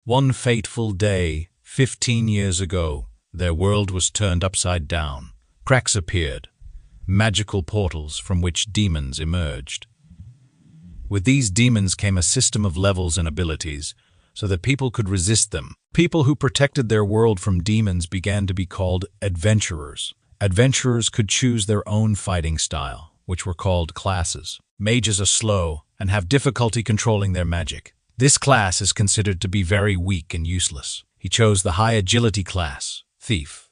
One fateful day, 15 years ago, their world was turned upside down. Cracks appeared, magical portals from which demons emerged. With these demons came a system of levels and abilities, so that people could resist them. People who protected their world from demons began to be called adventurers. Adventurers could choose their own fighting style, which were called classes. Mages are slow and have difficulty controlling their magic. This class is considered to be very weak and useless. He chose the high agility class, Thief.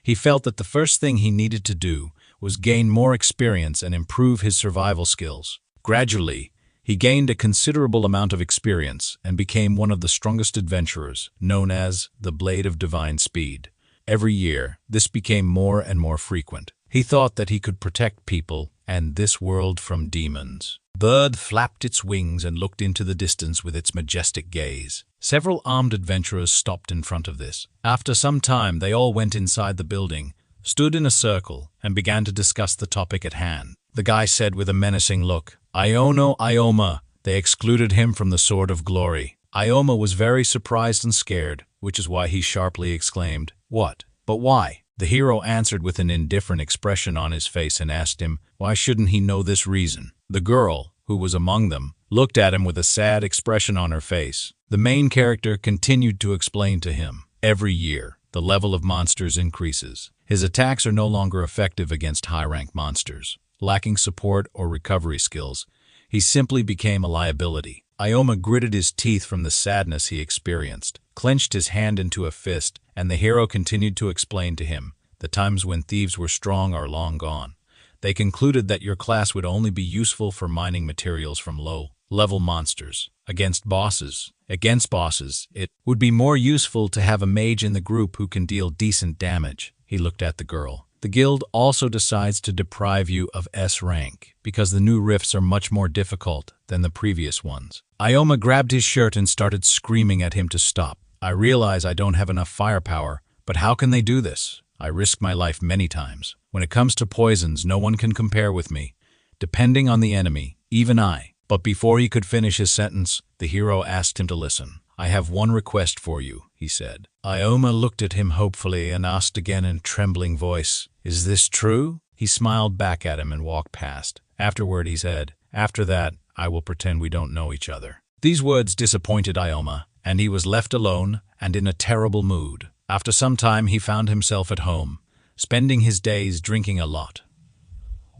He felt that the first thing he needed to do was gain more experience and improve his survival skills. Gradually, he gained a considerable amount of experience and became one of the strongest adventurers, known as the Blade of Divine Speed. Every year, this became more and more frequent. He thought that he could protect people and this world from demons. Bird flapped its wings and looked into the distance with its majestic gaze. Several armed adventurers stopped in front of this. After some time, they all went inside the building, stood in a circle, and began to discuss the topic at hand. The guy said with a menacing look, Ikoma. They excluded him from the Sword of Glory. Ikoma was very surprised and scared, which is why he sharply exclaimed, "What? But why?" The hero answered with an indifferent expression on his face and asked him, why shouldn't he know this reason? The girl, who was among them, looked at him with a sad expression on her face. The main character continued to explain to him, every year, the level of monsters increases. His attacks are no longer effective against high-rank monsters. Lacking support or recovery skills, he simply became a liability. Ikoma gritted his teeth from the sadness he experienced, clenched his hand into a fist, and the hero continued to explain to him, the times when thieves were strong are long gone. They concluded that your class would only be useful for mining materials from low-level monsters. Against bosses, it would be more useful to have a mage in the group who can deal decent damage. He looked at the girl. The guild also decides to deprive you of S rank, because the new rifts are much more difficult than the previous ones. Ikoma grabbed his shirt and started screaming at him to stop. I realize I don't have enough firepower, but how can they do this? I risked my life many times. When it comes to poisons, no one can compare with me. Depending on the enemy, even I. But before he could finish his sentence, the hero asked him to listen. I have one request for you, he said. Ikoma looked at him hopefully and asked again in a trembling voice, is this true? He smiled back at him and walked past. Afterward, he said, after that, I will pretend we don't know each other. These words disappointed Ikoma, and he was left alone and in a terrible mood. After some time, he found himself at home, spending his days drinking a lot.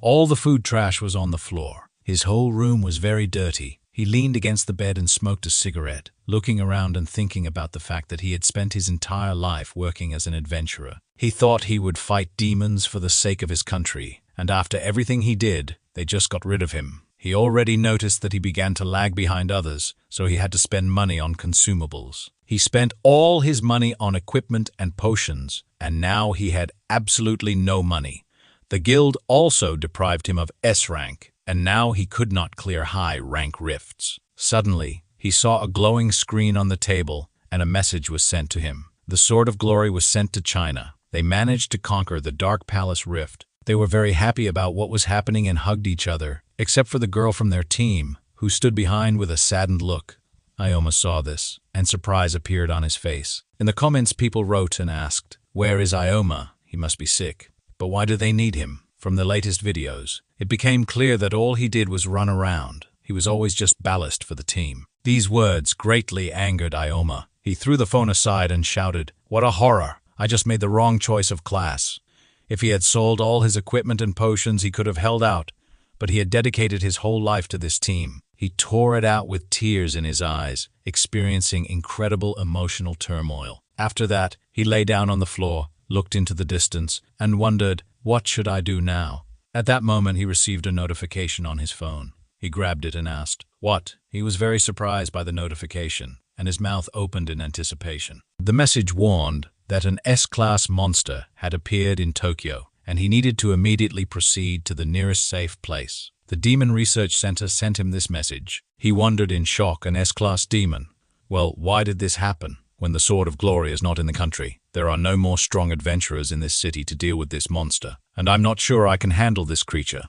All the food trash was on the floor. His whole room was very dirty. He leaned against the bed and smoked a cigarette, looking around and thinking about the fact that he had spent his entire life working as an adventurer. He thought he would fight demons for the sake of his country, and after everything he did, they just got rid of him. He already noticed that he began to lag behind others, so he had to spend money on consumables. He spent all his money on equipment and potions, and now he had absolutely no money. The guild also deprived him of S rank, and now he could not clear high-rank rifts. Suddenly, he saw a glowing screen on the table, and a message was sent to him. The Sword of Glory was sent to China. They managed to conquer the Dark Palace Rift. They were very happy about what was happening and hugged each other, except for the girl from their team, who stood behind with a saddened look. Ikoma saw this, and surprise appeared on his face. In the comments, people wrote and asked, where is Ikoma? He must be sick. But why do they need him? From the latest videos, it became clear that all he did was run around. He was always just ballast for the team. These words greatly angered Ikoma. He threw the phone aside and shouted, what a horror! I just made the wrong choice of class. If he had sold all his equipment and potions, he could have held out, but he had dedicated his whole life to this team. He tore it out with tears in his eyes, experiencing incredible emotional turmoil. After that, he lay down on the floor, looked into the distance, and wondered, what should I do now? At that moment, he received a notification on his phone. He grabbed it and asked, what? He was very surprised by the notification, and his mouth opened in anticipation. The message warned that an S-class monster had appeared in Tokyo, and he needed to immediately proceed to the nearest safe place. The Demon Research Center sent him this message. He wondered in shock, an S-class demon. Well, why did this happen? When the Sword of Glory is not in the country, there are no more strong adventurers in this city to deal with this monster, and I'm not sure I can handle this creature.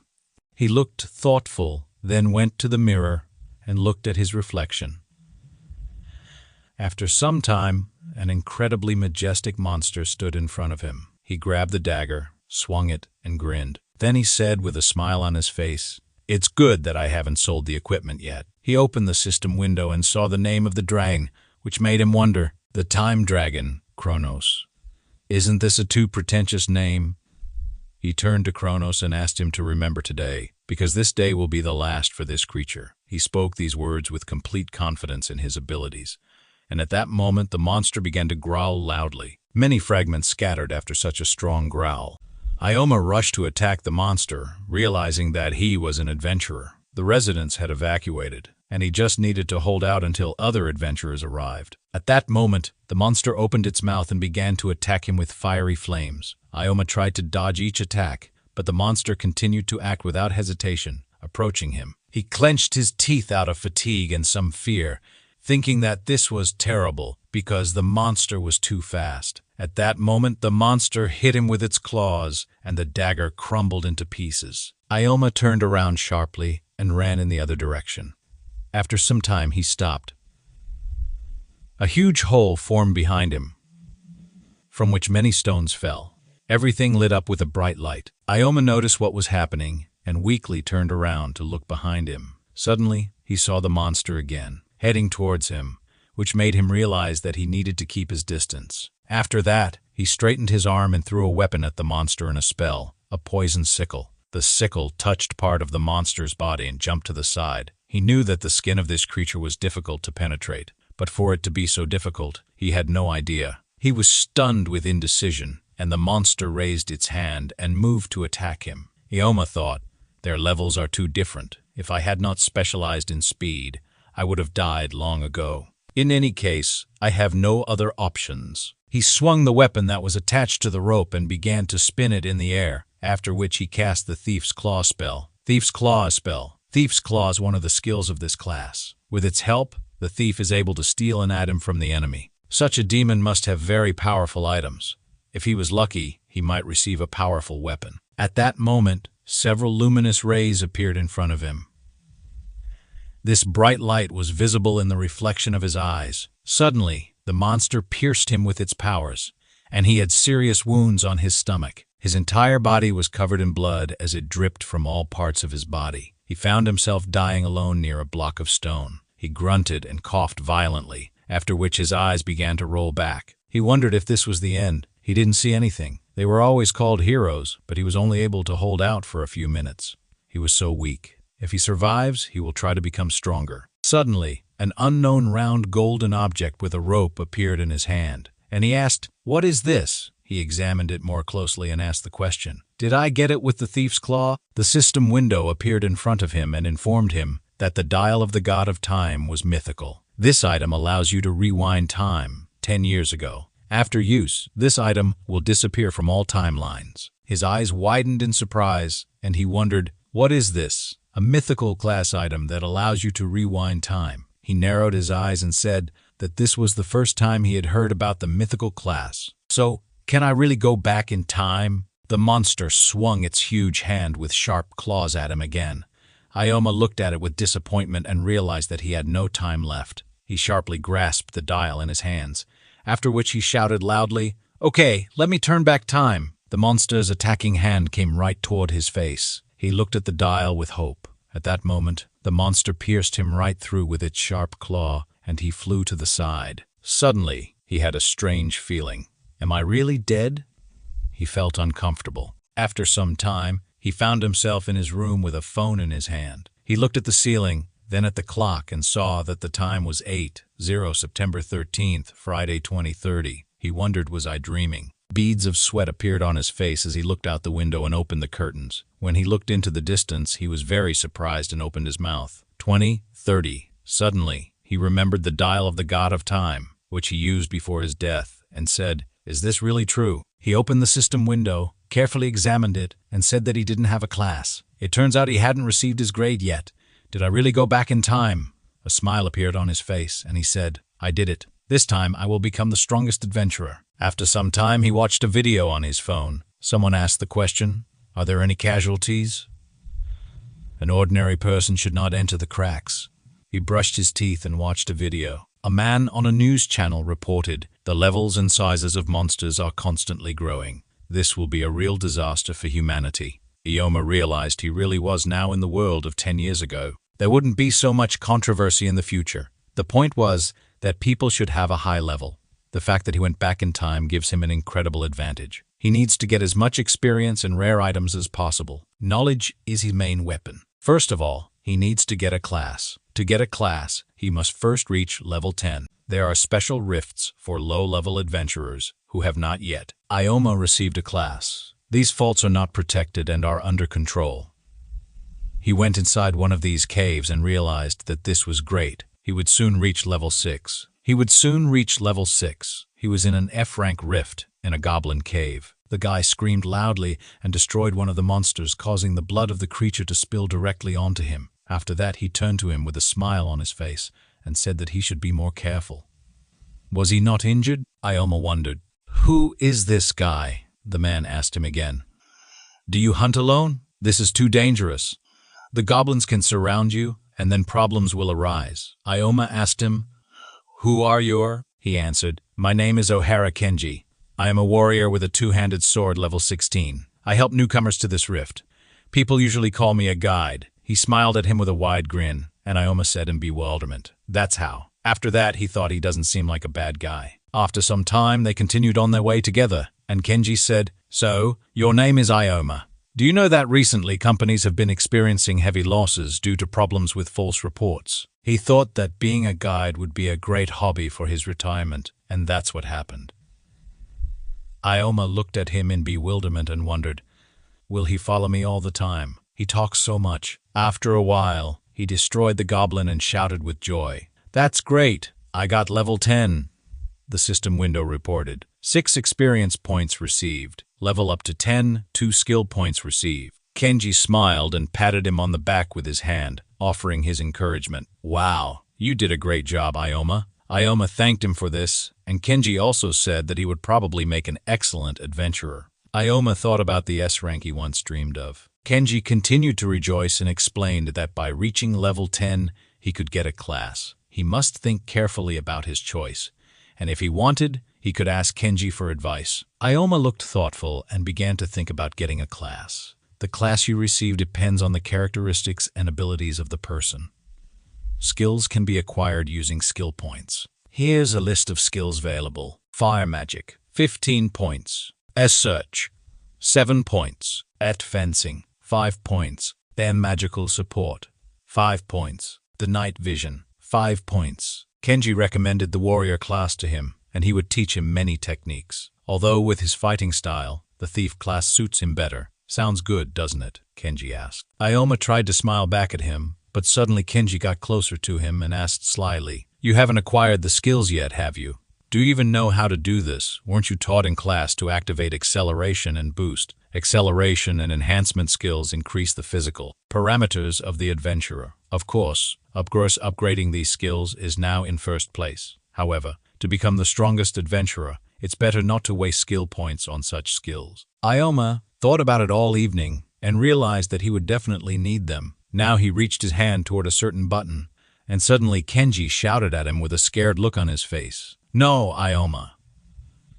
He looked thoughtful, then went to the mirror and looked at his reflection. After some time, an incredibly majestic monster stood in front of him. He grabbed the dagger, swung it, and grinned. Then he said with a smile on his face, "It's good that I haven't sold the equipment yet." He opened the system window and saw the name of the dragon, which made him wonder. The time dragon, Kronos. Isn't this a too pretentious name? He turned to Kronos and asked him to remember today, because this day will be the last for this creature. He spoke these words with complete confidence in his abilities, and at that moment the monster began to growl loudly. Many fragments scattered after such a strong growl. Ikoma rushed to attack the monster, realizing that he was an adventurer. The residents had evacuated, and he just needed to hold out until other adventurers arrived. At that moment, the monster opened its mouth and began to attack him with fiery flames. Ikoma tried to dodge each attack, but the monster continued to act without hesitation, approaching him. He clenched his teeth out of fatigue and some fear, thinking that this was terrible because the monster was too fast. At that moment, the monster hit him with its claws, and the dagger crumbled into pieces. Ikoma turned around sharply and ran in the other direction. After some time, he stopped. A huge hole formed behind him, from which many stones fell. Everything lit up with a bright light. Ikoma noticed what was happening and weakly turned around to look behind him. Suddenly, he saw the monster again, heading towards him, which made him realize that he needed to keep his distance. After that, he straightened his arm and threw a weapon at the monster in a spell, a poison sickle. The sickle touched part of the monster's body and jumped to the side. He knew that the skin of this creature was difficult to penetrate, but for it to be so difficult, he had no idea. He was stunned with indecision, and the monster raised its hand and moved to attack him. Ikoma thought, "Their levels are too different. If I had not specialized in speed, I would have died long ago. In any case, I have no other options." He swung the weapon that was attached to the rope and began to spin it in the air, after which he cast the Thief's Claw spell. Thief's Claw spell. Thief's Claw is one of the skills of this class. With its help, the thief is able to steal an item from the enemy. Such a demon must have very powerful items. If he was lucky, he might receive a powerful weapon. At that moment, several luminous rays appeared in front of him. This bright light was visible in the reflection of his eyes. Suddenly, the monster pierced him with its powers, and he had serious wounds on his stomach. His entire body was covered in blood as it dripped from all parts of his body. He found himself dying alone near a block of stone. He grunted and coughed violently, after which his eyes began to roll back. He wondered if this was the end. He didn't see anything. They were always called heroes, but he was only able to hold out for a few minutes. He was so weak. If he survives, he will try to become stronger. Suddenly, an unknown round golden object with a rope appeared in his hand, and he asked, "What is this?" He examined it more closely and asked the question, "Did I get it with the Thief's Claw?" The system window appeared in front of him and informed him that the dial of the God of Time was mythical. This item allows you to rewind time 10 years ago. After use, this item will disappear from all timelines. His eyes widened in surprise, and he wondered, "What is this?" "A mythical class item that allows you to rewind time." He narrowed his eyes and said that this was the first time he had heard about the mythical class. "So, can I really go back in time?" The monster swung its huge hand with sharp claws at him again. Ikoma looked at it with disappointment and realized that he had no time left. He sharply grasped the dial in his hands, after which he shouted loudly, "Okay, let me turn back time." The monster's attacking hand came right toward his face. He looked at the dial with hope. At that moment, the monster pierced him right through with its sharp claw, and he flew to the side. Suddenly, he had a strange feeling. "Am I really dead?" He felt uncomfortable. After some time, he found himself in his room with a phone in his hand. He looked at the ceiling, then at the clock, and saw that the time was 8:00 September 13th, Friday 2030. He wondered, was I dreaming? Beads of sweat appeared on his face as he looked out the window and opened the curtains. When he looked into the distance, he was very surprised and opened his mouth. 20:30. Suddenly, he remembered the dial of the God of Time, which he used before his death, and said, "Is this really true?" He opened the system window, carefully examined it, and said that he didn't have a class. It turns out he hadn't received his grade yet. Did I really go back in time? A smile appeared on his face, and he said, "I did it. This time I will become the strongest adventurer." After some time, he watched a video on his phone. Someone asked the question, "Are there any casualties?" An ordinary person should not enter the cracks. He brushed his teeth and watched a video. A man on a news channel reported, "The levels and sizes of monsters are constantly growing. This will be a real disaster for humanity." Ikoma realized he really was now in the world of 10 years ago. There wouldn't be so much controversy in the future. The point was that people should have a high level. The fact that he went back in time gives him an incredible advantage. He needs to get as much experience and rare items as possible. Knowledge is his main weapon. First of all, he needs to get a class. To get a class, he must first reach level 10. There are special rifts for low-level adventurers who have not yet. Ikoma received a class. These faults are not protected and are under control. He went inside one of these caves and realized that this was great. He would soon reach level 6. He was in an F-rank rift in a goblin cave. The guy screamed loudly and destroyed one of the monsters, causing the blood of the creature to spill directly onto him. After that, he turned to him with a smile on his face and said that he should be more careful. Was he not injured? Ikoma wondered. "Who is this guy?" the man asked him again. "Do you hunt alone? This is too dangerous. The goblins can surround you, and then problems will arise." Ikoma asked him, "Who are you?" He answered, "My name is Ohara Kenji. I am a warrior with a two-handed sword level 16. I help newcomers to this rift. People usually call me a guide." He smiled at him with a wide grin, and Ikoma said in bewilderment, "That's how." After that, he thought he doesn't seem like a bad guy. After some time, they continued on their way together, and Kenji said, "So, your name is Ikoma. Do you know that recently companies have been experiencing heavy losses due to problems with false reports?" He thought that being a guide would be a great hobby for his retirement, and that's what happened. Ikoma looked at him in bewilderment and wondered, will he follow me all the time? He talks so much. After a while, he destroyed the goblin and shouted with joy, "That's great! I got level 10. The system window reported, 6 experience points received. Level up to 10, 2 skill points received. Kenji smiled and patted him on the back with his hand, offering his encouragement. "Wow, you did a great job, Ikoma." Ikoma thanked him for this, and Kenji also said that he would probably make an excellent adventurer. Ikoma thought about the S-rank he once dreamed of. Kenji continued to rejoice and explained that by reaching level 10, he could get a class. He must think carefully about his choice, and if he wanted, he could ask Kenji for advice. Ikoma looked thoughtful and began to think about getting a class. The class you receive depends on the characteristics and abilities of the person. Skills can be acquired using skill points. Here's a list of skills available. Fire magic, 15 points. Search, 7 points. Fencing, 5 points. Magical support, 5 points. The night vision, 5 points. Kenji recommended the warrior class to him, and he would teach him many techniques. Although with his fighting style, the thief class suits him better. "Sounds good, doesn't it?" Kenji asked. Ikoma tried to smile back at him, but suddenly Kenji got closer to him and asked slyly, "You haven't acquired the skills yet, have you? Do you even know how to do this? Weren't you taught in class to activate acceleration and boost? Acceleration and enhancement skills increase the physical parameters of the adventurer. Of course, upgrading these skills is now in first place. However, to become the strongest adventurer, it's better not to waste skill points on such skills." Ikoma thought about it all evening and realized that he would definitely need them. Now he reached his hand toward a certain button, and suddenly Kenji shouted at him with a scared look on his face. "No, Ikoma.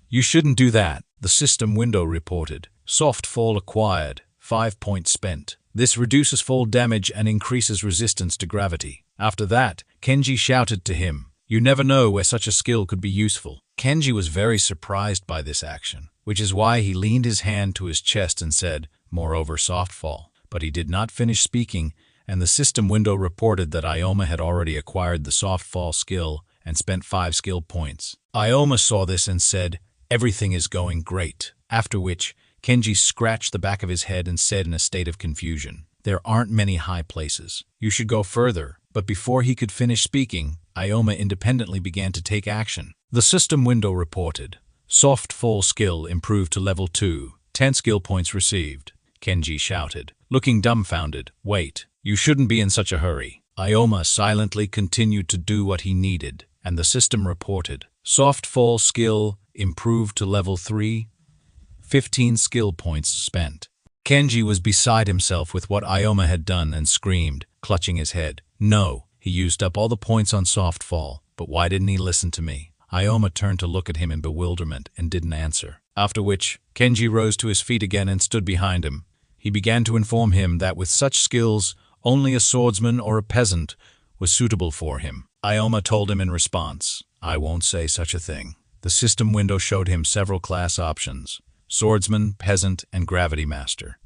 You shouldn't do that." The system window reported, "Soft fall acquired, 5 points spent. This reduces fall damage and increases resistance to gravity." After that, Kenji shouted to him, "You never know where such a skill could be useful." Kenji was very surprised by this action, which is why he leaned his hand to his chest and said, "Moreover, soft fall." But he did not finish speaking, and the system window reported that Ikoma had already acquired the soft fall skill and spent 5 skill points. Ikoma saw this and said, "Everything is going great." After which, Kenji scratched the back of his head and said in a state of confusion, "There aren't many high places. You should go further." But before he could finish speaking, Ikoma independently began to take action. The system window reported, "Soft fall skill improved to level 2, 10 skill points received." Kenji shouted, looking dumbfounded, "Wait, you shouldn't be in such a hurry." Ikoma silently continued to do what he needed, and the system reported, "Soft fall skill improved to level 3, 15 skill points spent." Kenji was beside himself with what Ikoma had done and screamed, clutching his head. No, he used up all the points on soft fall. but why didn't he listen to me? Ikoma turned to look at him in bewilderment and didn't answer. After which, Kenji rose to his feet again and stood behind him. He began to inform him that with such skills, only a swordsman or a peasant was suitable for him. Ikoma told him in response, "I won't say such a thing." The system window showed him several class options: swordsman, peasant, and gravity master.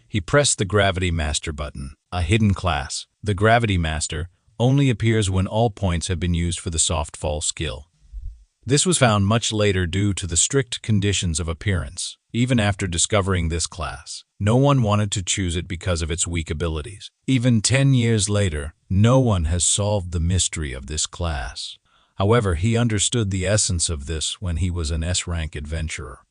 He pressed the gravity master button, a hidden class. The gravity master only appears when all points have been used for the soft fall skill. This was found much later due to the strict conditions of appearance. Even after discovering this class, no one wanted to choose it because of its weak abilities. Even 10 years later, no one has solved the mystery of this class. However, he understood the essence of this when he was an S-rank adventurer.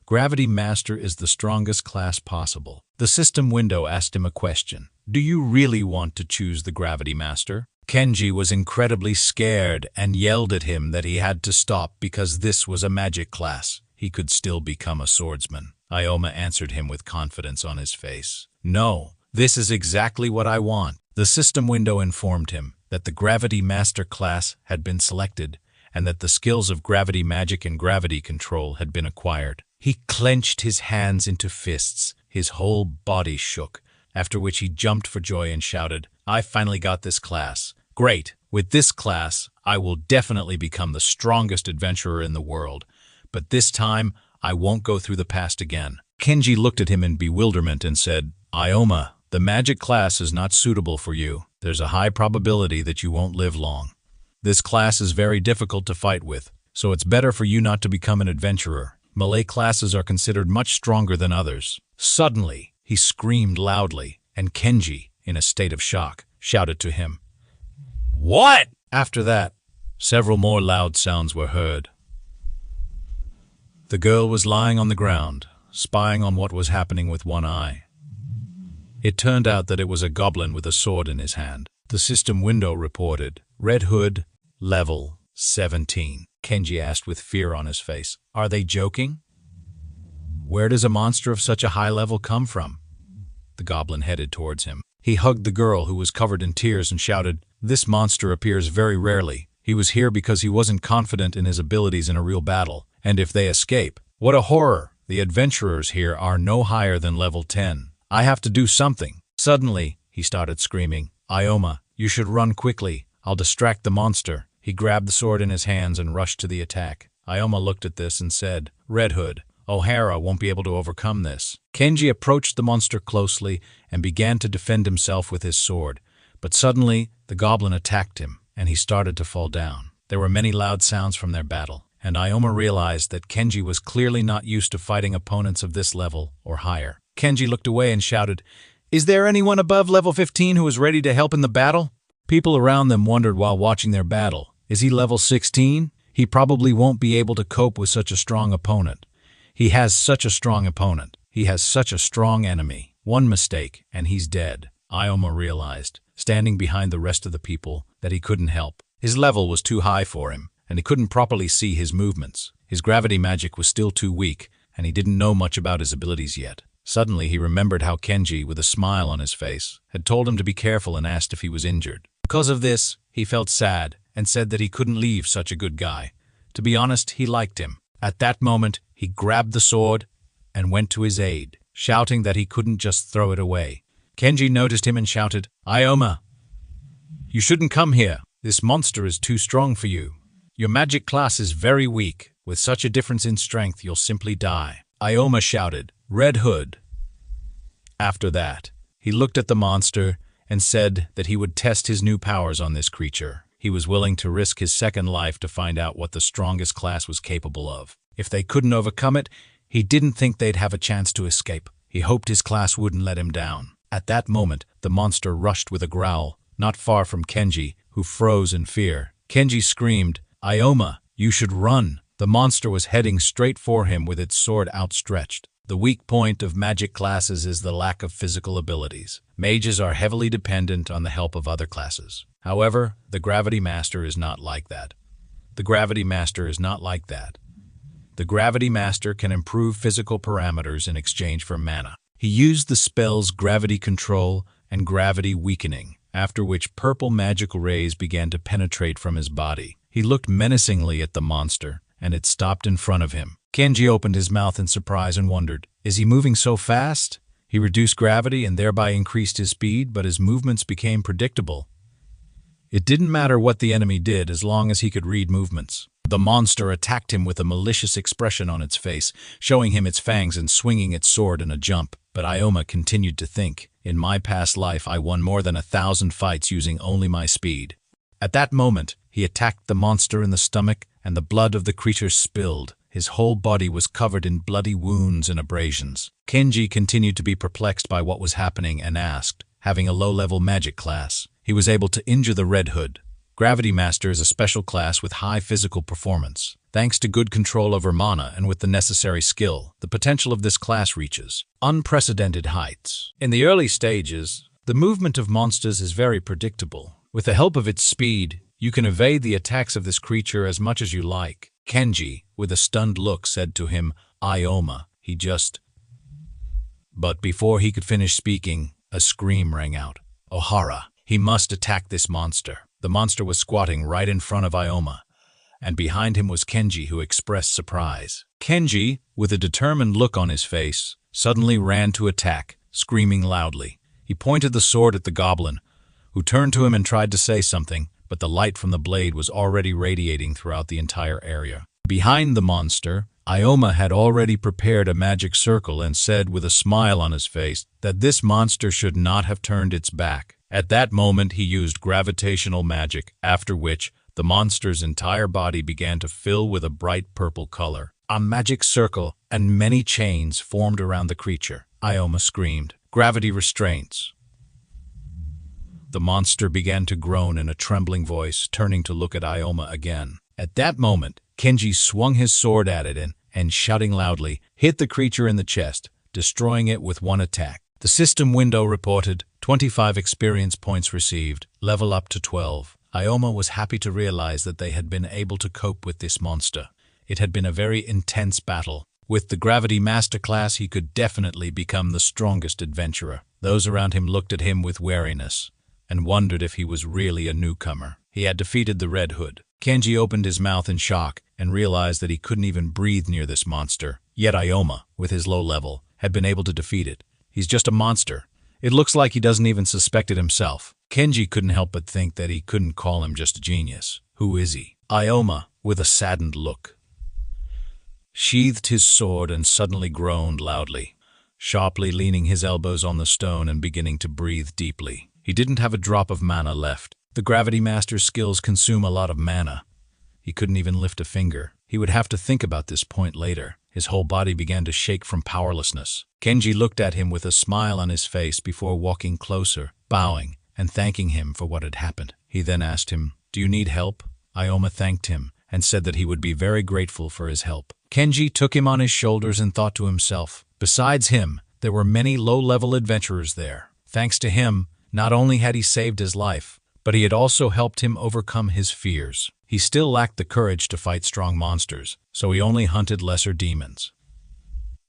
Gravity Master is the strongest class possible. The system window asked him a question. Do you really want to choose the Gravity Master? Kenji was incredibly scared and yelled at him that he had to stop because this was a magic class. He could still become a swordsman. Ikoma answered him with confidence on his face. No, this is exactly what I want. The system window informed him that the Gravity Master class had been selected and that the skills of gravity magic and gravity control had been acquired. He clenched his hands into fists. His whole body shook, after which he jumped for joy and shouted, "I finally got this class. Great! With this class, I will definitely become the strongest adventurer in the world. But this time, I won't go through the past again." Kenji looked at him in bewilderment and said, "Ikoma, the magic class is not suitable for you. There's a high probability that you won't live long. This class is very difficult to fight with, so it's better for you not to become an adventurer. Melee classes are considered much stronger than others." Suddenly, he screamed loudly, and Kenji, in a state of shock, shouted to him, "What?" After that, several more loud sounds were heard. The girl was lying on the ground, spying on what was happening with one eye. It turned out that it was a goblin with a sword in his hand. The system window reported, "Red Hood, level 17. Kenji asked with fear on his face, "Are they joking? Where does a monster of such a high level come from?" The goblin headed towards him. He hugged the girl, who was covered in tears, and shouted, "This monster appears very rarely. He was here because he wasn't confident in his abilities in a real battle. And if they escape, what a horror! The adventurers here are no higher than level 10. I have to do something." Suddenly, he started screaming, "Ikoma, you should run quickly. I'll distract the monster." He grabbed the sword in his hands and rushed to the attack. Ikoma looked at this and said, "Red Hood, O'Hara won't be able to overcome this." Kenji approached the monster closely and began to defend himself with his sword. But suddenly, the goblin attacked him, and he started to fall down. There were many loud sounds from their battle, and Ikoma realized that Kenji was clearly not used to fighting opponents of this level or higher. Kenji looked away and shouted, "Is there anyone above level 15 who is ready to help in the battle?" People around them wondered while watching their battle. Is he level 16? He probably won't be able to cope with such a strong opponent. He has such a strong opponent. He has such a strong enemy. One mistake, and he's dead. Ikoma realized, standing behind the rest of the people, that he couldn't help. His level was too high for him, and he couldn't properly see his movements. His gravity magic was still too weak, and he didn't know much about his abilities yet. Suddenly, he remembered how Kenji, with a smile on his face, had told him to be careful and asked if he was injured. Because of this, he felt sad and said that he couldn't leave such a good guy. To be honest, he liked him. At that moment, he grabbed the sword and went to his aid, shouting that he couldn't just throw it away. Kenji noticed him and shouted, "Ikoma, you shouldn't come here. This monster is too strong for you. Your magic class is very weak. With such a difference in strength, you'll simply die." Ikoma shouted, "Red Hood." After that, he looked at the monster and said that he would test his new powers on this creature. He was willing to risk his second life to find out what the strongest class was capable of. If they couldn't overcome it, he didn't think they'd have a chance to escape. He hoped his class wouldn't let him down. At that moment, the monster rushed with a growl, not far from Kenji, who froze in fear. Kenji screamed, "Ikoma, you should run." The monster was heading straight for him with its sword outstretched. The weak point of magic classes is the lack of physical abilities. Mages are heavily dependent on the help of other classes. However, the Gravity Master is not like that. The Gravity Master is not like that. The Gravity Master can improve physical parameters in exchange for mana. He used the spells Gravity Control and Gravity Weakening. after which purple magical rays began to penetrate from his body. He looked menacingly at the monster, and it stopped in front of him. Kenji opened his mouth in surprise and wondered, is he moving so fast? He reduced gravity and thereby increased his speed, but his movements became predictable. It didn't matter what the enemy did as long as he could read movements. The monster attacked him with a malicious expression on its face, showing him its fangs and swinging its sword in a jump. But Ikoma continued to think, in my past life I won more than 1,000 fights using only my speed. At that moment, he attacked the monster in the stomach, and the blood of the creature spilled. His whole body was covered in bloody wounds and abrasions. Kenji continued to be perplexed by what was happening and asked, having a low-level magic class, he was able to injure the Red Hood. Gravity Master is a special class with high physical performance. Thanks to good control over mana and with the necessary skill, the potential of this class reaches unprecedented heights. In the early stages, the movement of monsters is very predictable. With the help of its speed, you can evade the attacks of this creature as much as you like. Kenji, with a stunned look, said to him, Ikoma, he just... But before he could finish speaking, a scream rang out. Ohara, he must attack this monster. The monster was squatting right in front of Ikoma, and behind him was Kenji, who expressed surprise. Kenji, with a determined look on his face, suddenly ran to attack, screaming loudly. He pointed the sword at the goblin, who turned to him and tried to say something, but the light from the blade was already radiating throughout the entire area. Behind the monster, Ikoma had already prepared a magic circle and said with a smile on his face that this monster should not have turned its back. At that moment, he used gravitational magic, after which the monster's entire body began to fill with a bright purple color. A magic circle and many chains formed around the creature. Ikoma screamed, "Gravity restraints!" The monster began to groan in a trembling voice, turning to look at Ikoma again. At that moment, Kenji swung his sword at it and shouting loudly, hit the creature in the chest, destroying it with one attack. The system window reported 25 experience points received, level up to 12. Ikoma was happy to realize that they had been able to cope with this monster. It had been a very intense battle. With the Gravity Master class, he could definitely become the strongest adventurer. Those around him looked at him with wariness and wondered if he was really a newcomer. He had defeated the Red Hood. Kenji opened his mouth in shock and realized that he couldn't even breathe near this monster. Yet Ikoma, with his low level, had been able to defeat it. He's just a monster. It looks like he doesn't even suspect it himself. Kenji couldn't help but think that he couldn't call him just a genius. Who is he? Ikoma, with a saddened look, sheathed his sword and suddenly groaned loudly, sharply leaning his elbows on the stone and beginning to breathe deeply. He didn't have a drop of mana left. The Gravity Master's skills consume a lot of mana. He couldn't even lift a finger. He would have to think about this point later. His whole body began to shake from powerlessness. Kenji looked at him with a smile on his face before walking closer, bowing and thanking him for what had happened. He then asked him, "Do you need help?" Ikoma thanked him and said that he would be very grateful for his help. Kenji took him on his shoulders and thought to himself, besides him, there were many low-level adventurers there. Thanks to him, not only had he saved his life, but he had also helped him overcome his fears. He still lacked the courage to fight strong monsters, so he only hunted lesser demons.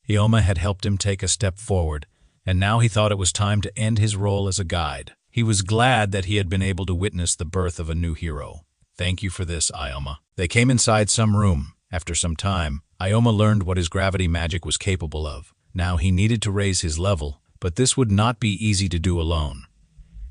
Ikoma had helped him take a step forward, and now he thought it was time to end his role as a guide. He was glad that he had been able to witness the birth of a new hero. "Thank you for this, Ikoma." They came inside some room. After some time, Ikoma learned what his gravity magic was capable of. Now he needed to raise his level, but this would not be easy to do alone.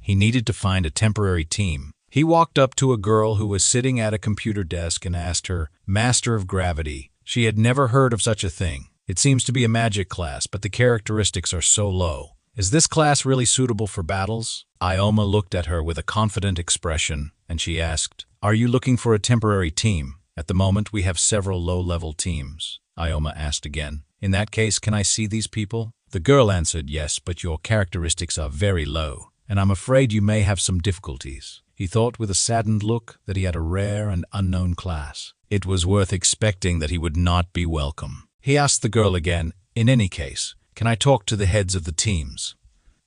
He needed to find a temporary team. He walked up to a girl who was sitting at a computer desk and asked her, "Master of Gravity." She had never heard of such a thing. It seems to be a magic class, but the characteristics are so low. Is this class really suitable for battles? Ikoma looked at her with a confident expression, and she asked, "Are you looking for a temporary team?" "At the moment, we have several low-level teams," Ikoma asked again. "In that case, can I see these people?" The girl answered, "Yes, but your characteristics are very low, and I'm afraid you may have some difficulties." He thought with a saddened look that he had a rare and unknown class. It was worth expecting that he would not be welcome. He asked the girl again, "In any case, can I talk to the heads of the teams?"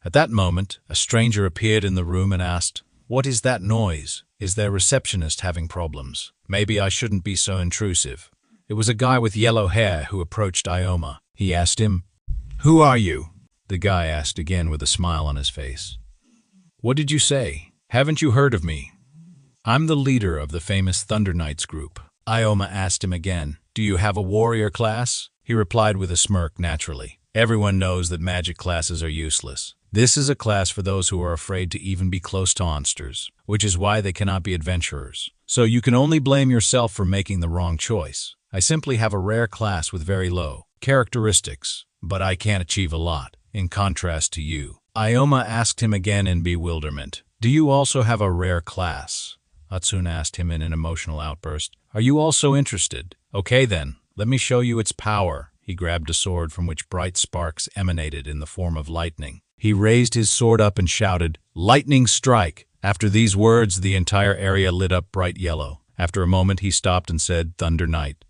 At that moment, a stranger appeared in the room and asked, "What is that noise? Is their receptionist having problems? Maybe I shouldn't be so intrusive." It was a guy with yellow hair who approached Ikoma. He asked him, "Who are you?" The guy asked again with a smile on his face. "What did you say?" Haven't you heard of me? I'm the leader of the famous Thunder Knights group. Ikoma asked him again, do you have a warrior class? He replied with a smirk naturally. Everyone knows that magic classes are useless. This is a class for those who are afraid to even be close to monsters, which is why they cannot be adventurers. So you can only blame yourself for making the wrong choice. I simply have a rare class with very low characteristics, but I can't achieve a lot, in contrast to you. Ikoma asked him again in bewilderment. Do you also have a rare class? Hatsune asked him in an emotional outburst. Are you also interested? Okay then, let me show you its power. He grabbed a sword from which bright sparks emanated in the form of lightning. He raised his sword up and shouted, "Lightning strike!" After these words, the entire area lit up bright yellow. After a moment, he stopped and said, Thunder Knight.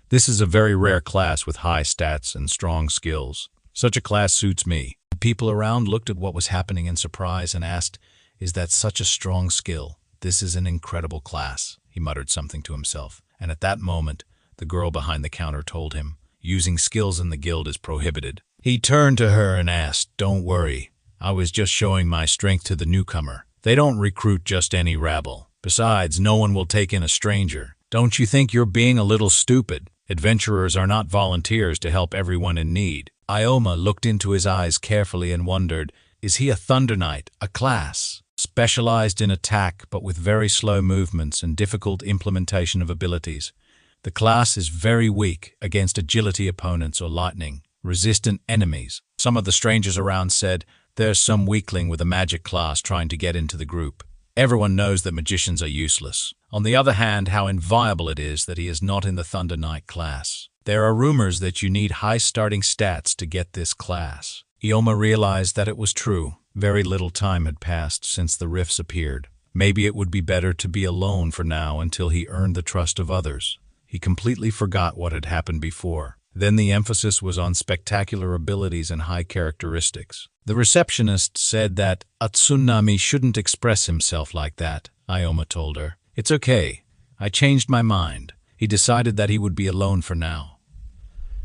This is a very rare class with high stats and strong skills. Such a class suits me. The people around looked at what was happening in surprise and asked, is that such a strong skill? This is an incredible class. He muttered something to himself, and at that moment, the girl behind the counter told him, using skills in the guild is prohibited. He turned to her and asked, don't worry, I was just showing my strength to the newcomer. They don't recruit just any rabble. Besides, no one will take in a stranger. Don't you think you're being a little stupid? Adventurers are not volunteers to help everyone in need. Ikoma looked into his eyes carefully and wondered, is he a Thunder Knight, a class specialized in attack but with very slow movements and difficult implementation of abilities? The class is very weak against agility opponents or lightning-resistant enemies. Some of the strangers around said, there's some weakling with a magic class trying to get into the group. Everyone knows that magicians are useless. On the other hand, how inviolable it is that he is not in the Thunder Knight class. There are rumors that you need high starting stats to get this class. Ikoma realized that it was true. Very little time had passed since the rifts appeared. Maybe it would be better to be alone for now until he earned the trust of others. He completely forgot what had happened before. Then the emphasis was on spectacular abilities and high characteristics. The receptionist said that Tsunami shouldn't express himself like that, Ikoma told her. It's okay. I changed my mind. He decided that he would be alone for now.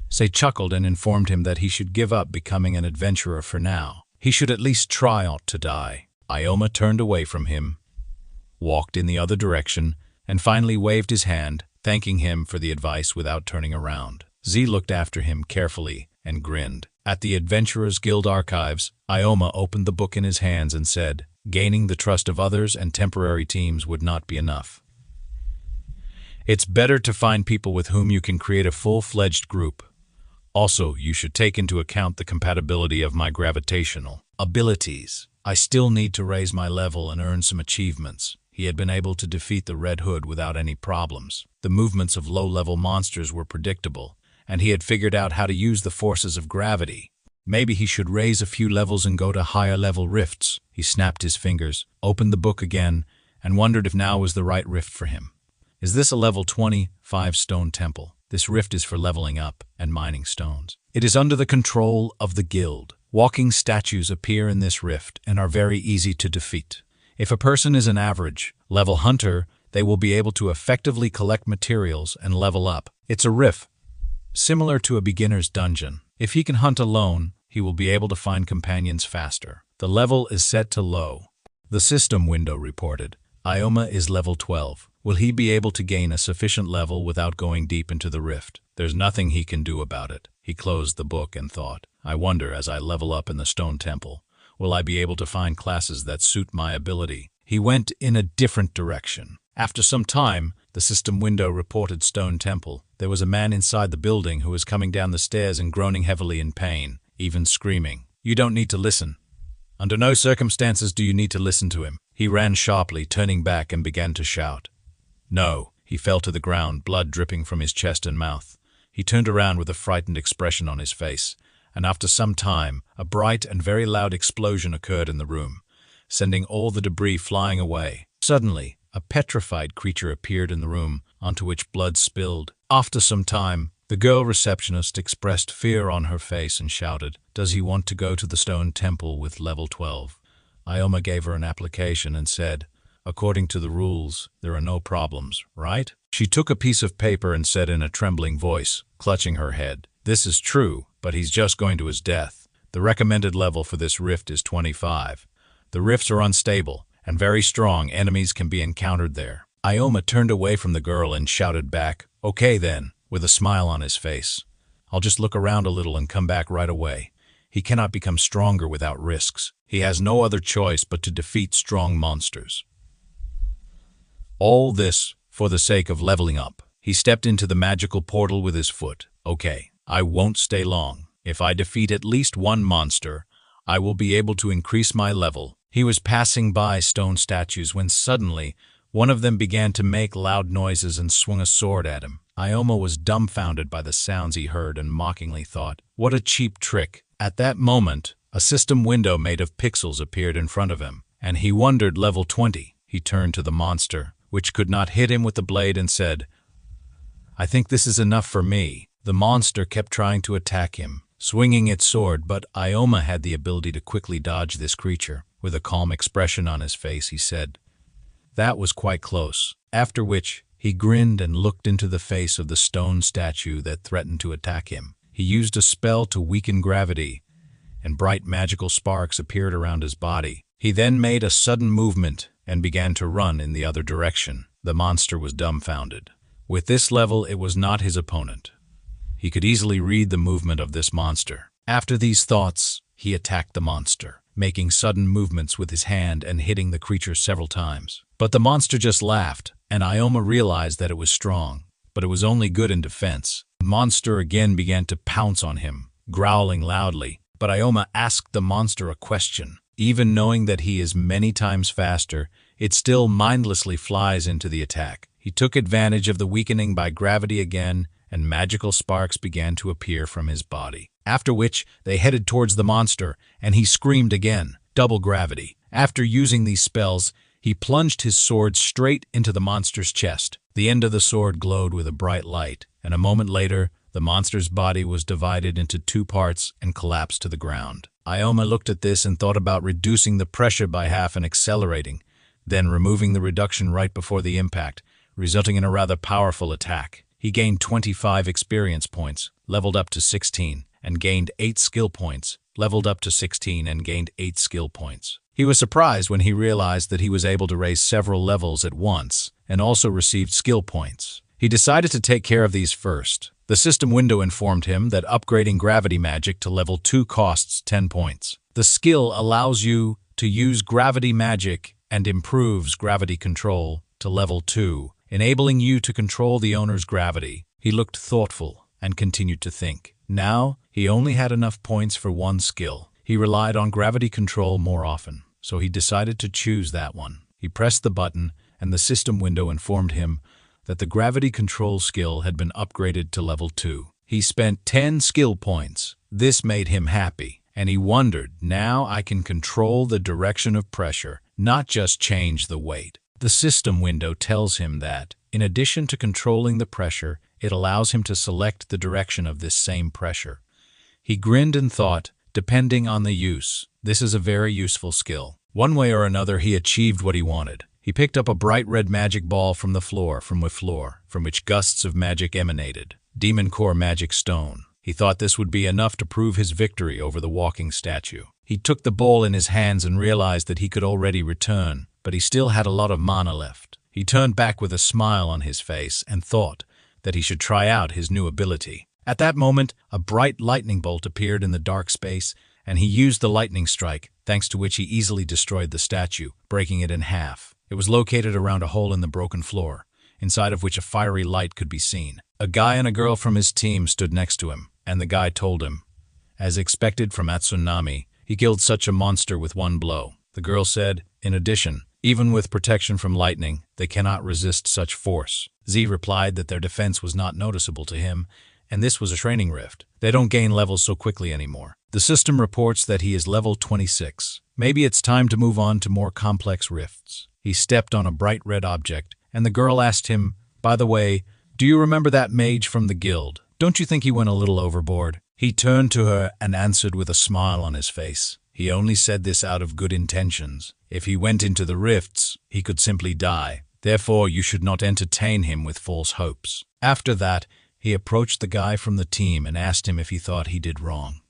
Sei chuckled and informed him that he should give up becoming an adventurer for now. He should at least try not to die. Ikoma turned away from him, walked in the other direction, and finally waved his hand, thanking him for the advice without turning around. Z looked after him carefully and grinned. At the Adventurers Guild archives, Ikoma opened the book in his hands and said, gaining the trust of others and temporary teams would not be enough. It's better to find people with whom you can create a full-fledged group. Also, you should take into account the compatibility of my gravitational abilities. I still need to raise my level and earn some achievements. He had been able to defeat the Red Hood without any problems. The movements of low-level monsters were predictable, and he had figured out how to use the forces of gravity. Maybe he should raise a few levels and go to higher-level rifts. He snapped his fingers, opened the book again, and wondered if now was the right rift for him. Is this a level 25 stone temple? This rift is for leveling up and mining stones. It is under the control of the guild. Walking statues appear in this rift and are very easy to defeat. If a person is an average level hunter, they will be able to effectively collect materials and level up. It's a rift, similar to a beginner's dungeon. If he can hunt alone, he will be able to find companions faster. The level is set to low. The system window reported, Ikoma is level 12. Will he be able to gain a sufficient level without going deep into the rift? There's nothing he can do about it. He closed the book and thought, I wonder as I level up in the stone temple, will I be able to find classes that suit my ability? He went in a different direction. After some time, the system window reported Stone Temple. There was a man inside the building who was coming down the stairs and groaning heavily in pain, even screaming. You don't need to listen. Under no circumstances do you need to listen to him. He ran sharply, turning back and began to shout. No, he fell to the ground, blood dripping from his chest and mouth. He turned around with a frightened expression on his face, and after some time, a bright and very loud explosion occurred in the room, sending all the debris flying away. Suddenly, a petrified creature appeared in the room, onto which blood spilled. After some time, the girl receptionist expressed fear on her face and shouted, Does he want to go to the stone temple with level 12? Ikoma gave her an application and said, According to the rules, there are no problems, right? She took a piece of paper and said in a trembling voice, clutching her head, This is true, but he's just going to his death. The recommended level for this rift is 25. The rifts are unstable, and very strong enemies can be encountered there. Ikoma turned away from the girl and shouted back, "Okay then," with a smile on his face. "I'll just look around a little and come back right away. He cannot become stronger without risks. He has no other choice but to defeat strong monsters." All this for the sake of leveling up. He stepped into the magical portal with his foot. "Okay, I won't stay long. If I defeat at least one monster, I will be able to increase my level." He was passing by stone statues when suddenly one of them began to make loud noises and swung a sword at him. Ikoma was dumbfounded by the sounds he heard and mockingly thought, "What a cheap trick." At that moment, a system window made of pixels appeared in front of him, and he wondered level 20. He turned to the monster, which could not hit him with the blade, and said, "I think this is enough for me." The monster kept trying to attack him, swinging its sword, but Ikoma had the ability to quickly dodge this creature. With a calm expression on his face, he said, "That was quite close." After which, he grinned and looked into the face of the stone statue that threatened to attack him. He used a spell to weaken gravity, and bright magical sparks appeared around his body. He then made a sudden movement and began to run in the other direction. The monster was dumbfounded. With this level, it was not his opponent. He could easily read the movement of this monster. After these thoughts, he attacked the monster, making sudden movements with his hand and hitting the creature several times. But the monster just laughed, and Ikoma realized that it was strong, but it was only good in defense. The monster again began to pounce on him, growling loudly, but Ikoma asked the monster a question. Even knowing that he is many times faster, it still mindlessly flies into the attack. He took advantage of the weakening by gravity again, and magical sparks began to appear from his body. After which, they headed towards the monster, and he screamed again, "Double gravity." After using these spells, he plunged his sword straight into the monster's chest. The end of the sword glowed with a bright light, and a moment later, the monster's body was divided into two parts and collapsed to the ground. Ikoma looked at this and thought about reducing the pressure by half and accelerating, then removing the reduction right before the impact, resulting in a rather powerful attack. He gained 25 experience points, leveled up to 16, and gained 8 skill points, leveled up to 16 and gained 8 skill points. He was surprised when he realized that he was able to raise several levels at once and also received skill points. He decided to take care of these first. The system window informed him that upgrading gravity magic to level 2 costs 10 points. The skill allows you to use gravity magic and improves gravity control to level 2, enabling you to control the owner's gravity. He looked thoughtful and continued to think. Now, he only had enough points for one skill. He relied on gravity control more often, so he decided to choose that one. He pressed the button, and the system window informed him that the gravity control skill had been upgraded to level 2. He spent 10 skill points. This made him happy, and he wondered, now I can control the direction of pressure, not just change the weight. The system window tells him that, in addition to controlling the pressure, it allows him to select the direction of this same pressure. He grinned and thought, depending on the use, this is a very useful skill. One way or another, he achieved what he wanted. He picked up a bright red magic ball from the floor, from which gusts of magic emanated. Demon Core Magic Stone. He thought this would be enough to prove his victory over the walking statue. He took the ball in his hands and realized that he could already return, but he still had a lot of mana left. He turned back with a smile on his face and thought that he should try out his new ability. At that moment, a bright lightning bolt appeared in the dark space, and he used the lightning strike, thanks to which he easily destroyed the statue, breaking it in half. It was located around a hole in the broken floor, inside of which a fiery light could be seen. A guy and a girl from his team stood next to him, and the guy told him, as expected from Atsunami, he killed such a monster with one blow. The girl said, in addition, even with protection from lightning, they cannot resist such force. Z replied that their defense was not noticeable to him, and this was a training rift. They don't gain levels so quickly anymore. The system reports that he is level 26. Maybe it's time to move on to more complex rifts. He stepped on a bright red object, and the girl asked him, by the way, do you remember that mage from the guild? Don't you think he went a little overboard? He turned to her and answered with a smile on his face. He only said this out of good intentions. If he went into the rifts, he could simply die. Therefore, you should not entertain him with false hopes. After that, he approached the guy from the team and asked him if he thought he did wrong.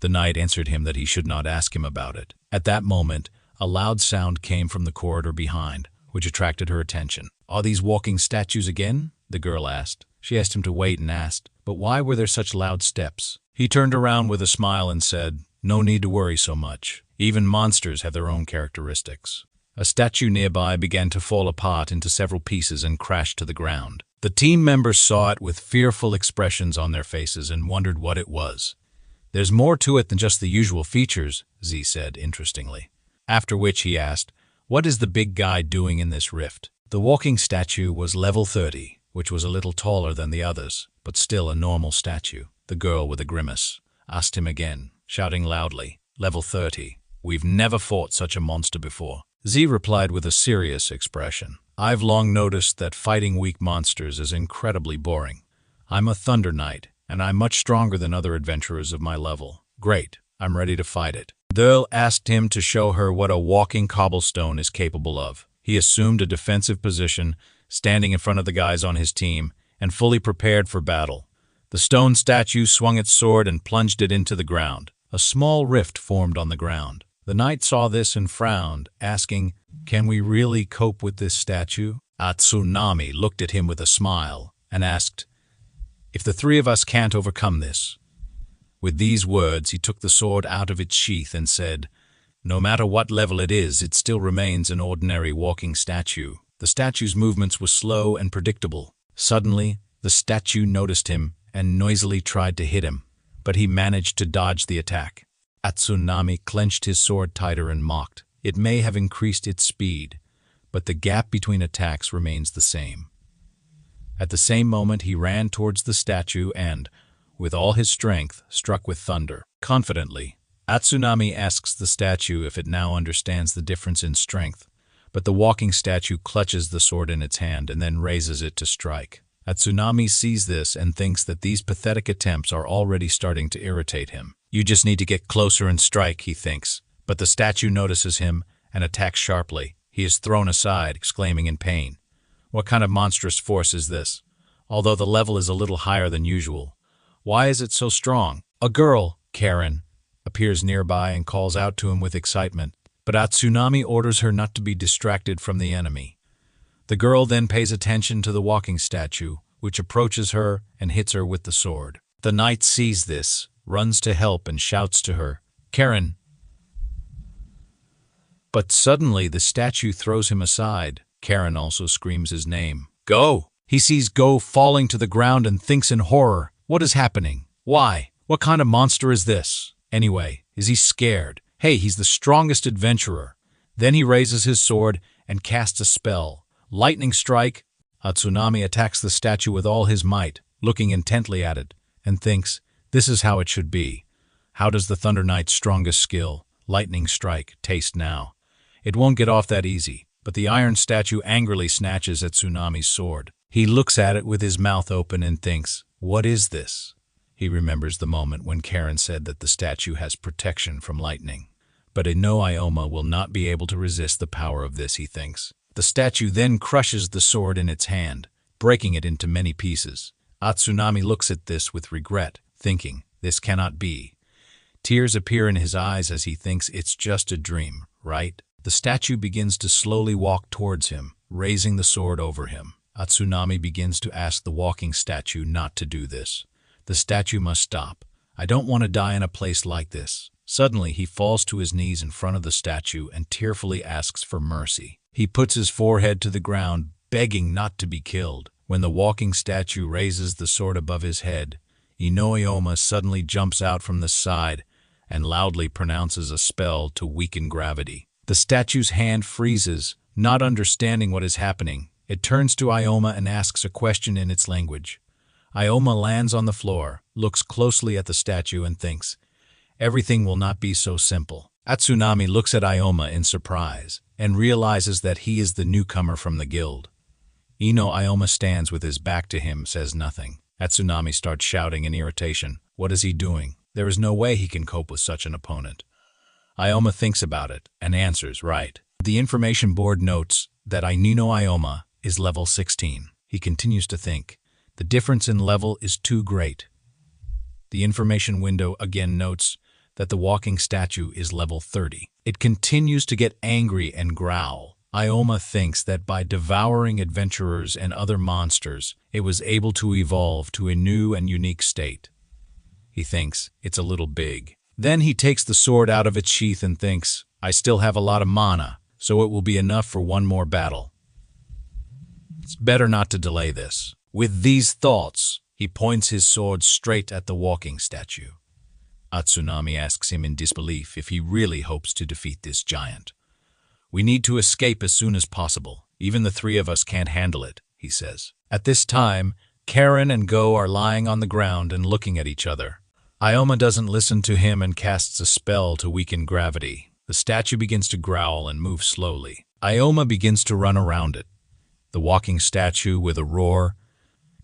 The knight answered him that he should not ask him about it. At that moment, A loud sound came from the corridor behind, which attracted her attention. "Are these walking statues again?" the girl asked. She asked him to wait and asked, "But why were there such loud steps?" He turned around with a smile and said, "No need to worry so much. Even monsters have their own characteristics." A statue nearby began to fall apart into several pieces and crashed to the ground. The team members saw it with fearful expressions on their faces and wondered what it was. "There's more to it than just the usual features," Z said, interestingly. After which he asked, "What is the big guy doing in this rift?" The walking statue was level 30, which was a little taller than the others, but still a normal statue. The girl with a grimace asked him again, shouting loudly, "Level 30. We've never fought such a monster before." Z replied with a serious expression, "I've long noticed that fighting weak monsters is incredibly boring. I'm a Thunder Knight, and I'm much stronger than other adventurers of my level. Great, I'm ready to fight it." Durl asked him to show her what a walking cobblestone is capable of. He assumed a defensive position, standing in front of the guys on his team, and fully prepared for battle. The stone statue swung its sword and plunged it into the ground. A small rift formed on the ground. The knight saw this and frowned, asking, "Can we really cope with this statue?" Tsunami looked at him with a smile and asked, "If the three of us can't overcome this?" With these words, he took the sword out of its sheath and said, "No matter what level it is, it still remains an ordinary walking statue." The statue's movements were slow and predictable. Suddenly, the statue noticed him and noisily tried to hit him, but he managed to dodge the attack. Tsunami clenched his sword tighter and mocked. It may have increased its speed, but the gap between attacks remains the same. At the same moment, he ran towards the statue and, with all his strength, struck with thunder. Confidently, Tsunami asks the statue if it now understands the difference in strength, but the walking statue clutches the sword in its hand and then raises it to strike. Tsunami sees this and thinks that these pathetic attempts are already starting to irritate him. "You just need to get closer and strike," he thinks. But the statue notices him and attacks sharply. He is thrown aside, exclaiming in pain. What kind of monstrous force is this? Although the level is a little higher than usual, why is it so strong? A girl, Karen, appears nearby and calls out to him with excitement, but Tsunami orders her not to be distracted from the enemy. The girl then pays attention to the walking statue, which approaches her and hits her with the sword. The knight sees this, runs to help and shouts to her, "Karen!" But suddenly the statue throws him aside. Karen also screams his name. "Go!" He sees Go falling to the ground and thinks in horror, what is happening? Why? What kind of monster is this? Anyway, is he scared? Hey, he's the strongest adventurer. Then he raises his sword and casts a spell. Lightning strike. Tsunami attacks the statue with all his might, looking intently at it, and thinks, this is how it should be. How does the Thunder Knight's strongest skill, lightning strike, taste now? It won't get off that easy, but the iron statue angrily snatches at Tsunami's sword. He looks at it with his mouth open and thinks, what is this? He remembers the moment when Karen said that the statue has protection from lightning. But Ikoma will not be able to resist the power of this, he thinks. The statue then crushes the sword in its hand, breaking it into many pieces. Tsunami looks at this with regret, thinking, this cannot be. Tears appear in his eyes as he thinks it's just a dream, right? The statue begins to slowly walk towards him, raising the sword over him. Tsunami begins to ask the walking statue not to do this. The statue must stop. I don't want to die in a place like this. Suddenly, he falls to his knees in front of the statue and tearfully asks for mercy. He puts his forehead to the ground, begging not to be killed. When the walking statue raises the sword above his head, Ikoma suddenly jumps out from the side and loudly pronounces a spell to weaken gravity. The statue's hand freezes, not understanding what is happening. It turns to Ikoma and asks a question in its language. Ikoma lands on the floor, looks closely at the statue and thinks, everything will not be so simple. Tsunami looks at Ikoma in surprise and realizes that he is the newcomer from the guild. Ikoma stands with his back to him, says nothing. Tsunami starts shouting in irritation. What is he doing? There is no way he can cope with such an opponent. Ikoma thinks about it and answers right. The information board notes that Ikoma is level 16. He continues to think. The difference in level is too great. The information window again notes that the walking statue is level 30. It continues to get angry and growl. Ikoma thinks that by devouring adventurers and other monsters, it was able to evolve to a new and unique state. He thinks it's a little big. Then he takes the sword out of its sheath and thinks, I still have a lot of mana, so it will be enough for one more battle. It's better not to delay this. With these thoughts, he points his sword straight at the walking statue. Tsunami asks him in disbelief if he really hopes to defeat this giant. We need to escape as soon as possible. Even the three of us can't handle it, he says. At this time, Karen and Go are lying on the ground and looking at each other. Ikoma doesn't listen to him and casts a spell to weaken gravity. The statue begins to growl and move slowly. Ikoma begins to run around it. The walking statue, with a roar,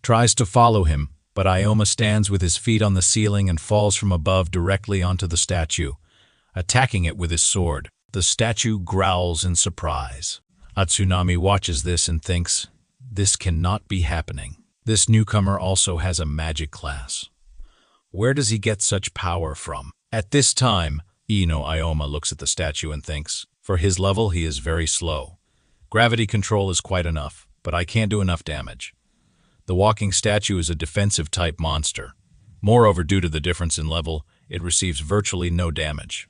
tries to follow him, but Ikoma stands with his feet on the ceiling and falls from above directly onto the statue, attacking it with his sword. The statue growls in surprise. Tsunami watches this and thinks, this cannot be happening. This newcomer also has a magic class. Where does he get such power from? At this time, Ikoma looks at the statue and thinks, for his level he is very slow. Gravity control is quite enough, but I can't do enough damage. The walking statue is a defensive type monster. Moreover, due to the difference in level, it receives virtually no damage.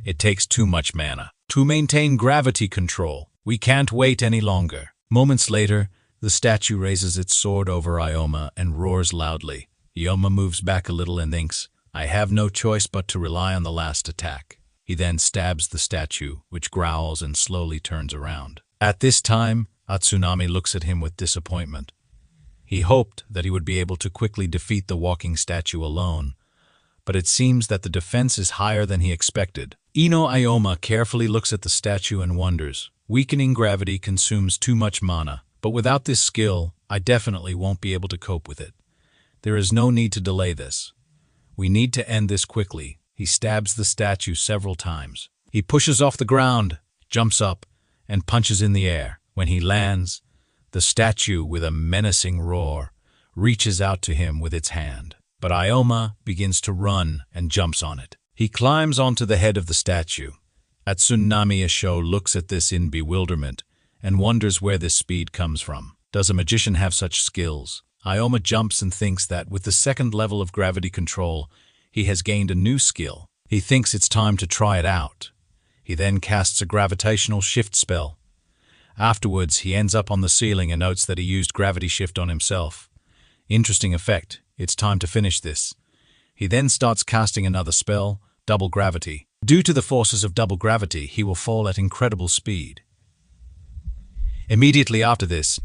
It takes too much mana. To maintain gravity control, we can't wait any longer. Moments later, the statue raises its sword over Ikoma and roars loudly. Ikoma moves back a little and thinks, I have no choice but to rely on the last attack. He then stabs the statue, which growls and slowly turns around. At this time, Tsunami looks at him with disappointment. He hoped that he would be able to quickly defeat the walking statue alone, but it seems that the defense is higher than he expected. Ikoma carefully looks at the statue and wonders. Weakening gravity consumes too much mana, but without this skill, I definitely won't be able to cope with it. There is no need to delay this. We need to end this quickly. He stabs the statue several times. He pushes off the ground, jumps up, and punches in the air. When he lands, the statue, with a menacing roar, reaches out to him with its hand. But Ikoma begins to run and jumps on it. He climbs onto the head of the statue. Tsunami looks at this in bewilderment and wonders where this speed comes from. Does a magician have such skills? Ikoma jumps and thinks that with the second level of gravity control, he has gained a new skill. He thinks it's time to try it out. He then casts a gravitational shift spell. Afterwards, he ends up on the ceiling and notes that he used gravity shift on himself. Interesting effect. It's time to finish this. He then starts casting another spell, double gravity. Due to the forces of double gravity, he will fall at incredible speed. Immediately after this,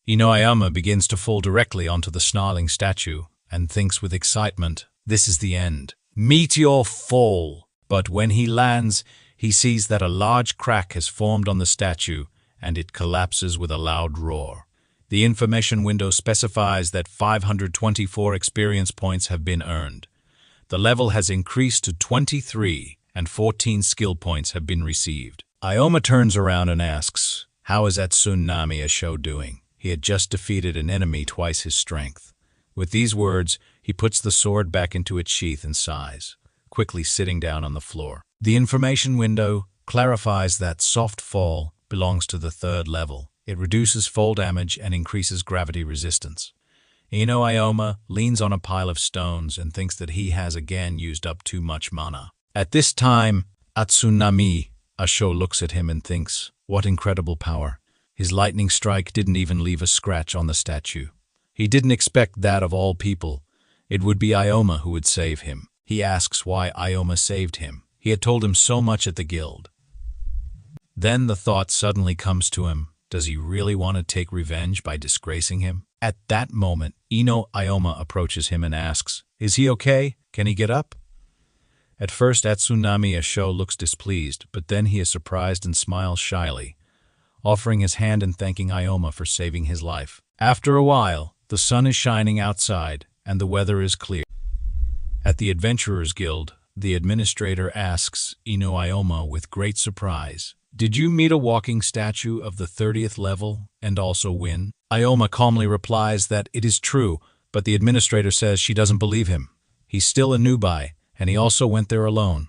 Ikoma begins to fall directly onto the snarling statue and thinks with excitement, this is the end. Meteor fall! But when he lands, he sees that a large crack has formed on the statue and it collapses with a loud roar. The information window specifies that 524 experience points have been earned. The level has increased to 23 and 14 skill points have been received. Ikoma turns around and asks, how is Tsunami doing? He had just defeated an enemy twice his strength. With these words, he puts the sword back into its sheath and sighs, quickly sitting down on the floor. The information window clarifies that soft fall belongs to the third level. It reduces fall damage and increases gravity resistance. Ikoma leans on a pile of stones and thinks that he has again used up too much mana. At this time, Tsunami looks at him and thinks, what incredible power. His lightning strike didn't even leave a scratch on the statue. He didn't expect that of all people. It would be Ikoma who would save him. He asks why Ikoma saved him. He had told him so much at the guild. Then the thought suddenly comes to him. Does he really want to take revenge by disgracing him? At that moment, Ikoma approaches him and asks, is he okay? Can he get up? At first, Tsunami looks displeased, but then he is surprised and smiles shyly, offering his hand and thanking Ikoma for saving his life. After a while, the sun is shining outside and the weather is clear. At the Adventurers Guild, the administrator asks Ikoma with great surprise, did you meet a walking statue of the 30th level and also win? Ikoma calmly replies that it is true, but the administrator says she doesn't believe him. He's still a newbie and he also went there alone.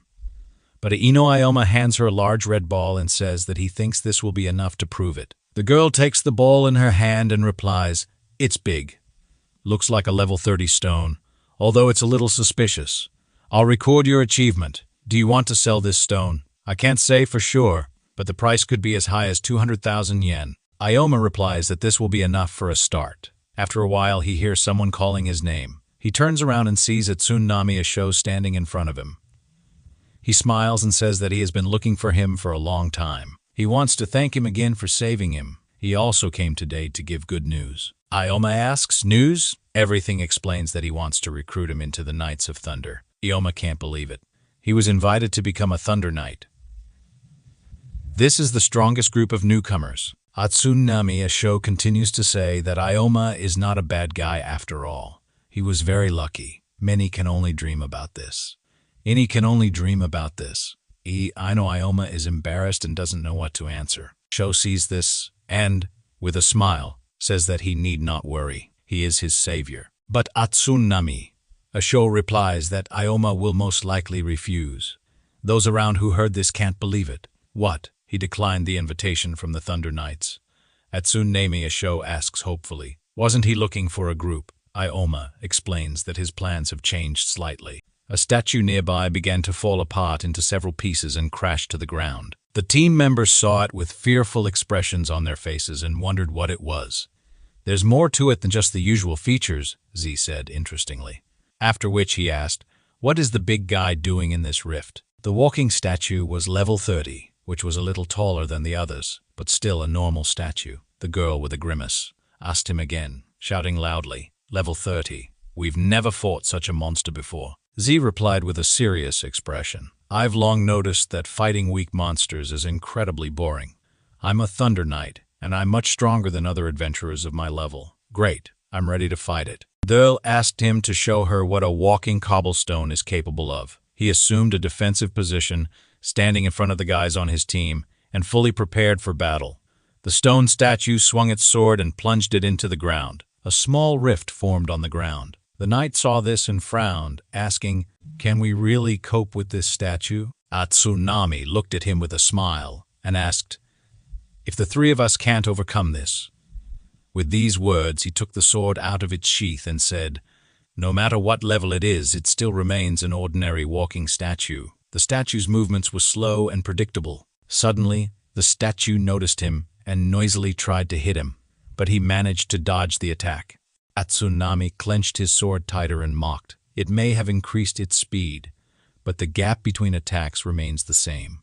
But Ioma hands her a large red ball and says that he thinks this will be enough to prove it. The girl takes the ball in her hand and replies, "It's big. Looks like a level 30 stone, although it's a little suspicious. I'll record your achievement. Do you want to sell this stone? I can't say for sure, but the price could be as high as 200,000 yen. Ioma replies that this will be enough for a start. After a while, he hears someone calling his name. He turns around and sees Tsunami Ichinose standing in front of him. He smiles and says that he has been looking for him for a long time. He wants to thank him again for saving him. He also came today to give good news. Ioma asks, "News?" Everything explains that he wants to recruit him into the Knights of Thunder. Ioma can't believe it. He was invited to become a Thunder Knight. This is the strongest group of newcomers. Tsunami Ichinose continues to say that Ioma is not a bad guy after all. He was very lucky. Many can only dream about this. Any can only dream about this. I know Ioma is embarrassed and doesn't know what to answer. Sho sees this and, with a smile, says that he need not worry. He is his savior. But Tsunami Ichinose replies that Ioma will most likely refuse. Those around who heard this can't believe it. What? He declined the invitation from the Thunder Knights. Tsunami Ichinose asks hopefully, wasn't he looking for a group? Ioma explains that his plans have changed slightly. A statue nearby began to fall apart into several pieces and crashed to the ground. The team members saw it with fearful expressions on their faces and wondered what it was. There's more to it than just the usual features, Z said interestingly. After which he asked, what is the big guy doing in this rift? The walking statue was level 30. Which was a little taller than the others, but still a normal statue. The girl with a grimace asked him again, shouting loudly, "Level 30. We've never fought such a monster before." Z replied with a serious expression, "I've long noticed that fighting weak monsters is incredibly boring. I'm a Thunder Knight, and I'm much stronger than other adventurers of my level. Great, I'm ready to fight it." The girl asked him to show her what a walking cobblestone is capable of. He assumed a defensive position, standing in front of the guys on his team, and fully prepared for battle. The stone statue swung its sword and plunged it into the ground. A small rift formed on the ground. The knight saw this and frowned, asking, "Can we really cope with this statue?" Tsunami looked at him with a smile and asked, "If the three of us can't overcome this?" With these words, he took the sword out of its sheath and said, "No matter what level it is, it still remains an ordinary walking statue." The statue's movements were slow and predictable. Suddenly, the statue noticed him and noisily tried to hit him, but he managed to dodge the attack. Tsunami clenched his sword tighter and mocked. It may have increased its speed, but the gap between attacks remains the same.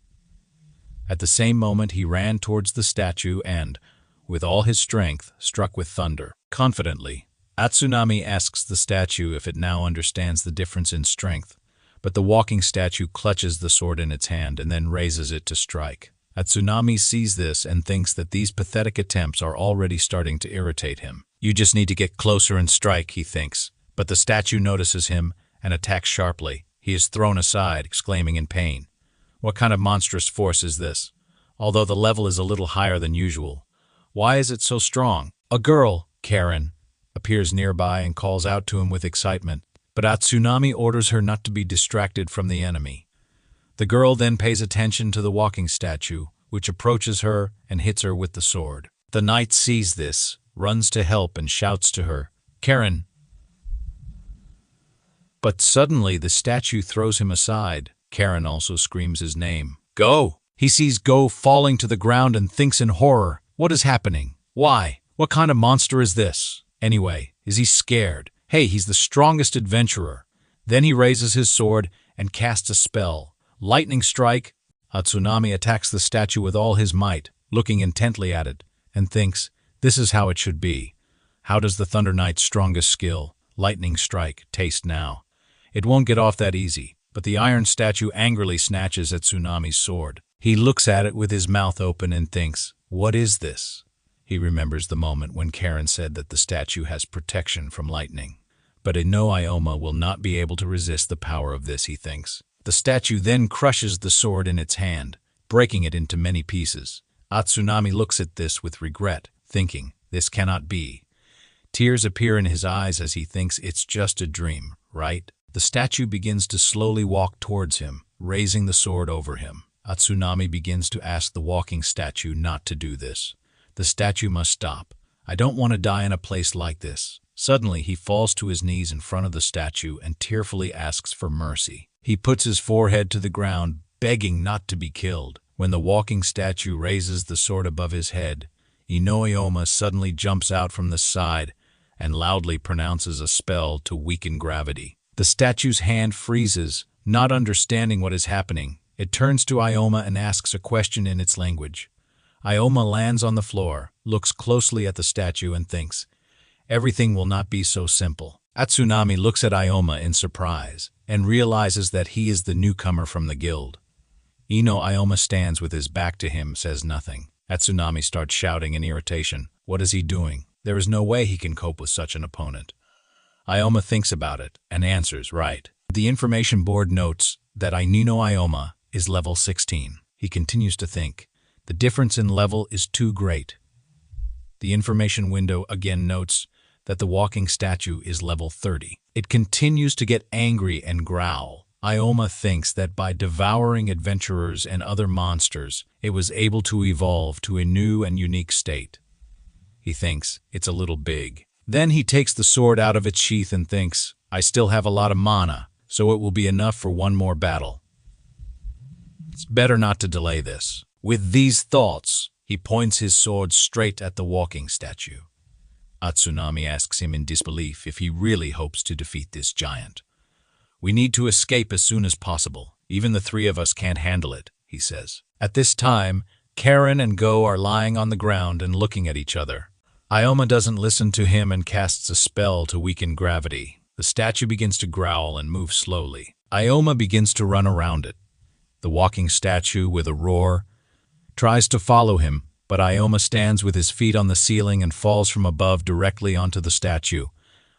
At the same moment, he ran towards the statue and, with all his strength, struck with thunder. Confidently, Tsunami asks the statue if it now understands the difference in strength. But the walking statue clutches the sword in its hand and then raises it to strike. Tsunami sees this and thinks that these pathetic attempts are already starting to irritate him. You just need to get closer and strike, he thinks. But the statue notices him and attacks sharply. He is thrown aside, exclaiming in pain. What kind of monstrous force is this? Although the level is a little higher than usual. Why is it so strong? A girl, Karen, appears nearby and calls out to him with excitement. But Tsunami orders her not to be distracted from the enemy. The girl then pays attention to the walking statue, which approaches her and hits her with the sword. The knight sees this, runs to help and shouts to her, "Karen!" But suddenly the statue throws him aside. Karen also screams his name. "Go!" He sees Go falling to the ground and thinks in horror, what is happening? Why? What kind of monster is this? Anyway, is he scared? Hey, he's the strongest adventurer. Then he raises his sword and casts a spell. Lightning strike. Tsunami attacks the statue with all his might, looking intently at it, and thinks, this is how it should be. How does the Thunder Knight's strongest skill, lightning strike, taste now? It won't get off that easy, but the iron statue angrily snatches at Tsunami's sword. He looks at it with his mouth open and thinks, what is this? He remembers the moment when Karen said that the statue has protection from lightning. But Ioma will not be able to resist the power of this, he thinks. The statue then crushes the sword in its hand, breaking it into many pieces. Tsunami looks at this with regret, thinking, this cannot be. Tears appear in his eyes as he thinks it's just a dream, right? The statue begins to slowly walk towards him, raising the sword over him. Tsunami begins to ask the walking statue not to do this. The statue must stop. I don't want to die in a place like this. Suddenly, he falls to his knees in front of the statue and tearfully asks for mercy. He puts his forehead to the ground, begging not to be killed. When the walking statue raises the sword above his head, Ikoma suddenly jumps out from the side and loudly pronounces a spell to weaken gravity. The statue's hand freezes, not understanding what is happening. It turns to Ikoma and asks a question in its language. Ikoma lands on the floor, looks closely at the statue and thinks, everything will not be so simple. Tsunami looks at Ikoma in surprise and realizes that he is the newcomer from the guild. Ikoma stands with his back to him, says nothing. Tsunami starts shouting in irritation. What is he doing? There is no way he can cope with such an opponent. Ikoma thinks about it and answers, right. The information board notes that Ikoma is level 16. He continues to think. The difference in level is too great. The information window again notes that the walking statue is level 30. It continues to get angry and growl. Ikoma thinks that by devouring adventurers and other monsters, it was able to evolve to a new and unique state. He thinks it's a little big. Then he takes the sword out of its sheath and thinks, I still have a lot of mana, so it will be enough for one more battle. It's better not to delay this. With these thoughts, he points his sword straight at the walking statue. Tsunami asks him in disbelief if he really hopes to defeat this giant. We need to escape as soon as possible. Even the three of us can't handle it, he says. At this time, Karen and Go are lying on the ground and looking at each other. Ikoma doesn't listen to him and casts a spell to weaken gravity. The statue begins to growl and move slowly. Ikoma begins to run around it. The walking statue, with a roar, tries to follow him, but Ikoma stands with his feet on the ceiling and falls from above directly onto the statue,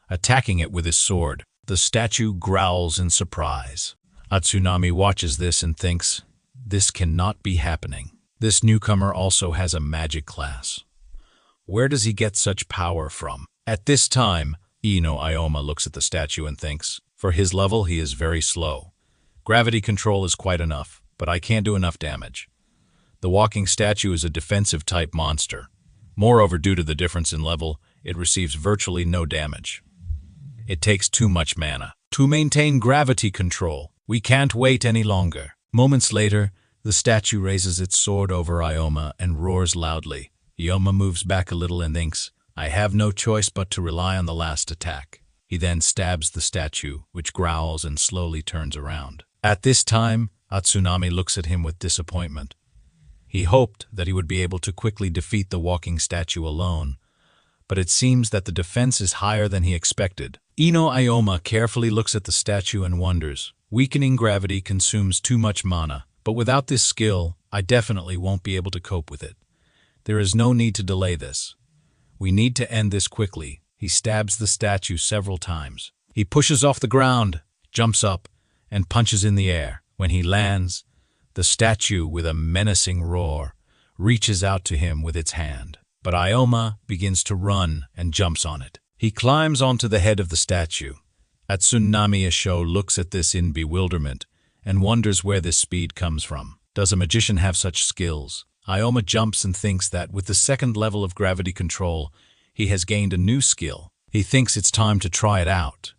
attacking it with his sword. The statue growls in surprise. Tsunami watches this and thinks, this cannot be happening. This newcomer also has a magic class. Where does he get such power from? At this time, Ikoma looks at the statue and thinks, for his level he is very slow. Gravity control is quite enough, but I can't do enough damage. The walking statue is a defensive type monster. Moreover, due to the difference in level, it receives virtually no damage. It takes too much mana. To maintain gravity control, we can't wait any longer. Moments later, the statue raises its sword over Ikoma and roars loudly. Ikoma moves back a little and thinks, I have no choice but to rely on the last attack. He then stabs the statue, which growls and slowly turns around. At this time, Tsunami looks at him with disappointment. He hoped that he would be able to quickly defeat the walking statue alone, but it seems that the defense is higher than he expected. Ikoma carefully looks at the statue and wonders. Weakening gravity consumes too much mana, but without this skill, I definitely won't be able to cope with it. There is no need to delay this. We need to end this quickly. He stabs the statue several times. He pushes off the ground, jumps up, and punches in the air. When he lands, the statue, with a menacing roar, reaches out to him with its hand. But Ikoma begins to run and jumps on it. He climbs onto the head of the statue. Tsunami looks at this in bewilderment and wonders where this speed comes from. Does a magician have such skills? Ikoma jumps and thinks that with the second level of gravity control, he has gained a new skill. He thinks it's time to try it out.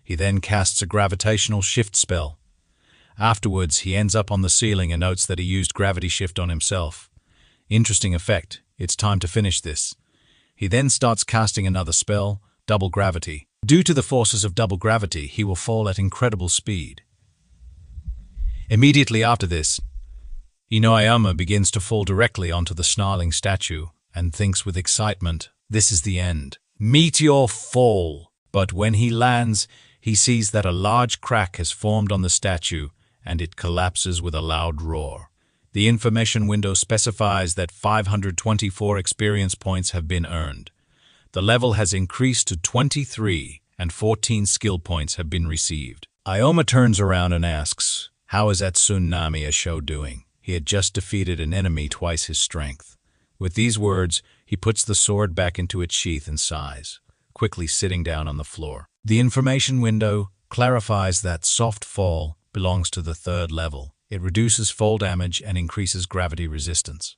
He then casts a gravitational shift spell. Afterwards, he ends up on the ceiling and notes that he used gravity shift on himself. Interesting effect. It's time to finish this. He then starts casting another spell, double gravity. Due to the forces of double gravity, he will fall at incredible speed. Immediately after this, Ikoma begins to fall directly onto the snarling statue and thinks with excitement, this is the end. Meteor fall! But when he lands, he sees that a large crack has formed on the statue and it collapses with a loud roar. The information window specifies that 524 experience points have been earned. The level has increased to 23 and 14 skill points have been received. Ikoma turns around and asks, how is Tsunami doing? He had just defeated an enemy twice his strength. With these words, he puts the sword back into its sheath and sighs, quickly sitting down on the floor. The information window clarifies that soft fall belongs to the third level. It reduces fall damage and increases gravity resistance.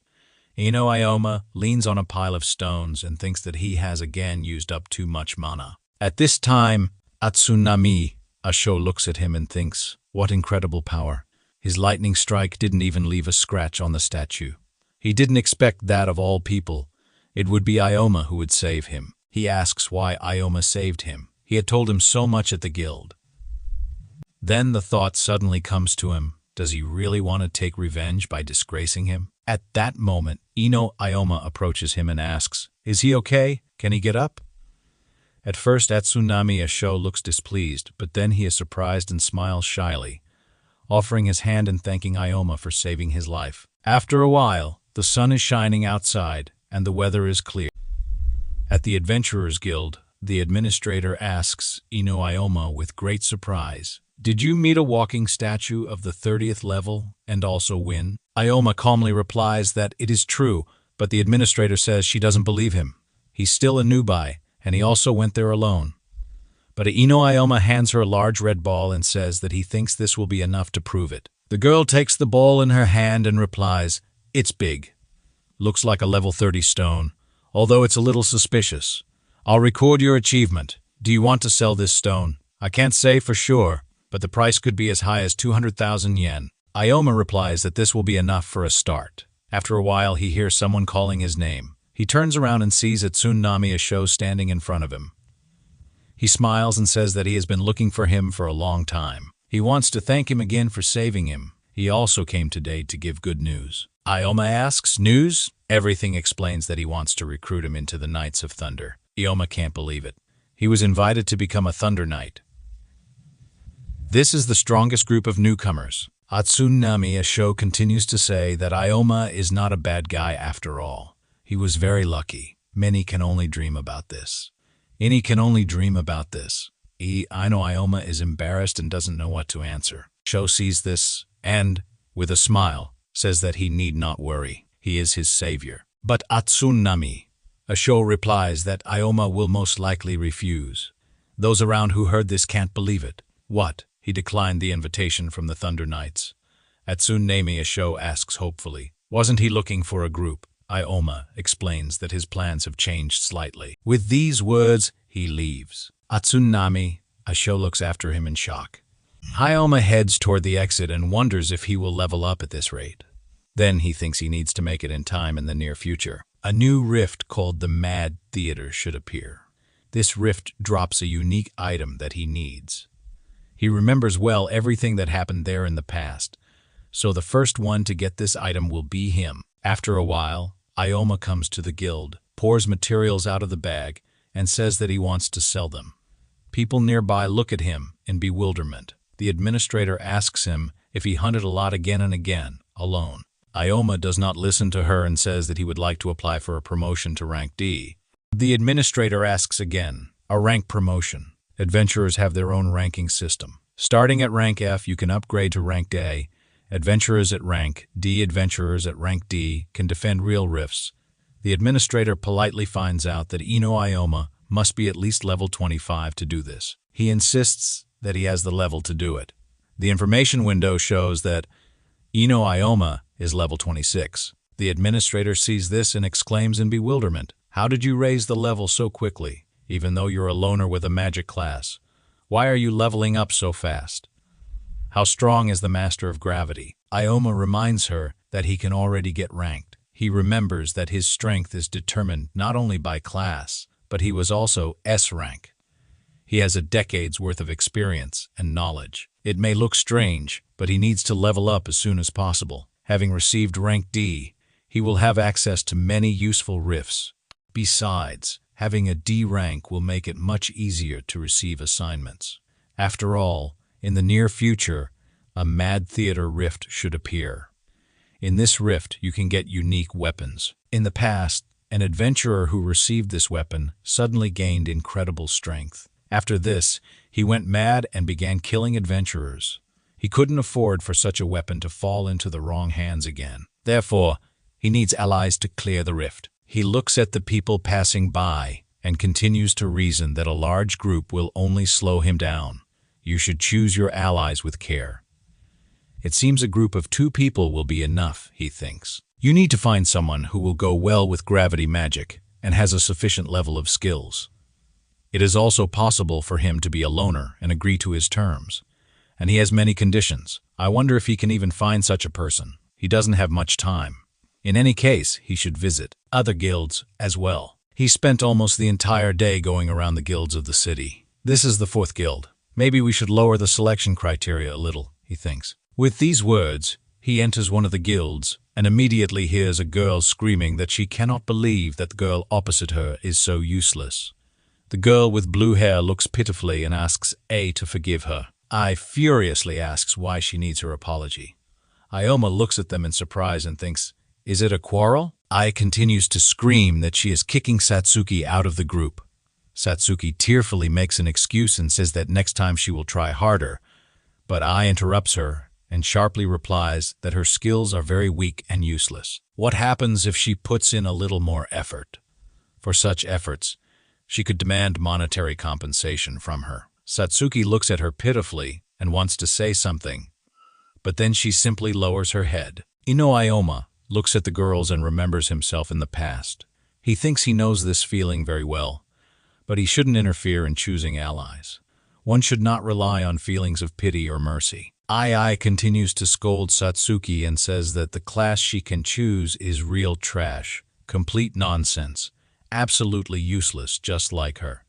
Ikoma leans on a pile of stones and thinks that he has again used up too much mana. At this time, Atsunami Asho looks at him and thinks, what incredible power. His lightning strike didn't even leave a scratch on the statue. He didn't expect that of all people. It would be Ikoma who would save him. He asks why Ikoma saved him. He had told him so much at the guild. Then the thought suddenly comes to him, does he really want to take revenge by disgracing him? At that moment, Ikoma approaches him and asks, is he okay? Can he get up? At first, Atsunami Asho looks displeased, but then he is surprised and smiles shyly, offering his hand and thanking Ikoma for saving his life. After a while, the sun is shining outside, and the weather is clear. At the Adventurers Guild, the administrator asks Ikoma with great surprise, did you meet a walking statue of the 30th level and also win? Ikoma calmly replies that it is true, but the administrator says she doesn't believe him. He's still a newbie, and he also went there alone. But Ikoma hands her a large red ball and says that he thinks this will be enough to prove it. The girl takes the ball in her hand and replies, it's big. Looks like a level 30 stone, although it's a little suspicious. I'll record your achievement. Do you want to sell this stone? I can't say for sure, but the price could be as high as 200,000 yen. Ikoma replies that this will be enough for a start. After a while, he hears someone calling his name. He turns around and sees Atsunami Asho standing in front of him. He smiles and says that he has been looking for him for a long time. He wants to thank him again for saving him. He also came today to give good news. Ikoma asks, news? Everything explains that he wants to recruit him into the Knights of Thunder. Ikoma can't believe it. He was invited to become a Thunder Knight. This is the strongest group of newcomers. Atsunami Asho continues to say that Ikoma is not a bad guy after all. He was very lucky. Many can only dream about this. Any can only dream about this. I know Ikoma is embarrassed and doesn't know what to answer. Sho sees this and, with a smile, says that he need not worry. He is his savior. But Atsunami Asho replies that Ikoma will most likely refuse. Those around who heard this can't believe it. What? He declined the invitation from the Thunder Knights. Atsunami Asho asks hopefully, wasn't he looking for a group? Ikoma explains that his plans have changed slightly. With these words, he leaves. Atsunami Asho looks after him in shock. Ikoma heads toward the exit and wonders if he will level up at this rate. Then he thinks he needs to make it in time in the near future. A new rift called the Mad Theater should appear. This rift drops a unique item that he needs. He remembers well everything that happened there in the past, so the first one to get this item will be him. After a while, Ikoma comes to the guild, pours materials out of the bag, and says that he wants to sell them. People nearby look at him in bewilderment. The administrator asks him if he hunted a lot again and again, alone. Ikoma does not listen to her and says that he would like to apply for a promotion to rank D. The administrator asks again, a rank promotion. Adventurers have their own ranking system. Starting at rank F, you can upgrade to rank A. Adventurers at rank D, adventurers at rank D can defend real rifts. The administrator politely finds out that Ikoma must be at least level 25 to do this. He insists that he has the level to do it. The information window shows that Ikoma is level 26. The administrator sees this and exclaims in bewilderment, how did you raise the level so quickly, even though you're a loner with a magic class? Why are you leveling up so fast? How strong is the Master of Gravity? Ikoma reminds her that he can already get ranked. He remembers that his strength is determined not only by class, but he was also S-Rank. He has a decade's worth of experience and knowledge. It may look strange, but he needs to level up as soon as possible. Having received rank D, he will have access to many useful rifts. Besides, having a D rank will make it much easier to receive assignments. After all, in the near future, a Mad Theater rift should appear. In this rift, you can get unique weapons. In the past, an adventurer who received this weapon suddenly gained incredible strength. After this, he went mad and began killing adventurers. He couldn't afford for such a weapon to fall into the wrong hands again. Therefore, he needs allies to clear the rift. He looks at the people passing by and continues to reason that a large group will only slow him down. You should choose your allies with care. It seems a group of 2 people will be enough, he thinks. You need to find someone who will go well with gravity magic and has a sufficient level of skills. It is also possible for him to be a loner and agree to his terms. And he has many conditions. I wonder if he can even find such a person. He doesn't have much time. In any case, he should visit other guilds as well. He spent almost the entire day going around the guilds of the city. This is the 4th guild. Maybe we should lower the selection criteria a little, he thinks. With these words, he enters one of the guilds and immediately hears a girl screaming that she cannot believe that the girl opposite her is so useless. The girl with blue hair looks pitifully and asks A to forgive her. I furiously asks why she needs her apology. Ikoma looks at them in surprise and thinks, is it a quarrel? Ai continues to scream that she is kicking Satsuki out of the group. Satsuki tearfully makes an excuse and says that next time she will try harder, but Ai interrupts her and sharply replies that her skills are very weak and useless. What happens if she puts in a little more effort? For such efforts, she could demand monetary compensation from her. Satsuki looks at her pitifully and wants to say something, but then she simply lowers her head. Ikoma looks at the girls and remembers himself in the past. He thinks he knows this feeling very well, but he shouldn't interfere in choosing allies. One should not rely on feelings of pity or mercy. Ai continues to scold Satsuki and says that the class she can choose is real trash, complete nonsense, absolutely useless, just like her.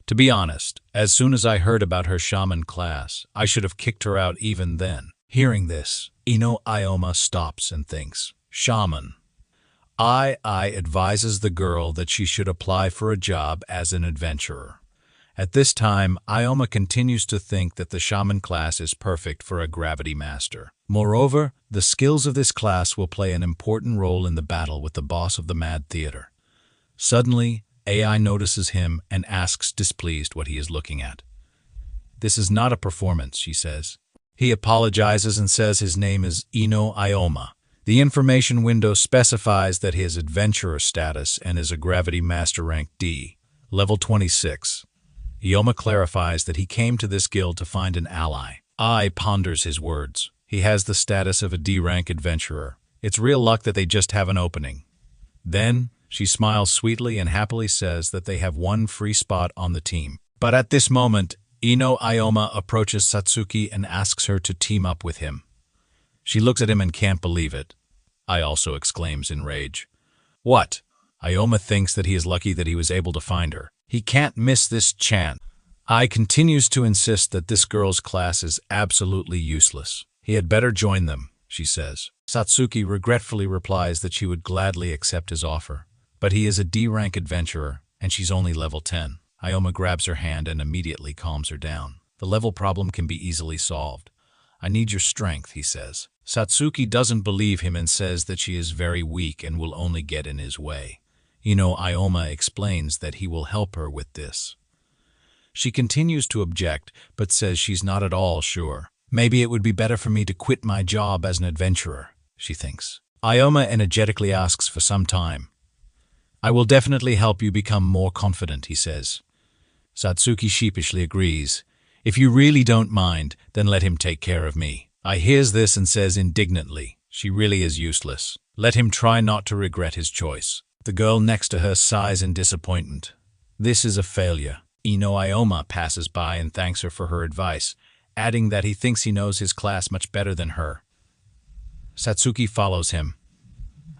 To be honest, as soon as I heard about her shaman class, I should have kicked her out even then. Hearing this, Ikoma stops and thinks, shaman. Ai advises the girl that she should apply for a job as an adventurer. At this time, Ikoma continues to think that the shaman class is perfect for a gravity master. Moreover, the skills of this class will play an important role in the battle with the boss of the Mad Theater. Suddenly, Ai notices him and asks displeased what he is looking at. This is not a performance, she says. He apologizes and says his name is Ikoma. The information window specifies that his adventurer status and is a gravity master rank D, level 26. Ikoma clarifies that he came to this guild to find an ally. Ai ponders his words. He has the status of a D-rank adventurer. It's real luck that they just have an opening. Then, she smiles sweetly and happily says that they have one free spot on the team. But at this moment, Ikoma approaches Satsuki and asks her to team up with him. She looks at him and can't believe it. Ai also exclaims in rage. What? Ikoma thinks that he is lucky that he was able to find her. He can't miss this chance. Ai continues to insist that this girl's class is absolutely useless. He had better join them, she says. Satsuki regretfully replies that she would gladly accept his offer. But he is a D-rank adventurer, and she's only level 10. Ikoma grabs her hand and immediately calms her down. The level problem can be easily solved. I need your strength, he says. Satsuki doesn't believe him and says that she is very weak and will only get in his way. Ikoma explains that he will help her with this. She continues to object, but says she's not at all sure. Maybe it would be better for me to quit my job as an adventurer, she thinks. Ikoma energetically asks for some time. I will definitely help you become more confident, he says. Satsuki sheepishly agrees. If you really don't mind, then let him take care of me. Ai hears this and says indignantly, she really is useless. Let him try not to regret his choice. The girl next to her sighs in disappointment. This is a failure. Ikoma passes by and thanks her for her advice, adding that he thinks he knows his class much better than her. Satsuki follows him,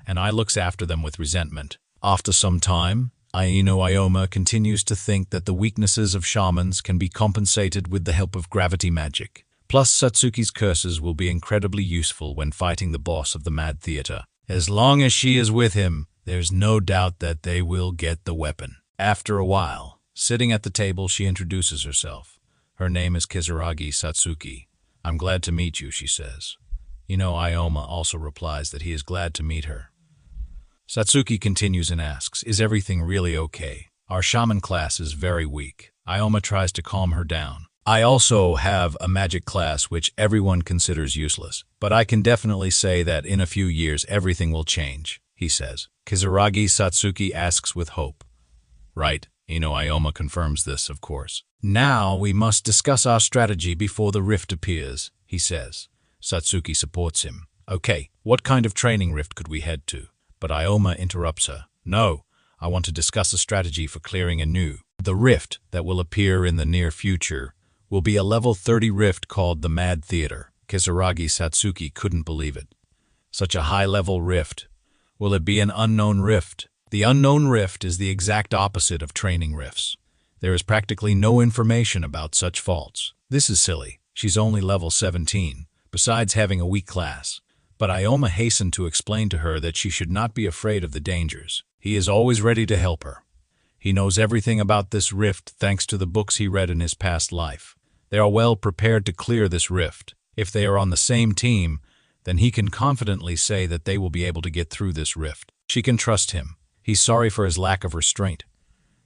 and Ai looks after them with resentment. After some time, Ikoma continues to think that the weaknesses of shamans can be compensated with the help of gravity magic. Plus, Satsuki's curses will be incredibly useful when fighting the boss of the Mad Theater. As long as she is with him, there's no doubt that they will get the weapon. After a while, sitting at the table, she introduces herself. Her name is Kizuragi Satsuki. I'm glad to meet you, she says. Ikoma also replies that he is glad to meet her. Satsuki continues and asks, is everything really okay? Our shaman class is very weak. Ikoma tries to calm her down. I also have a magic class which everyone considers useless, but I can definitely say that in a few years everything will change, he says. Kizuragi Satsuki asks with hope. Right, Ikoma confirms this, of course. Now we must discuss our strategy before the rift appears, he says. Satsuki supports him. Okay, what kind of training rift could we head to? But Ioma interrupts her. No, I want to discuss a strategy for clearing a new. The rift that will appear in the near future will be a level 30 rift called the Mad Theater. Kisaragi Satsuki couldn't believe it. Such a high-level rift. Will it be an unknown rift? The unknown rift is the exact opposite of training rifts. There is practically no information about such faults. This is silly. She's only level 17, besides having a weak class. But Ioma hastened to explain to her that she should not be afraid of the dangers. He is always ready to help her. He knows everything about this rift thanks to the books he read in his past life. They are well prepared to clear this rift. If they are on the same team, then he can confidently say that they will be able to get through this rift. She can trust him. He's sorry for his lack of restraint.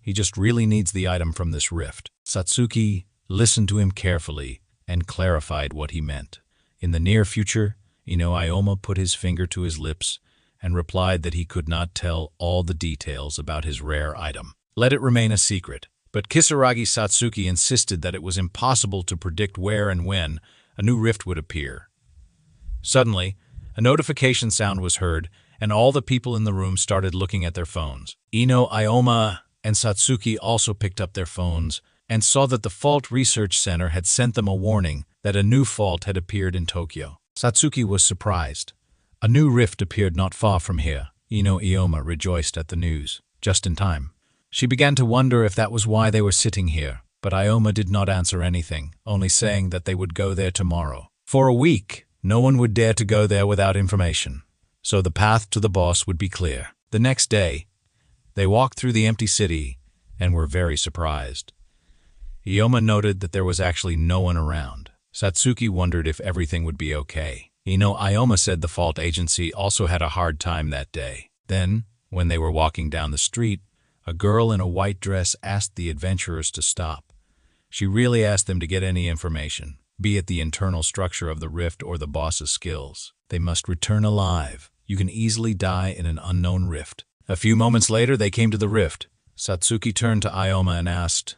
He just really needs the item from this rift. Satsuki listened to him carefully and clarified what he meant. In the near future, Ioma put his finger to his lips and replied that he could not tell all the details about his rare item. Let it remain a secret. But Kisaragi Satsuki insisted that it was impossible to predict where and when a new rift would appear. Suddenly, a notification sound was heard, and all the people in the room started looking at their phones. Ioma and Satsuki also picked up their phones and saw that the Fault Research Center had sent them a warning that a new fault had appeared in Tokyo. Satsuki was surprised. A new rift appeared not far from here. Ioma rejoiced at the news, just in time. She began to wonder if that was why they were sitting here, but Ioma did not answer anything, only saying that they would go there tomorrow. For a week, no one would dare to go there without information, so the path to the boss would be clear. The next day, they walked through the empty city and were very surprised. Ioma noted that there was actually no one around. Satsuki wondered if everything would be okay. Ioma said the Fault Agency also had a hard time that day. Then, when they were walking down the street, a girl in a white dress asked the adventurers to stop. She really asked them to get any information, be it the internal structure of the rift or the boss's skills. They must return alive. You can easily die in an unknown rift. A few moments later, they came to the rift. Satsuki turned to Ioma and asked,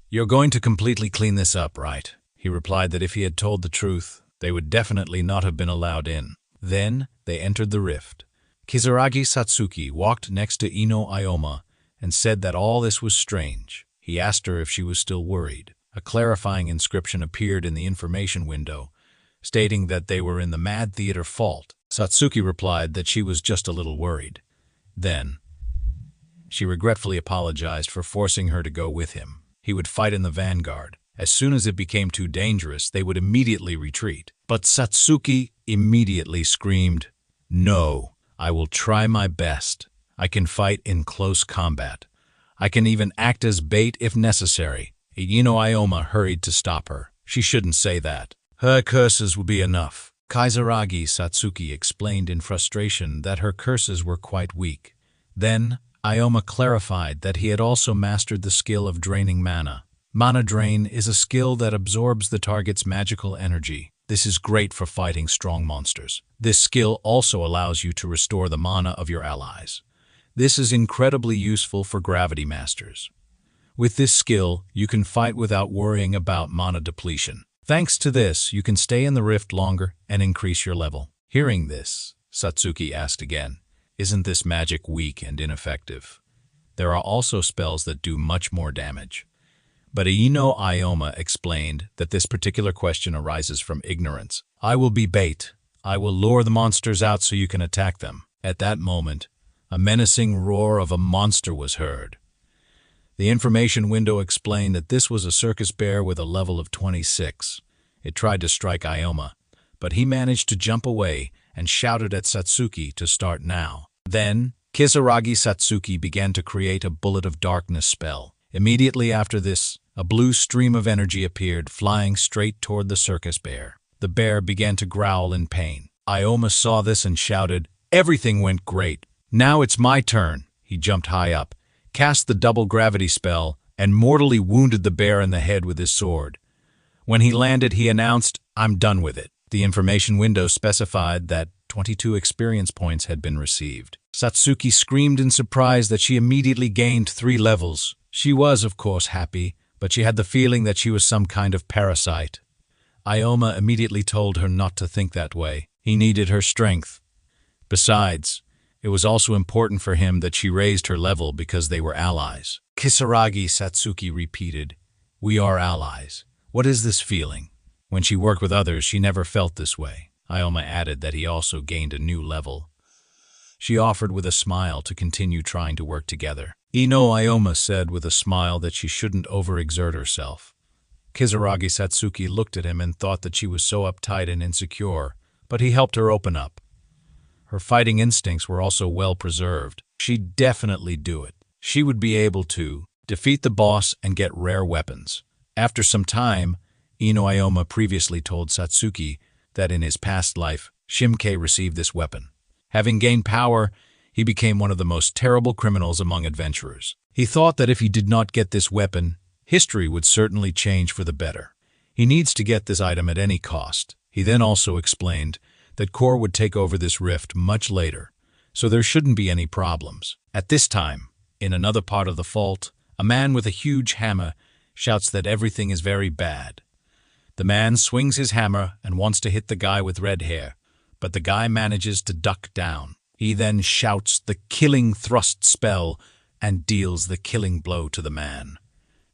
"You're going to completely clean this up, right?" He replied that if he had told the truth, they would definitely not have been allowed in. Then, they entered the rift. Kisaragi Satsuki walked next to Ioma and said that all this was strange. He asked her if she was still worried. A clarifying inscription appeared in the information window, stating that they were in the Mad Theater Fault. Satsuki replied that she was just a little worried. Then, she regretfully apologized for forcing her to go with him. He would fight in the vanguard. As soon as it became too dangerous, they would immediately retreat. But Satsuki immediately screamed, "No, I will try my best. I can fight in close combat. I can even act as bait if necessary." Ioma hurried to stop her. She shouldn't say that. Her curses will be enough. Kisaragi Satsuki explained in frustration that her curses were quite weak. Then, Ioma clarified that he had also mastered the skill of draining mana. Mana drain is a skill that absorbs the target's magical energy. This is great for fighting strong monsters. This skill also allows you to restore the mana of your allies. This is incredibly useful for gravity masters. With this skill, you can fight without worrying about mana depletion. Thanks to this, you can stay in the rift longer and increase your level. Hearing this, Satsuki asked again, "Isn't this magic weak and ineffective? There are also spells that do much more damage." But Ioma explained that this particular question arises from ignorance. "I will be bait. I will lure the monsters out so you can attack them." At that moment, a menacing roar of a monster was heard. The information window explained that this was a circus bear with a level of 26. It tried to strike Ioma, but he managed to jump away and shouted at Satsuki to start now. Then, Kisaragi Satsuki began to create a Bullet of Darkness spell. Immediately after this, a blue stream of energy appeared, flying straight toward the circus bear. The bear began to growl in pain. Ioma saw this and shouted, "Everything went great. Now it's my turn." He jumped high up, cast the double gravity spell, and mortally wounded the bear in the head with his sword. When he landed, he announced, "I'm done with it." The information window specified that 22 experience points had been received. Satsuki screamed in surprise that she immediately gained 3 levels. She was, of course, happy, but she had the feeling that she was some kind of parasite. Ikoma immediately told her not to think that way. He needed her strength. Besides, it was also important for him that she raised her level because they were allies. Kisaragi Satsuki repeated, "We are allies. What is this feeling? When she worked with others, she never felt this way." Ikoma added that he also gained a new level. She offered with a smile to continue trying to work together. Ikoma said with a smile that she shouldn't overexert herself. Kisaragi Satsuki looked at him and thought that she was so uptight and insecure, but he helped her open up. Her fighting instincts were also well preserved. She'd definitely do it. She would be able to defeat the boss and get rare weapons. After some time, Ikoma previously told Satsuki that in his past life, Shimkei received this weapon. Having gained power, he became one of the most terrible criminals among adventurers. He thought that if he did not get this weapon, history would certainly change for the better. He needs to get this item at any cost. He then also explained that Core would take over this rift much later, so there shouldn't be any problems. At this time, in another part of the vault, a man with a huge hammer shouts that everything is very bad. The man swings his hammer and wants to hit the guy with red hair, but the guy manages to duck down. He then shouts the killing thrust spell and deals the killing blow to the man.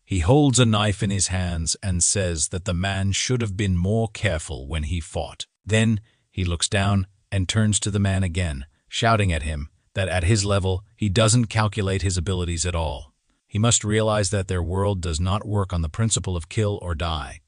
He holds a knife in his hands and says that the man should have been more careful when he fought. Then he looks down and turns to the man again, shouting at him that at his level he doesn't calculate his abilities at all. He must realize that their world does not work on the principle of kill or die.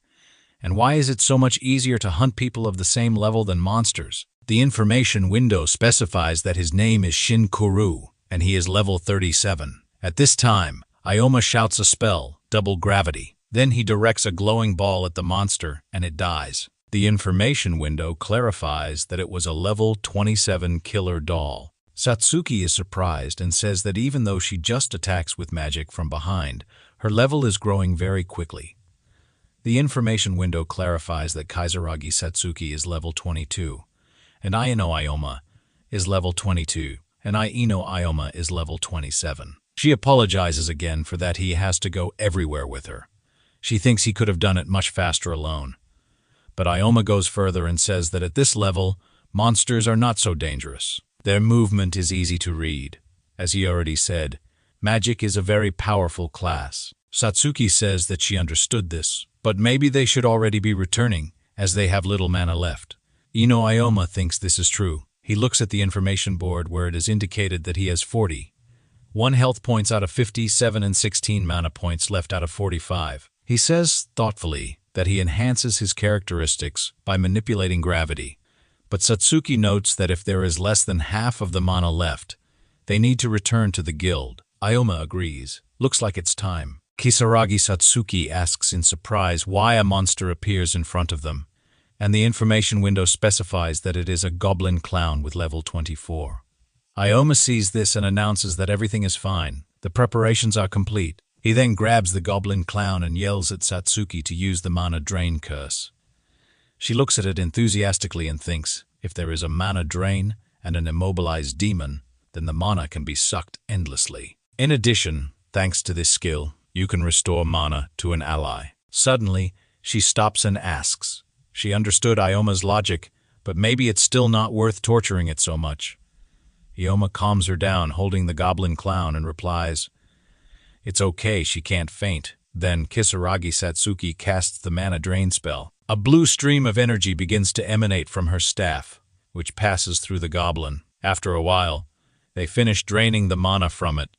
And why is it so much easier to hunt people of the same level than monsters? The information window specifies that his name is Shin Kuru, and he is level 37. At this time, Ikoma shouts a spell, double gravity. Then he directs a glowing ball at the monster, and it dies. The information window clarifies that it was a level 27 killer doll. Satsuki is surprised and says that even though she just attacks with magic from behind, her level is growing very quickly. The information window clarifies that Kisaragi Satsuki is level 22, and Ikoma is level 22, and Ikoma is level 27. She apologizes again for that he has to go everywhere with her. She thinks he could have done it much faster alone. But Ikoma goes further and says that at this level, monsters are not so dangerous. Their movement is easy to read. As he already said, magic is a very powerful class. Satsuki says that she understood this, but maybe they should already be returning, as they have little mana left. Ikoma thinks this is true. He looks at the information board where it is indicated that he has 41 health points out of 57 and 16 mana points left out of 45. He says, thoughtfully, that he enhances his characteristics by manipulating gravity. But Satsuki notes that if there is less than half of the mana left, they need to return to the guild. Ikoma agrees. Looks like it's time. Kisaragi Satsuki asks in surprise why a monster appears in front of them, and the information window specifies that it is a goblin clown with level 24. Ikoma sees this and announces that everything is fine. The preparations are complete. He then grabs the goblin clown and yells at Satsuki to use the mana drain curse. She looks at it enthusiastically and thinks, if there is a mana drain and an immobilized demon, then the mana can be sucked endlessly. In addition, thanks to this skill, you can restore mana to an ally. Suddenly, she stops and asks. She understood Ioma's logic, but maybe it's still not worth torturing it so much. Ikoma calms her down, holding the goblin clown, and replies, "It's okay, she can't faint." Then Kisaragi Satsuki casts the mana drain spell. A blue stream of energy begins to emanate from her staff, which passes through the goblin. After a while, they finish draining the mana from it,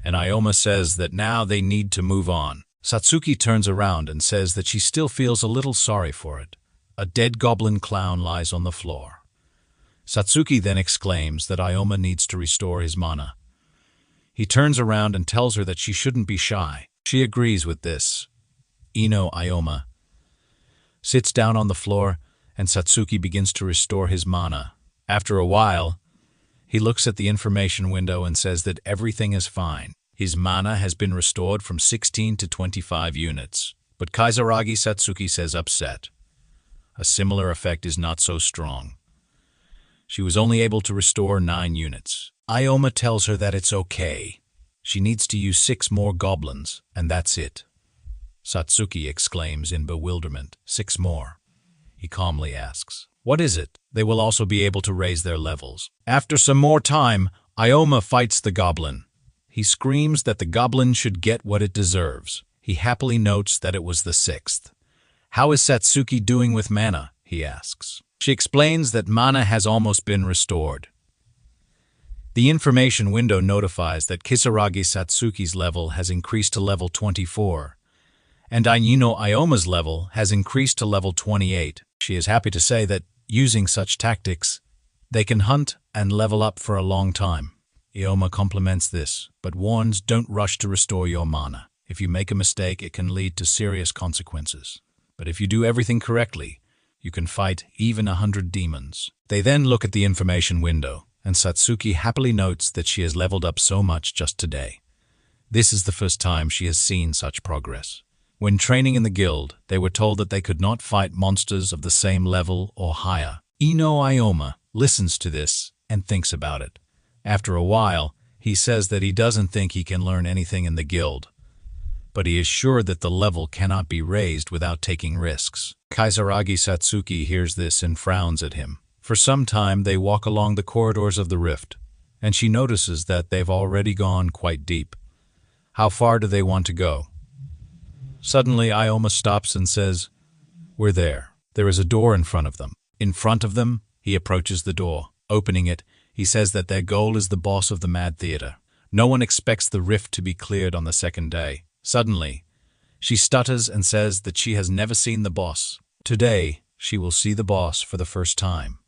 and Ikoma says that now they need to move on. Satsuki turns around and says that she still feels a little sorry for it. A dead goblin clown lies on the floor. Satsuki then exclaims that Ikoma needs to restore his mana. He turns around and tells her that she shouldn't be shy. She agrees with this. Ikoma sits down on the floor, and Satsuki begins to restore his mana. After a while, he looks at the information window and says that everything is fine. His mana has been restored from 16 to 25 units. But Kisaragi Satsuki says upset. A similar effect is not so strong. She was only able to restore 9 units. Ikoma tells her that it's okay. She needs to use 6 more goblins, and that's it. Satsuki exclaims in bewilderment. 6 more. He calmly asks, what is it? They will also be able to raise their levels. After some more time, Ikoma fights the goblin. He screams that the goblin should get what it deserves. He happily notes that it was the 6th. How is Satsuki doing with mana? He asks. She explains that mana has almost been restored. The information window notifies that Kisaragi Satsuki's level has increased to level 24, and Ikoma's level has increased to level 28. She is happy to say that, using such tactics, they can hunt and level up for a long time. Ikoma compliments this, but warns don't rush to restore your mana. If you make a mistake, it can lead to serious consequences. But if you do everything correctly, you can fight even 100 demons. They then look at the information window, and Satsuki happily notes that she has leveled up so much just today. This is the first time she has seen such progress. When training in the guild, they were told that they could not fight monsters of the same level or higher. Ikoma listens to this and thinks about it. After a while, he says that he doesn't think he can learn anything in the guild, but he is sure that the level cannot be raised without taking risks. Kisaragi Satsuki hears this and frowns at him. For some time, they walk along the corridors of the rift, and she notices that they've already gone quite deep. How far do they want to go? Suddenly, Ikoma stops and says, we're there. There is a door in front of them. In front of them, he approaches the door. Opening it, he says that their goal is the boss of the Mad Theater. No one expects the rift to be cleared on the second day. Suddenly, she stutters and says that she has never seen the boss. Today, she will see the boss for the first time.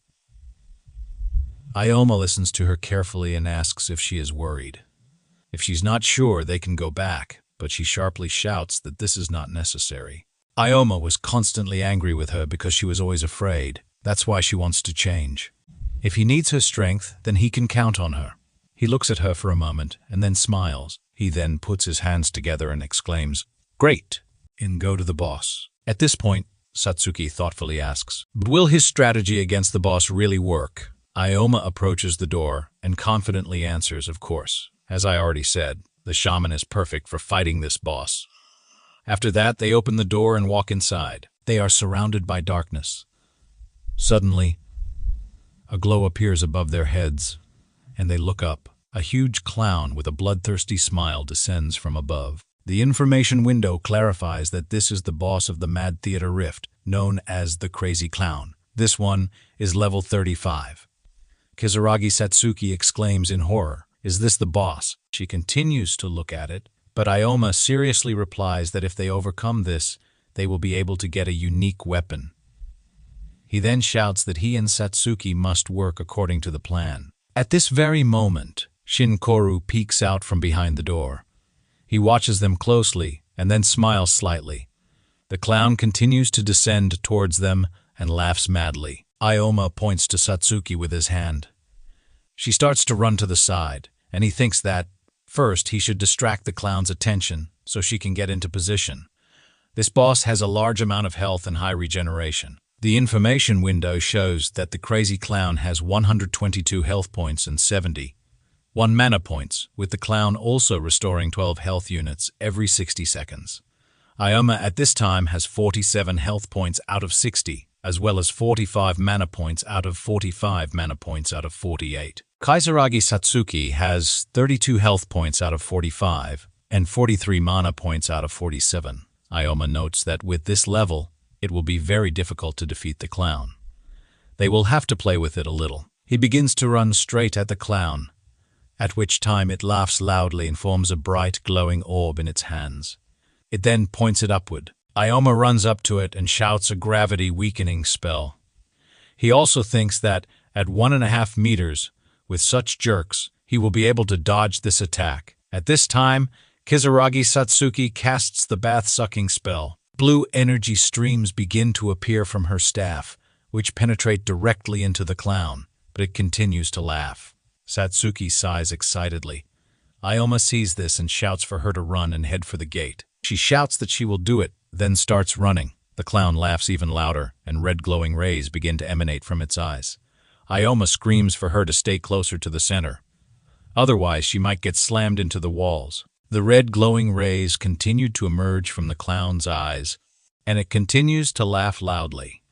Ikoma listens to her carefully and asks if she is worried. If she's not sure, they can go back, but she sharply shouts that this is not necessary. Ikoma was constantly angry with her because she was always afraid. That's why she wants to change. If he needs her strength, then he can count on her. He looks at her for a moment and then smiles. He then puts his hands together and exclaims, great, and go to the boss. At this point, Satsuki thoughtfully asks, but will his strategy against the boss really work? Ikoma approaches the door and confidently answers, of course. As I already said, the shaman is perfect for fighting this boss. After that, they open the door and walk inside. They are surrounded by darkness. Suddenly, a glow appears above their heads, and they look up. A huge clown with a bloodthirsty smile descends from above. The information window clarifies that this is the boss of the Mad Theater Rift, known as the Crazy Clown. This one is level 35. Kisaragi Satsuki exclaims in horror, is this the boss? She continues to look at it, but Ikoma seriously replies that if they overcome this, they will be able to get a unique weapon. He then shouts that he and Satsuki must work according to the plan. At this very moment, Shinkoru peeks out from behind the door. He watches them closely and then smiles slightly. The clown continues to descend towards them and laughs madly. Ikoma points to Satsuki with his hand. She starts to run to the side, and he thinks that, first, he should distract the clown's attention so she can get into position. This boss has a large amount of health and high regeneration. The information window shows that the crazy clown has 122 health points and 71 mana points, with the clown also restoring 12 health units every 60 seconds. Ikoma at this time has 47 health points out of 60, as well as 45 mana points out of 45 mana points out of 48. Kisaragi Satsuki has 32 health points out of 45 and 43 mana points out of 47. Ikoma notes that with this level, it will be very difficult to defeat the clown. They will have to play with it a little. He begins to run straight at the clown, at which time it laughs loudly and forms a bright, glowing orb in its hands. It then points it upward. Ikoma runs up to it and shouts a gravity-weakening spell. He also thinks that, at 1.5 meters, with such jerks, he will be able to dodge this attack. At this time, Kisaragi Satsuki casts the bath-sucking spell. Blue energy streams begin to appear from her staff, which penetrate directly into the clown, but it continues to laugh. Satsuki sighs excitedly. Ikoma sees this and shouts for her to run and head for the gate. She shouts that she will do it, then starts running. The clown laughs even louder, and red glowing rays begin to emanate from its eyes. Ikoma screams for her to stay closer to the center. Otherwise, she might get slammed into the walls. The red glowing rays continued to emerge from the clown's eyes, and it continues to laugh loudly.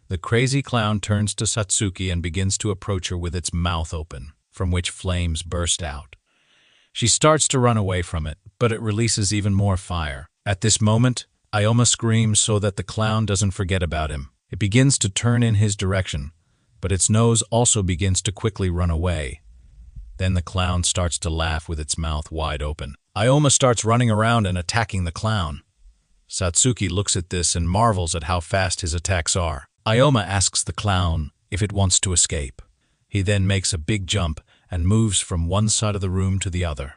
The crazy clown turns to Satsuki and begins to approach her with its mouth open, from which flames burst out. She starts to run away from it, but it releases even more fire. At this moment, Ikoma screams so that the clown doesn't forget about him. It begins to turn in his direction, but its nose also begins to quickly run away. Then the clown starts to laugh with its mouth wide open. Ikoma starts running around and attacking the clown. Satsuki looks at this and marvels at how fast his attacks are. Ikoma asks the clown if it wants to escape. He then makes a big jump and moves from one side of the room to the other.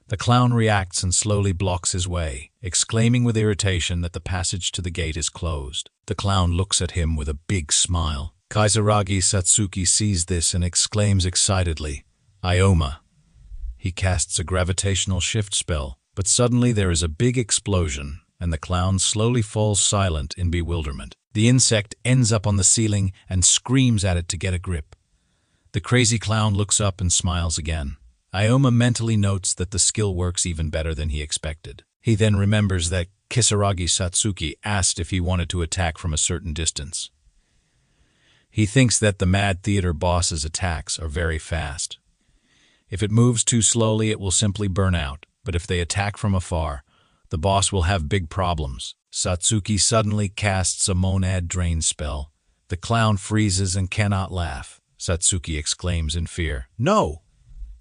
The clown reacts and slowly blocks his way, exclaiming with irritation that the passage to the gate is closed. The clown looks at him with a big smile. Kisaragi Satsuki sees this and exclaims excitedly, "Ikoma!" He casts a gravitational shift spell, but suddenly there is a big explosion, and the clown slowly falls silent in bewilderment. The insect ends up on the ceiling and screams at it to get a grip. The crazy clown looks up and smiles again. Ikoma mentally notes that the skill works even better than he expected. He then remembers that Kisaragi Satsuki asked if he wanted to attack from a certain distance. He thinks that the Mad Theater boss's attacks are very fast. If it moves too slowly, it will simply burn out, but if they attack from afar, the boss will have big problems. Satsuki suddenly casts a monad drain spell. The clown freezes and cannot laugh. Satsuki exclaims in fear, "No!"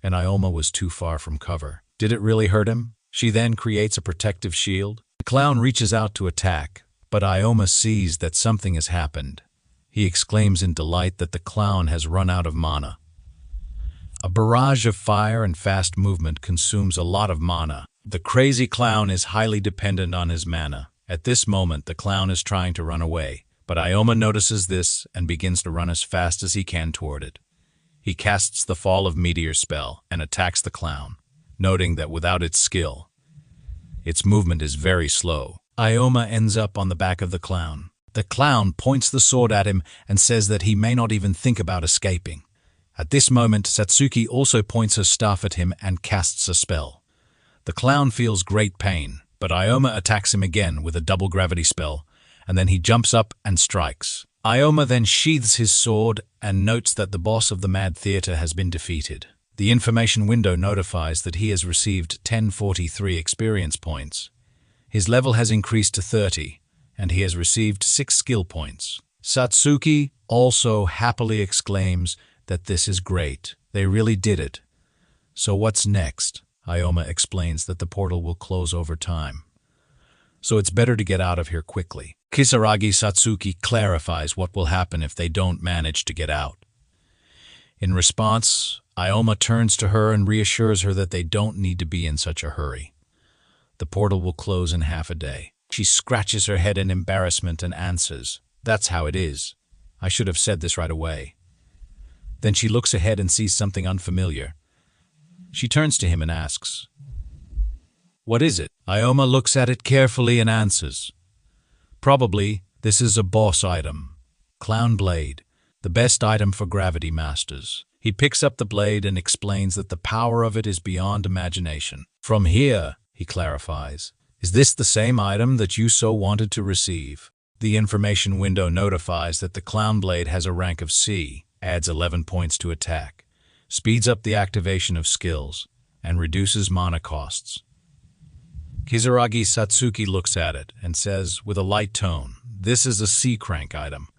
And Ikoma was too far from cover. Did it really hurt him? She then creates a protective shield. The clown reaches out to attack, but Ikoma sees that something has happened. He exclaims in delight that the clown has run out of mana. A barrage of fire and fast movement consumes a lot of mana. The crazy clown is highly dependent on his mana. At this moment, the clown is trying to run away, but Ikoma notices this and begins to run as fast as he can toward it. He casts the Fall of Meteor spell and attacks the clown, noting that without its skill, its movement is very slow. Ikoma ends up on the back of the clown. The clown points the sword at him and says that he may not even think about escaping. At this moment, Satsuki also points her staff at him and casts a spell. The clown feels great pain, but Ikoma attacks him again with a double gravity spell, and then he jumps up and strikes. Ikoma then sheathes his sword and notes that the boss of the Mad Theater has been defeated. The information window notifies that he has received 1043 experience points. His level has increased to 30, and he has received 6 skill points. Satsuki also happily exclaims that this is great. They really did it. So what's next? Ikoma explains that the portal will close over time, so it's better to get out of here quickly. Kisaragi Satsuki clarifies what will happen if they don't manage to get out. In response, Ikoma turns to her and reassures her that they don't need to be in such a hurry. The portal will close in half a day. She scratches her head in embarrassment and answers, "That's how it is. I should have said this right away." Then she looks ahead and sees something unfamiliar. She turns to him and asks, "What is it?" Ikoma looks at it carefully and answers, "Probably this is a boss item. Clown Blade, the best item for Gravity Masters." He picks up the blade and explains that the power of it is beyond imagination. "From here," he clarifies, "is this the same item that you so wanted to receive?" The information window notifies that the Clown Blade has a rank of C, adds 11 points to attack, speeds up the activation of skills, and reduces mana costs. Kisaragi Satsuki looks at it and says with a light tone, "This is a C-crank item,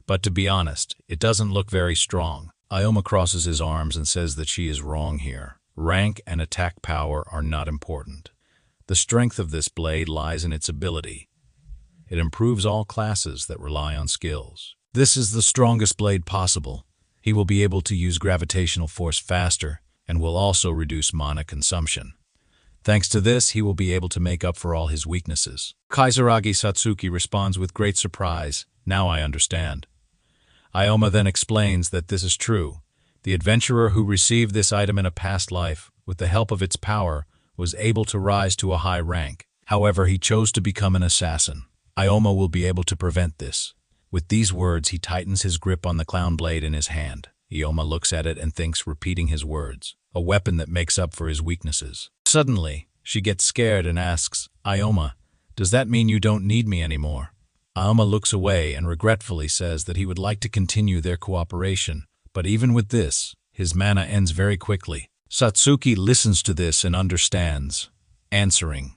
but to be honest, it doesn't look very strong." Ikoma crosses his arms and says that she is wrong here. Rank and attack power are not important. The strength of this blade lies in its ability. It improves all classes that rely on skills. This is the strongest blade possible. He will be able to use gravitational force faster and will also reduce mana consumption. Thanks to this, he will be able to make up for all his weaknesses. Kisaragi Satsuki responds with great surprise, "Now I understand." Ikoma then explains that this is true. The adventurer who received this item in a past life, with the help of its power, was able to rise to a high rank. However, he chose to become an assassin. Ikoma will be able to prevent this. With these words, he tightens his grip on the clown blade in his hand. Ikoma looks at it and thinks, repeating his words, a weapon that makes up for his weaknesses. Suddenly, she gets scared and asks, Ikoma, does that mean you don't need me anymore? Ikoma looks away and regretfully says that he would like to continue their cooperation, but even with this, his mana ends very quickly. Satsuki listens to this and understands, answering,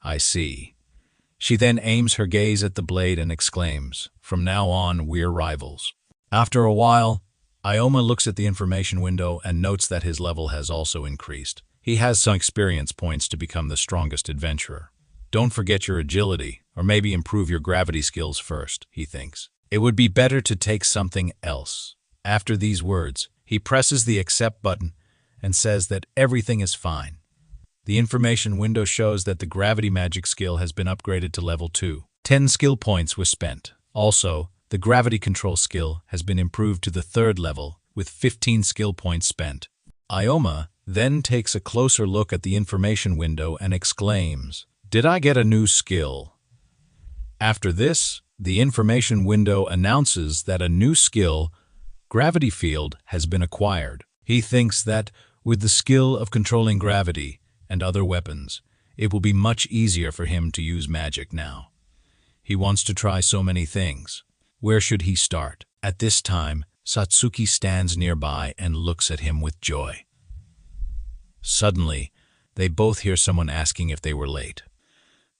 I see. She then aims her gaze at the blade and exclaims, from now on, we're rivals. After a while, Ikoma looks at the information window and notes that his level has also increased. He has some experience points to become the strongest adventurer. Don't forget your agility, or maybe improve your gravity skills first, he thinks. It would be better to take something else. After these words, he presses the accept button and says that everything is fine. The information window shows that the gravity magic skill has been upgraded to level 2. 10 skill points were spent. Also, the gravity control skill has been improved to the 3rd level with 15 skill points spent. Ikoma then takes a closer look at the information window and exclaims, did I get a new skill? After this, the information window announces that a new skill, Gravity Field, has been acquired. He thinks that with the skill of controlling gravity and other weapons, it will be much easier for him to use magic now. He wants to try so many things. Where should he start? At this time, Satsuki stands nearby and looks at him with joy. Suddenly, they both hear someone asking if they were late.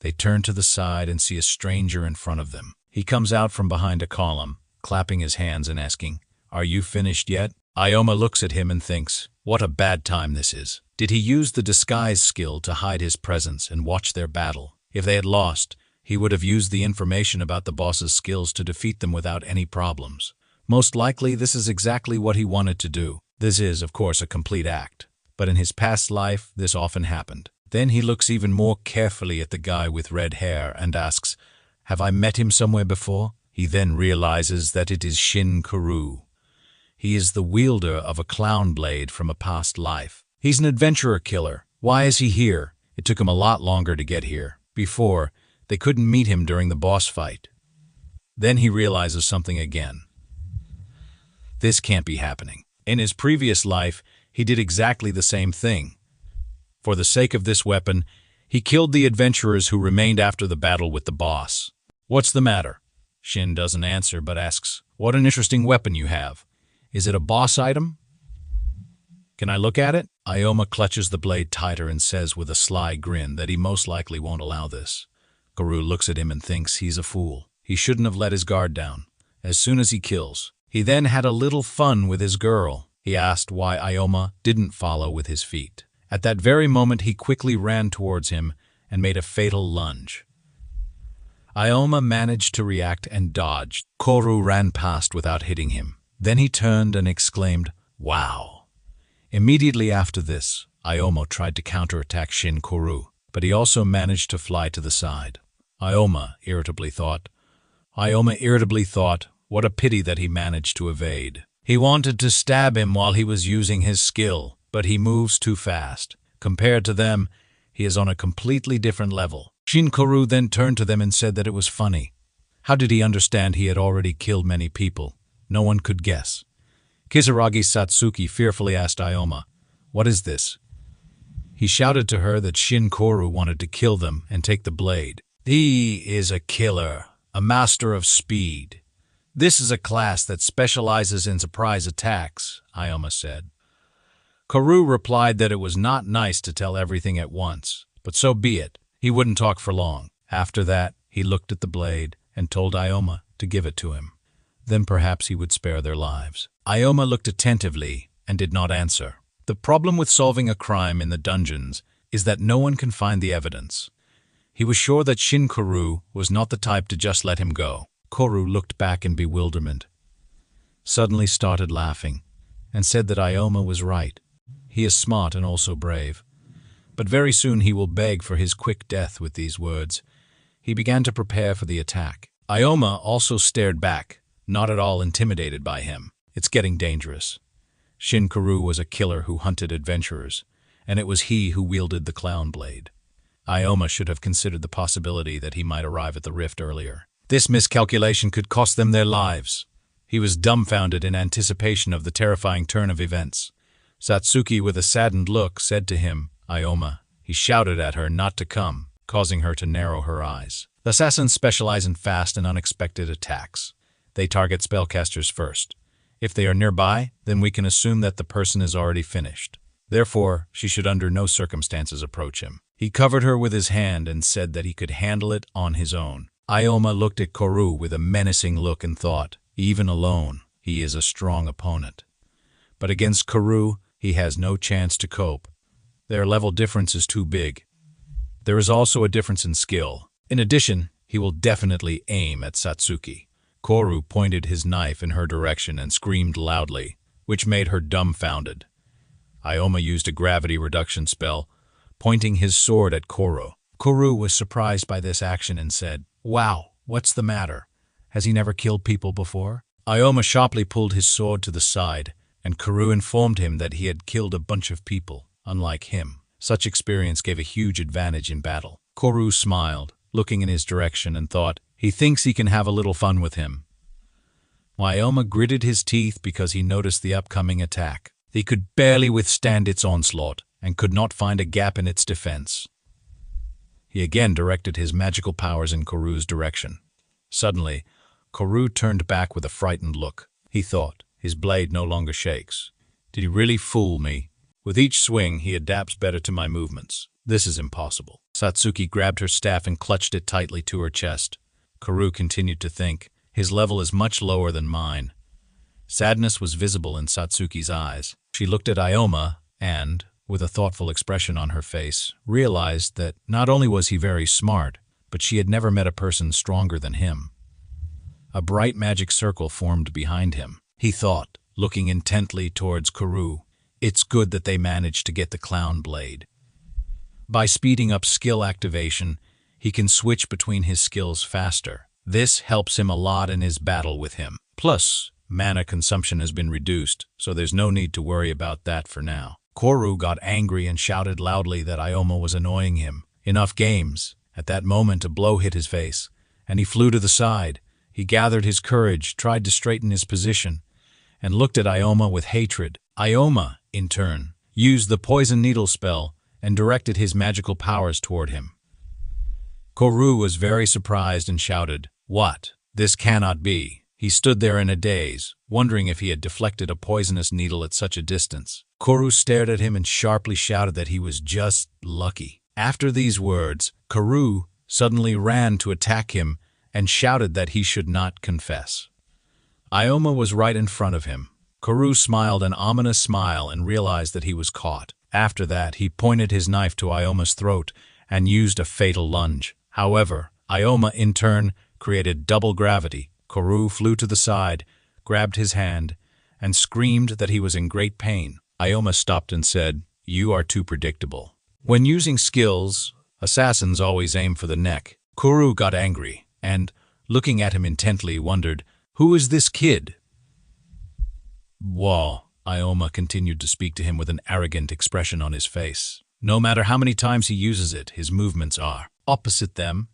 They turn to the side and see a stranger in front of them. He comes out from behind a column, clapping his hands and asking, are you finished yet? Ikoma looks at him and thinks, what a bad time this is. Did he use the disguise skill to hide his presence and watch their battle? If they had lost, he would have used the information about the boss's skills to defeat them without any problems. Most likely, this is exactly what he wanted to do. This is, of course, a complete act. But in his past life, this often happened. Then he looks even more carefully at the guy with red hair and asks, have I met him somewhere before? He then realizes that it is Shin Kuru. He is the wielder of a clown blade from a past life. He's an adventurer killer. Why is he here? It took him a lot longer to get here. Before, they couldn't meet him during the boss fight. Then he realizes something again. This can't be happening. In his previous life, he did exactly the same thing. For the sake of this weapon, he killed the adventurers who remained after the battle with the boss. What's the matter? Shin doesn't answer but asks, what an interesting weapon you have. Is it a boss item? Can I look at it? Ikoma clutches the blade tighter and says with a sly grin that he most likely won't allow this. Kuru looks at him and thinks he's a fool. He shouldn't have let his guard down. As soon as he kills, he then had a little fun with his girl. He asked why Ikoma didn't follow with his feet. At that very moment, he quickly ran towards him and made a fatal lunge. Ikoma managed to react and dodged. Kuru ran past without hitting him. Then he turned and exclaimed, wow. Immediately after this, Ikoma tried to counterattack Shin Kuru, but he also managed to fly to the side. Ikoma irritably thought, what a pity that he managed to evade. He wanted to stab him while he was using his skill, but he moves too fast. Compared to them, he is on a completely different level. Shin Kuru then turned to them and said that it was funny. How did he understand he had already killed many people? No one could guess. Kisaragi Satsuki fearfully asked Ikoma, what is this? He shouted to her that Shin Kuru wanted to kill them and take the blade. He is a killer, a master of speed. This is a class that specializes in surprise attacks, Ikoma said. Kuru replied that it was not nice to tell everything at once, but so be it. He wouldn't talk for long. After that, he looked at the blade and told Ikoma to give it to him. Then perhaps he would spare their lives. Ikoma looked attentively and did not answer. The problem with solving a crime in the dungeons is that no one can find the evidence. He was sure that Shin Kuru was not the type to just let him go. Kuru looked back in bewilderment, suddenly started laughing, and said that Ikoma was right. He is smart and also brave. But very soon he will beg for his quick death with these words. He began to prepare for the attack. Ikoma also stared back, not at all intimidated by him. It's getting dangerous. Shin Kuru was a killer who hunted adventurers, and it was he who wielded the clown blade. Ikoma should have considered the possibility that he might arrive at the rift earlier. This miscalculation could cost them their lives. He was dumbfounded in anticipation of the terrifying turn of events. Satsuki, with a saddened look, said to him, "Ioma." He shouted at her not to come, causing her to narrow her eyes. The assassins specialize in fast and unexpected attacks. They target spellcasters first. If they are nearby, then we can assume that the person is already finished. Therefore, she should under no circumstances approach him. He covered her with his hand and said that he could handle it on his own. Ioma looked at Koru with a menacing look and thought, even alone, he is a strong opponent. But against Koru, he has no chance to cope. Their level difference is too big. There is also a difference in skill. In addition, he will definitely aim at Satsuki. Koru pointed his knife in her direction and screamed loudly, which made her dumbfounded. Ioma used a gravity reduction spell, pointing his sword at Koru. Koru was surprised by this action and said, "Wow, what's the matter? Has he never killed people before?" Ioma sharply pulled his sword to the side, and Koru informed him that he had killed a bunch of people, unlike him. Such experience gave a huge advantage in battle. Koru smiled, looking in his direction, and thought, he thinks he can have a little fun with him. Ioma gritted his teeth because he noticed the upcoming attack. He could barely withstand its onslaught and could not find a gap in its defense. He again directed his magical powers in Koru's direction. Suddenly, Koru turned back with a frightened look. He thought, his blade no longer shakes. Did he really fool me? With each swing, he adapts better to my movements. This is impossible. Satsuki grabbed her staff and clutched it tightly to her chest. Koru continued to think, his level is much lower than mine. Sadness was visible in Satsuki's eyes. She looked at Ioma and, with a thoughtful expression on her face, realized that not only was he very smart, but she had never met a person stronger than him. A bright magic circle formed behind him. He thought, looking intently towards Koru, it's good that they managed to get the clown blade. By speeding up skill activation, he can switch between his skills faster. This helps him a lot in his battle with him. Plus, mana consumption has been reduced, so there's no need to worry about that for now. Koru got angry and shouted loudly that Ioma was annoying him. Enough games. At that moment, a blow hit his face, and he flew to the side. He gathered his courage, tried to straighten his position, and looked at Ioma with hatred. Ioma, in turn, used the poison needle spell and directed his magical powers toward him. Koru was very surprised and shouted, "What? This cannot be." He stood there in a daze, wondering if he had deflected a poisonous needle at such a distance. Koru stared at him and sharply shouted that he was just lucky. After these words, Koru suddenly ran to attack him and shouted that he should not confess. Ioma was right in front of him. Koru smiled an ominous smile and realized that he was caught. After that, he pointed his knife to Ioma's throat and used a fatal lunge. However, Ioma, in turn, created double gravity. Koru flew to the side, grabbed his hand, and screamed that he was in great pain. Ioma stopped and said, "You are too predictable." When using skills, assassins always aim for the neck. Koru got angry and, looking at him intently, wondered, "Who is this kid?" "Whoa," Ioma continued to speak to him with an arrogant expression on his face. No matter how many times he uses it, his movements are. Opposite them,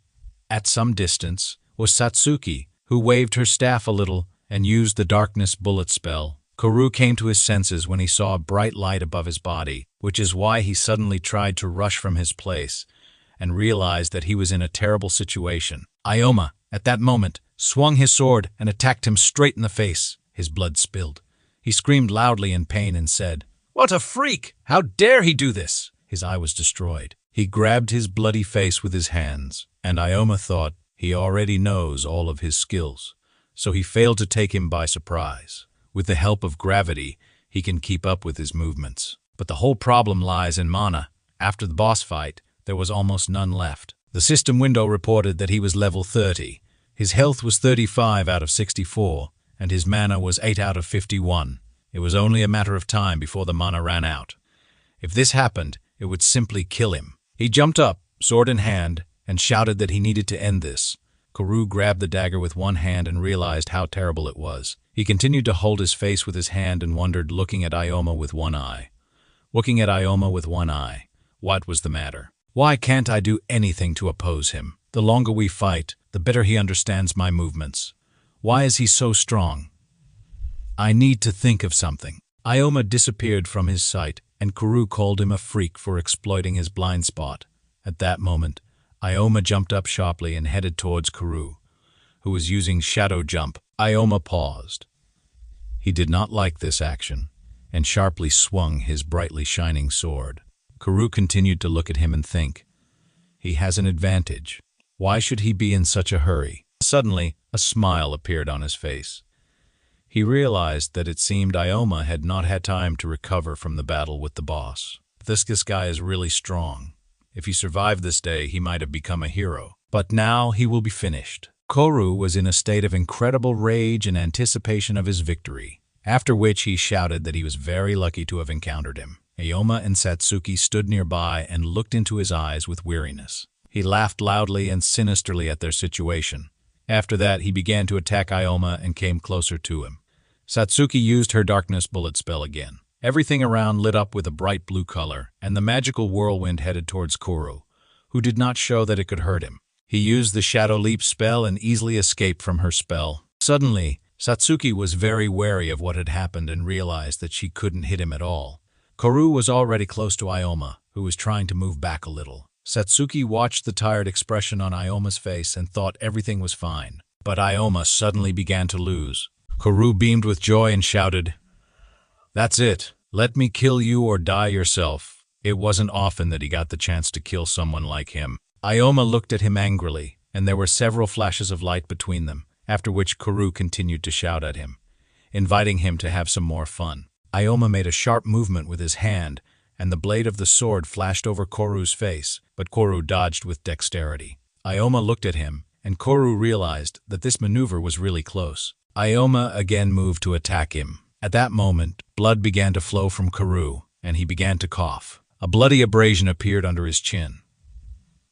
at some distance, was Satsuki, who waved her staff a little and used the darkness bullet spell. Koru came to his senses when he saw a bright light above his body, which is why he suddenly tried to rush from his place and realized that he was in a terrible situation. Ioma, at that moment, swung his sword and attacked him straight in the face. His blood spilled. He screamed loudly in pain and said, "What a freak! How dare he do this?" His eye was destroyed. He grabbed his bloody face with his hands, and Ioma thought he already knows all of his skills, so he failed to take him by surprise. With the help of gravity, he can keep up with his movements. But the whole problem lies in mana. After the boss fight, there was almost none left. The system window reported that he was level 30. His health was 35 out of 64, and his mana was 8 out of 51. It was only a matter of time before the mana ran out. If this happened, it would simply kill him. He jumped up, sword in hand, and shouted that he needed to end this. Koru grabbed the dagger with one hand and realized how terrible it was. He continued to hold his face with his hand and wondered, looking at Ioma with one eye. What was the matter? Why can't I do anything to oppose him? The longer we fight, the better he understands my movements. Why is he so strong? I need to think of something. Ioma disappeared from his sight, and Kuru called him a freak for exploiting his blind spot. At that moment, Ioma jumped up sharply and headed towards Kuru, who was using shadow jump. Ioma paused. He did not like this action, and sharply swung his brightly shining sword. Kuru continued to look at him and think, he has an advantage. Why should he be in such a hurry? Suddenly, a smile appeared on his face. He realized that it seemed Ioma had not had time to recover from the battle with the boss. This guy is really strong. If he survived this day, he might have become a hero. But now he will be finished. Kuru was in a state of incredible rage and anticipation of his victory, after which he shouted that he was very lucky to have encountered him. Ioma and Satsuki stood nearby and looked into his eyes with weariness. He laughed loudly and sinisterly at their situation. After that, he began to attack Ioma and came closer to him. Satsuki used her darkness bullet spell again. Everything around lit up with a bright blue color, and the magical whirlwind headed towards Kuru, who did not show that it could hurt him. He used the Shadow Leap spell and easily escaped from her spell. Suddenly, Satsuki was very wary of what had happened and realized that she couldn't hit him at all. Kuru was already close to Ioma, who was trying to move back a little. Satsuki watched the tired expression on Ioma's face and thought everything was fine. But Ioma suddenly began to lose. Kuru beamed with joy and shouted, "That's it. Let me kill you or die yourself." It wasn't often that he got the chance to kill someone like him. Ioma looked at him angrily, and there were several flashes of light between them, after which Kuru continued to shout at him, inviting him to have some more fun. Ioma made a sharp movement with his hand, and the blade of the sword flashed over Kuru's face, but Kuru dodged with dexterity. Ioma looked at him, and Kuru realized that this maneuver was really close. Ioma again moved to attack him. At that moment, blood began to flow from Kuru, and he began to cough. A bloody abrasion appeared under his chin.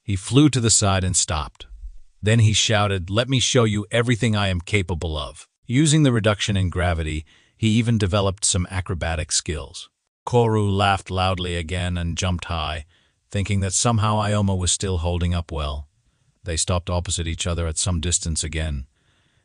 He flew to the side and stopped. Then he shouted, "Let me show you everything I am capable of." Using the reduction in gravity, he even developed some acrobatic skills. Kuru laughed loudly again and jumped high, thinking that somehow Ioma was still holding up well. They stopped opposite each other at some distance again,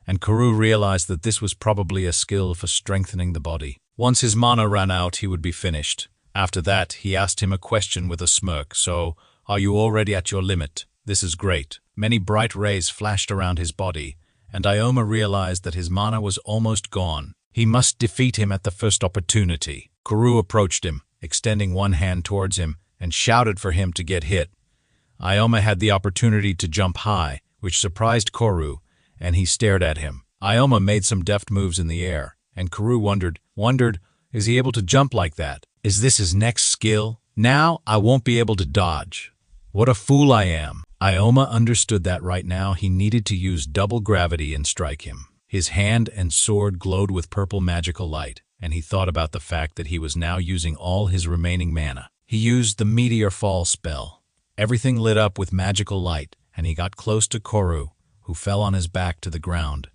and Kuru realized that this was probably a skill for strengthening the body. Once his mana ran out, he would be finished. After that, he asked him a question with a smirk. "So, are you already at your limit? This is great." Many bright rays flashed around his body, and Ioma realized that his mana was almost gone. He must defeat him at the first opportunity. Kuru approached him, extending one hand towards him, and shouted for him to get hit. Ioma had the opportunity to jump high, which surprised Kuru, and he stared at him. Ioma made some deft moves in the air, and Kuru wondered, is he able to jump like that? Is this his next skill? Now I won't be able to dodge. What a fool I am. Ioma understood that right now he needed to use double gravity and strike him. His hand and sword glowed with purple magical light, and he thought about the fact that he was now using all his remaining mana. He used the Meteor Fall spell. Everything lit up with magical light, and he got close to Kuru, who fell on his back to the ground,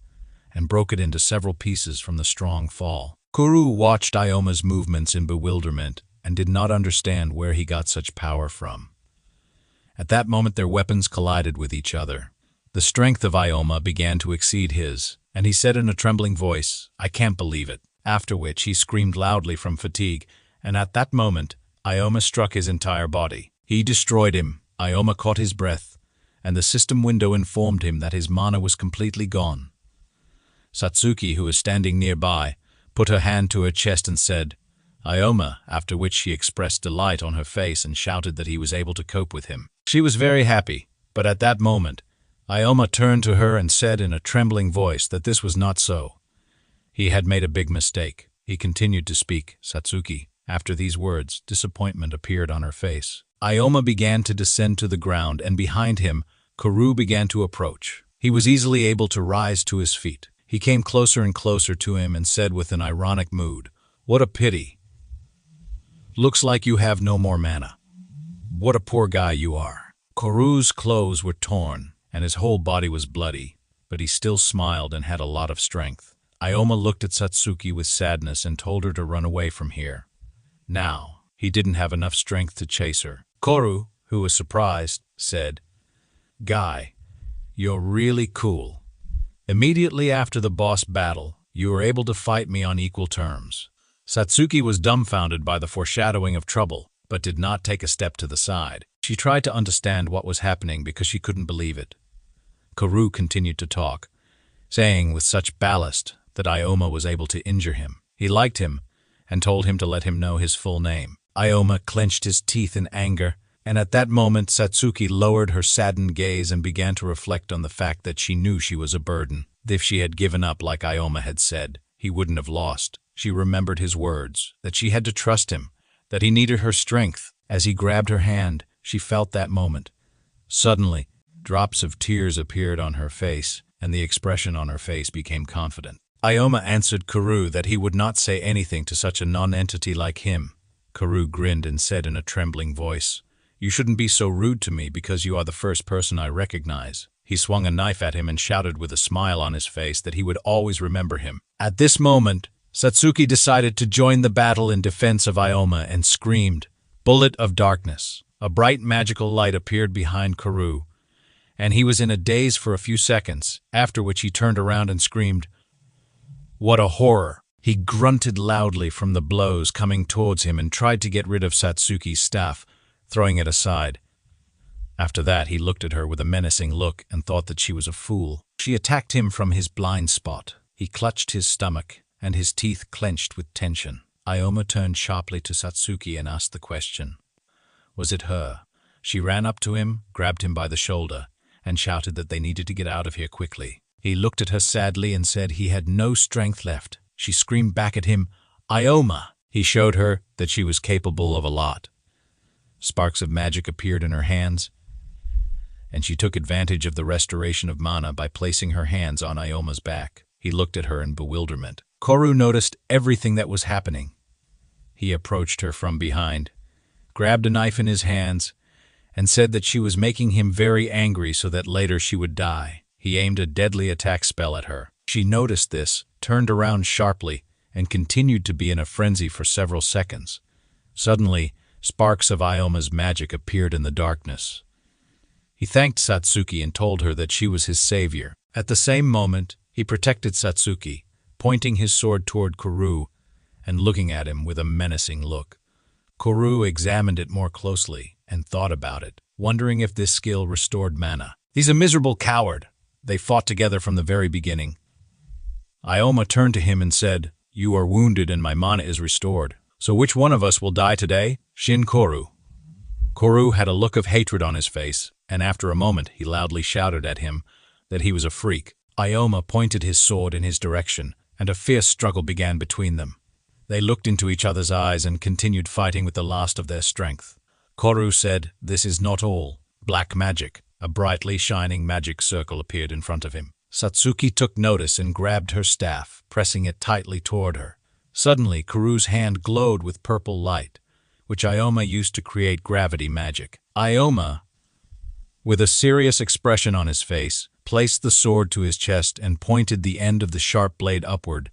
and broke it into several pieces from the strong fall. Kuru watched Ioma's movements in bewilderment and did not understand where he got such power from. At that moment their weapons collided with each other. The strength of Ioma began to exceed his, and he said in a trembling voice, "I can't believe it." After which he screamed loudly from fatigue, and at that moment Ioma struck his entire body. He destroyed him. Ioma caught his breath, and the system window informed him that his mana was completely gone. Satsuki, who was standing nearby, put her hand to her chest and said, "Ioma," after which she expressed delight on her face and shouted that he was able to cope with him. She was very happy, but at that moment, Ioma turned to her and said in a trembling voice that this was not so. He had made a big mistake. He continued to speak, "Satsuki." After these words, disappointment appeared on her face. Ioma began to descend to the ground, and behind him, Kuru began to approach. He was easily able to rise to his feet. He came closer and closer to him and said with an ironic mood, "What a pity. Looks like you have no more mana. What a poor guy you are." Kuru's clothes were torn, and his whole body was bloody, but he still smiled and had a lot of strength. Ioma looked at Satsuki with sadness and told her to run away from here. Now, he didn't have enough strength to chase her. Kuru, who was surprised, said, "Guy, you're really cool. Immediately after the boss battle, you were able to fight me on equal terms. Satsuki was dumbfounded by the foreshadowing of trouble, but did not take a step to the side. She tried to understand what was happening because she couldn't believe it. Kuru continued to talk, saying with such ballast that Ikoma was able to injure him. He liked him and told him to let him know his full name. Ikoma clenched his teeth in anger, and at that moment Satsuki lowered her saddened gaze and began to reflect on the fact that she knew she was a burden. If she had given up like Ikoma had said, he wouldn't have lost. She remembered his words, that she had to trust him, that he needed her strength. As he grabbed her hand, she felt that moment. Suddenly, drops of tears appeared on her face, and the expression on her face became confident. Ikoma answered Kuru that he would not say anything to such a non-entity like him. Kuru grinned and said in a trembling voice, "You shouldn't be so rude to me because you are the first person I recognize." He swung a knife at him and shouted with a smile on his face that he would always remember him. At this moment, Satsuki decided to join the battle in defense of Ikoma and screamed, "Bullet of darkness!" A bright magical light appeared behind Kuru, and he was in a daze for a few seconds, after which he turned around and screamed, "What a horror!" He grunted loudly from the blows coming towards him and tried to get rid of Satsuki's staff, throwing it aside. After that, he looked at her with a menacing look and thought that she was a fool. She attacked him from his blind spot. He clutched his stomach, and his teeth clenched with tension. Ikoma turned sharply to Satsuki and asked the question. Was it her? She ran up to him, grabbed him by the shoulder, and shouted that they needed to get out of here quickly. He looked at her sadly and said he had no strength left. She screamed back at him, "Ikoma!" He showed her that she was capable of a lot. Sparks of magic appeared in her hands, and she took advantage of the restoration of mana by placing her hands on Ioma's back. He looked at her in bewilderment. Kuru noticed everything that was happening. He approached her from behind, grabbed a knife in his hands, and said that she was making him very angry so that later she would die. He aimed a deadly attack spell at her. She noticed this, turned around sharply, and continued to be in a frenzy for several seconds. Suddenly, sparks of Ioma's magic appeared in the darkness. He thanked Satsuki and told her that she was his savior. At the same moment, he protected Satsuki, pointing his sword toward Kuru and looking at him with a menacing look. Kuru examined it more closely and thought about it, wondering if this skill restored mana. "He's a miserable coward. They fought together from the very beginning." Ikoma turned to him and said, "You are wounded and my mana is restored. So which one of us will die today? Shin Kuru." Kuru had a look of hatred on his face, and after a moment he loudly shouted at him that he was a freak. Ikoma pointed his sword in his direction, and a fierce struggle began between them. They looked into each other's eyes and continued fighting with the last of their strength. Kuru said, "This is not all. Black magic." A brightly shining magic circle appeared in front of him. Satsuki took notice and grabbed her staff, pressing it tightly toward her. Suddenly, Kuru's hand glowed with purple light, which Ikoma used to create gravity magic. Ikoma, with a serious expression on his face, placed the sword to his chest and pointed the end of the sharp blade upward,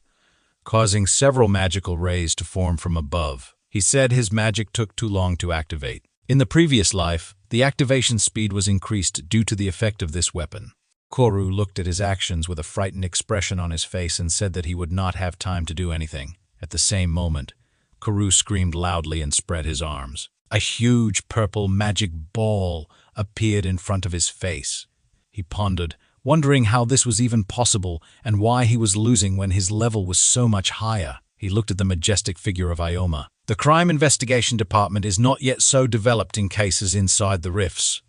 causing several magical rays to form from above. He said his magic took too long to activate. In the previous life, the activation speed was increased due to the effect of this weapon. Kuru looked at his actions with a frightened expression on his face and said that he would not have time to do anything. At the same moment, Kuru screamed loudly and spread his arms. A huge purple magic ball appeared in front of his face. He pondered, wondering how this was even possible and why he was losing when his level was so much higher. He looked at the majestic figure of Ikoma. "The crime investigation department is not yet so developed in cases inside the rifts.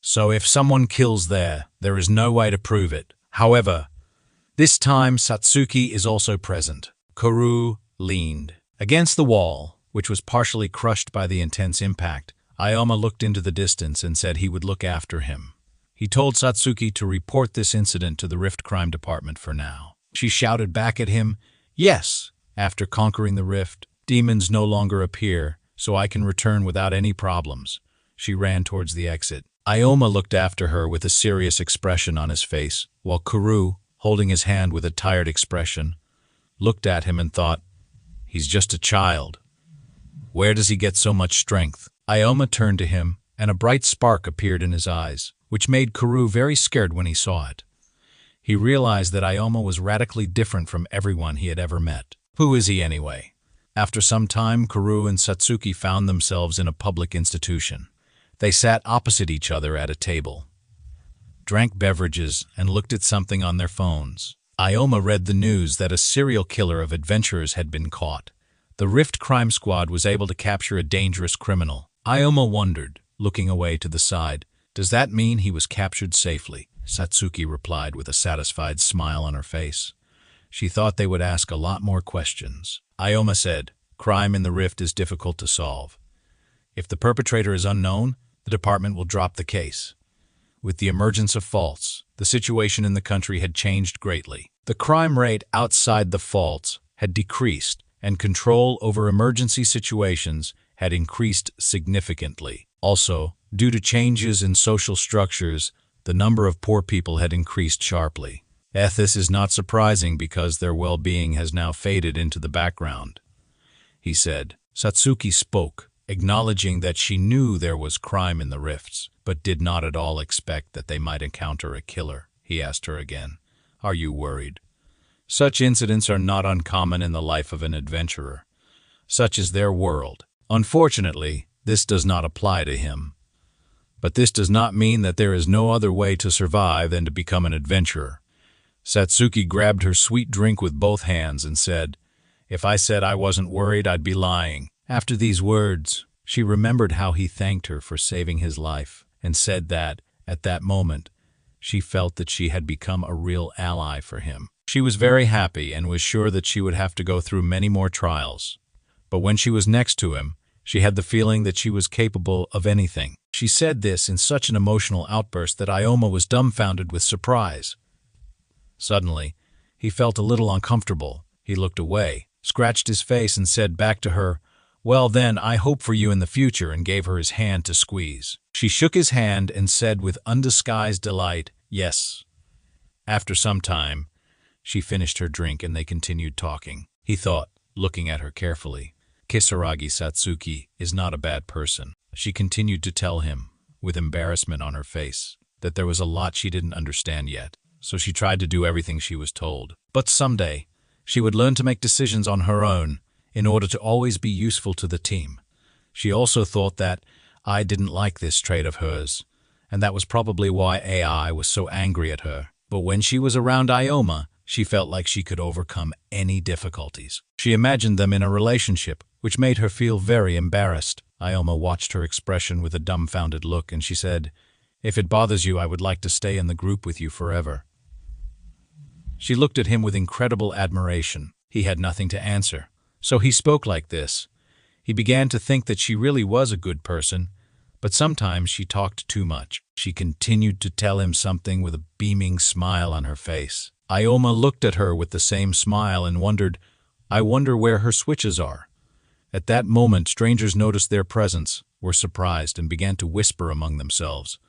So if someone kills there is no way to prove it. However, this time Satsuki is also present." Kuru leaned against the wall, which was partially crushed by the intense impact. Ikoma looked into the distance and said he would look after him. He told Satsuki to report this incident to the Rift Crime Department for now. She shouted back at him, "Yes, after conquering the rift, demons no longer appear, so I can return without any problems." She ran towards the exit. Ikoma looked after her with a serious expression on his face, while Kuru, holding his hand with a tired expression, looked at him and thought, "He's just a child. Where does he get so much strength?" Ikoma turned to him, and a bright spark appeared in his eyes, which made Kuru very scared when he saw it. He realized that Ikoma was radically different from everyone he had ever met. Who is he anyway? After some time, Karu and Satsuki found themselves in a public institution. They sat opposite each other at a table, drank beverages, and looked at something on their phones. Ikoma read the news that a serial killer of adventurers had been caught. The Rift Crime Squad was able to capture a dangerous criminal. Ikoma wondered, looking away to the side. Does that mean he was captured safely? Satsuki replied with a satisfied smile on her face. She thought they would ask a lot more questions. Ikoma said, crime in the Rift is difficult to solve. If the perpetrator is unknown, the department will drop the case. With the emergence of faults, the situation in the country had changed greatly. The crime rate outside the faults had decreased, and control over emergency situations had increased significantly. Also, due to changes in social structures, the number of poor people had increased sharply. This is not surprising because their well-being has now faded into the background, he said. Satsuki spoke, acknowledging that she knew there was crime in the rifts, but did not at all expect that they might encounter a killer. He asked her again, "Are you worried?" Such incidents are not uncommon in the life of an adventurer. Such is their world. Unfortunately, this does not apply to him. But this does not mean that there is no other way to survive than to become an adventurer. Satsuki grabbed her sweet drink with both hands and said, "If I said I wasn't worried, I'd be lying." After these words, she remembered how he thanked her for saving his life and said that, at that moment, she felt that she had become a real ally for him. She was very happy and was sure that she would have to go through many more trials. But when she was next to him, she had the feeling that she was capable of anything. She said this in such an emotional outburst that Ikoma was dumbfounded with surprise. Suddenly, he felt a little uncomfortable. He looked away, scratched his face, and said back to her, "Well then, I hope for you in the future," and gave her his hand to squeeze. She shook his hand and said with undisguised delight, "Yes." After some time, she finished her drink and they continued talking. He thought, looking at her carefully, Kisaragi Satsuki is not a bad person. She continued to tell him, with embarrassment on her face, that there was a lot she didn't understand yet, so she tried to do everything she was told. But someday, she would learn to make decisions on her own in order to always be useful to the team. She also thought that I didn't like this trait of hers, and that was probably why AI was so angry at her. But when she was around Ikoma, she felt like she could overcome any difficulties. She imagined them in a relationship, which made her feel very embarrassed. Ikoma watched her expression with a dumbfounded look, and she said, "If it bothers you, I would like to stay in the group with you forever." She looked at him with incredible admiration. He had nothing to answer, so he spoke like this. He began to think that she really was a good person, but sometimes she talked too much. She continued to tell him something with a beaming smile on her face. Ikoma looked at her with the same smile and wondered, "I wonder where her switches are." At that moment, strangers noticed their presence, were surprised, and began to whisper among themselves,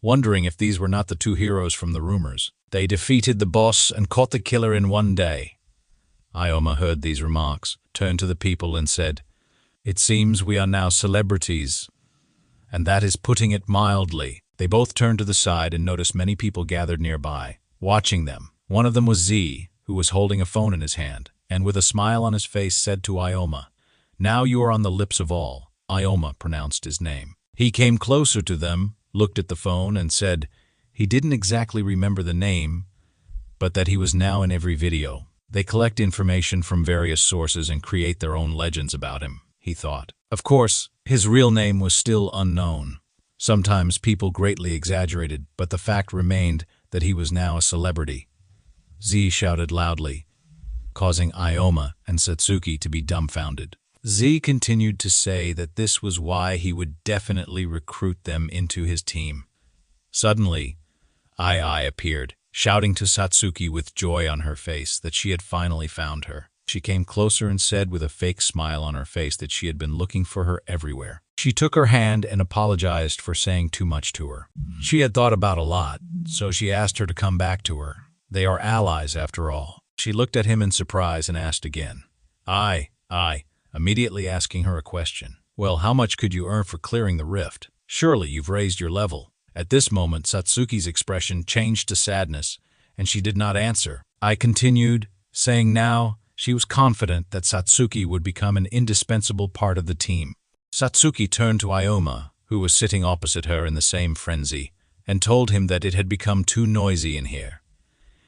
wondering if these were not the two heroes from the rumors. They defeated the boss and caught the killer in one day. Ikoma heard these remarks, turned to the people and said, "It seems we are now celebrities, and that is putting it mildly." They both turned to the side and noticed many people gathered nearby, watching them. One of them was Z, who was holding a phone in his hand, and with a smile on his face said to Ikoma, "Now you are on the lips of all." Ikoma pronounced his name. He came closer to them, looked at the phone, and said he didn't exactly remember the name, but that he was now in every video. They collect information from various sources and create their own legends about him, he thought. Of course, his real name was still unknown. Sometimes people greatly exaggerated, but the fact remained that he was now a celebrity. Z shouted loudly, causing Ikoma and Satsuki to be dumbfounded. Z continued to say that this was why he would definitely recruit them into his team. Suddenly, Ai appeared, shouting to Satsuki with joy on her face that she had finally found her. She came closer and said with a fake smile on her face that she had been looking for her everywhere. She took her hand and apologized for saying too much to her. She had thought about a lot, so she asked her to come back to her. They are allies after all. She looked at him in surprise and asked again. I, immediately asking her a question. "Well, how much could you earn for clearing the rift? Surely you've raised your level." At this moment, Satsuki's expression changed to sadness, and she did not answer. I continued, saying now She was confident that Satsuki would become an indispensable part of the team. Satsuki turned to Ikoma, who was sitting opposite her in the same frenzy, and told him that it had become too noisy in here.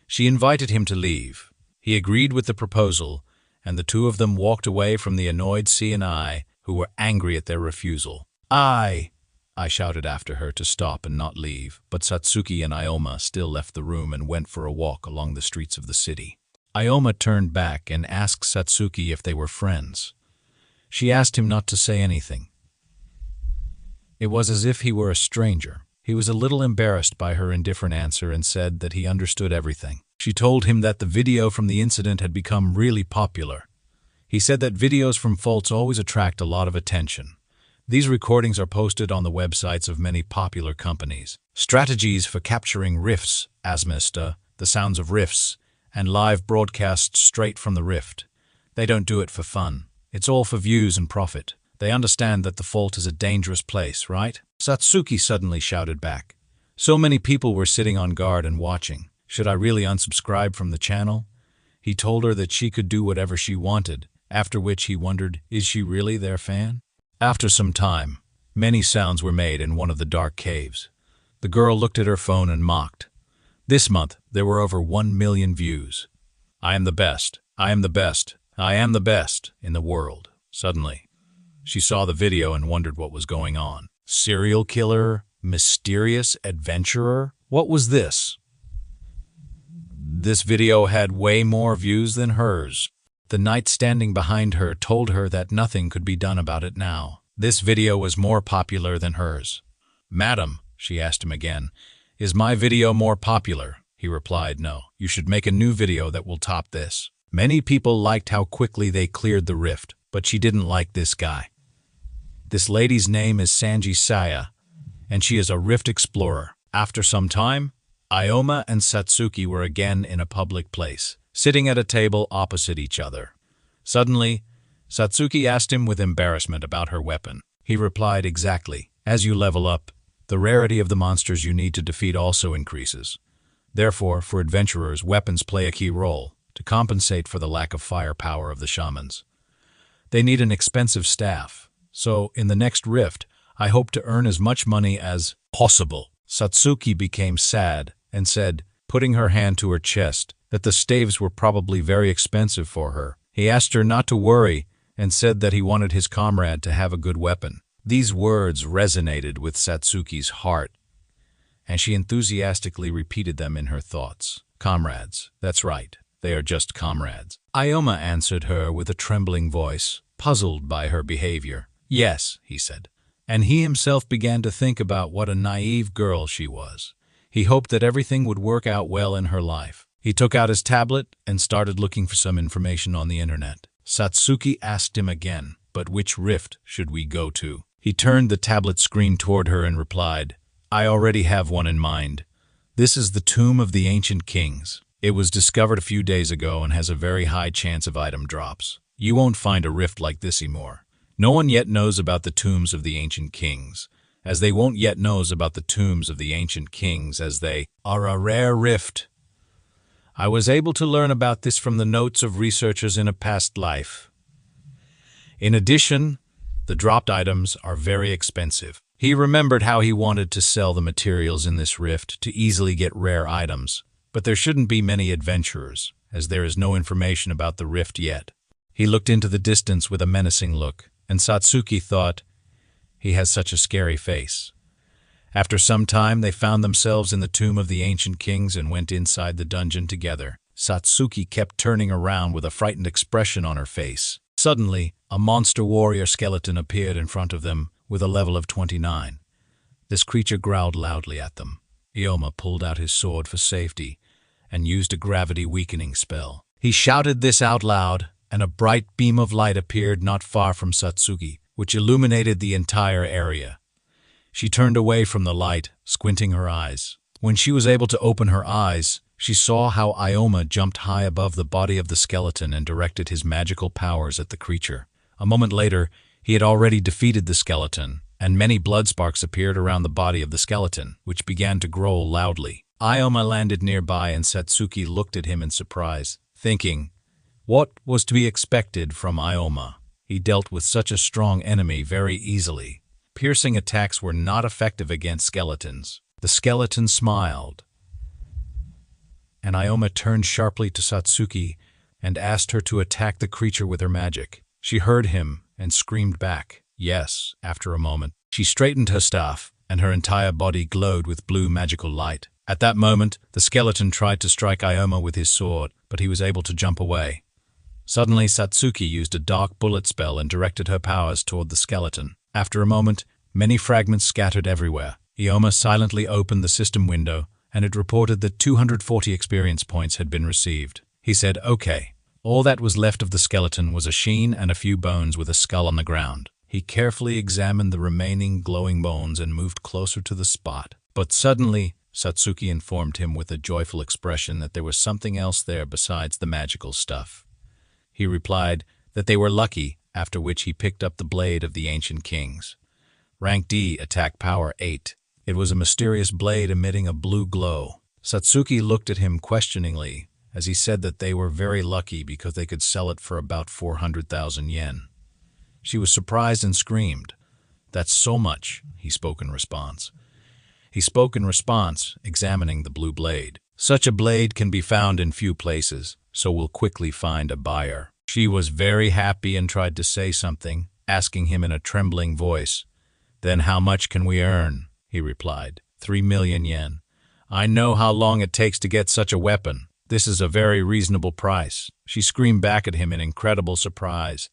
She invited him to leave. He agreed with the proposal, and the two of them walked away from the annoyed C&I, who were angry at their refusal. I shouted after her to stop and not leave, but Satsuki and Ikoma still left the room and went for a walk along the streets of the city. Ikoma turned back and asked Satsuki if they were friends. She asked him not to say anything. It was as if he were a stranger. He was a little embarrassed by her indifferent answer and said that he understood everything. She told him that the video from the incident had become really popular. He said that videos from faults always attract a lot of attention. These recordings are posted on the websites of many popular companies. Strategies for capturing rifts, Asmista, the sounds of rifts, and live broadcasts straight from the rift. They don't do it for fun. It's all for views and profit. They understand that the fault is a dangerous place, right? Satsuki suddenly shouted back. So many people were sitting on guard and watching. Should I really unsubscribe from the channel? He told her that she could do whatever she wanted, after which he wondered, is she really their fan? After some time, many sounds were made in one of the dark caves. The girl looked at her phone and mocked. This month, there were over 1 million views. I am the best. I am the best. I am the best in the world. Suddenly, she saw the video and wondered what was going on. Serial killer? Mysterious adventurer? What was this? This video had way more views than hers. The knight standing behind her told her that nothing could be done about it now. This video was more popular than hers. Madam, she asked him again, is my video more popular? He replied, no, you should make a new video that will top this. Many people liked how quickly they cleared the rift, but she didn't like this guy. This lady's name is Sanji Saya, and she is a rift explorer. After some time, Ikoma and Satsuki were again in a public place, sitting at a table opposite each other. Suddenly, Satsuki asked him with embarrassment about her weapon. He replied, exactly. As you level up, the rarity of the monsters you need to defeat also increases. Therefore, for adventurers, weapons play a key role to compensate for the lack of firepower of the shamans. They need an expensive staff, so in the next rift, I hope to earn as much money as possible. Satsuki became sad and said, putting her hand to her chest, that the staves were probably very expensive for her. He asked her not to worry and said that he wanted his comrade to have a good weapon. These words resonated with Satsuki's heart, and she enthusiastically repeated them in her thoughts. Comrades, that's right, they are just comrades. Ikoma answered her with a trembling voice, puzzled by her behavior. Yes, he said, and he himself began to think about what a naive girl she was. He hoped that everything would work out well in her life. He took out his tablet and started looking for some information on the internet. Satsuki asked him again, but which rift should we go to? He turned the tablet screen toward her and replied, I already have one in mind. This is the Tomb of the Ancient Kings. It was discovered a few days ago and has a very high chance of item drops. You won't find a rift like this anymore. No one yet knows about the tombs of the ancient kings, as they won't yet knows about the tombs of the ancient kings, as they are a rare rift. I was able to learn about this from the notes of researchers in a past life. In addition, the dropped items are very expensive. He remembered how he wanted to sell the materials in this rift to easily get rare items, but there shouldn't be many adventurers, as there is no information about the rift yet. He looked into the distance with a menacing look, and Satsuki thought, he has such a scary face. After some time, they found themselves in the tomb of the ancient kings and went inside the dungeon together. Satsuki kept turning around with a frightened expression on her face. Suddenly, a monster warrior skeleton appeared in front of them with a level of 29. This creature growled loudly at them. Ikoma pulled out his sword for safety and used a gravity-weakening spell. He shouted this out loud, and a bright beam of light appeared not far from Satsuki, which illuminated the entire area. She turned away from the light, squinting her eyes. When she was able to open her eyes, she saw how Ikoma jumped high above the body of the skeleton and directed his magical powers at the creature. A moment later, he had already defeated the skeleton, and many blood sparks appeared around the body of the skeleton, which began to growl loudly. Ikoma landed nearby, and Satsuki looked at him in surprise, thinking, What was to be expected from Ikoma? He dealt with such a strong enemy very easily. Piercing attacks were not effective against skeletons. The skeleton smiled, and Ikoma turned sharply to Satsuki and asked her to attack the creature with her magic. She heard him and screamed back, yes. After a moment, she straightened her staff, and her entire body glowed with blue magical light. At that moment, the skeleton tried to strike Ikoma with his sword, but he was able to jump away. Suddenly, Satsuki used a dark bullet spell and directed her powers toward the skeleton. After a moment, many fragments scattered everywhere. Ikoma silently opened the system window, and it reported that 240 experience points had been received. He said, "Okay." All that was left of the skeleton was a sheen and a few bones with a skull on the ground. He carefully examined the remaining glowing bones and moved closer to the spot. But suddenly, Satsuki informed him with a joyful expression that there was something else there besides the magical stuff. He replied that they were lucky, after which he picked up the blade of the ancient kings. Rank D, attack power 8. It was a mysterious blade emitting a blue glow. Satsuki looked at him questioningly, as he said that they were very lucky because they could sell it for about 400,000 yen. She was surprised and screamed, "That's so much," he spoke in response. Examining the blue blade. "Such a blade can be found in few places, so we'll quickly find a buyer." She was very happy and tried to say something, asking him in a trembling voice. "Then how much can we earn?" he replied. 3 million yen. "I know how long it takes to get such a weapon. This is a very reasonable price." She screamed back at him in incredible surprise.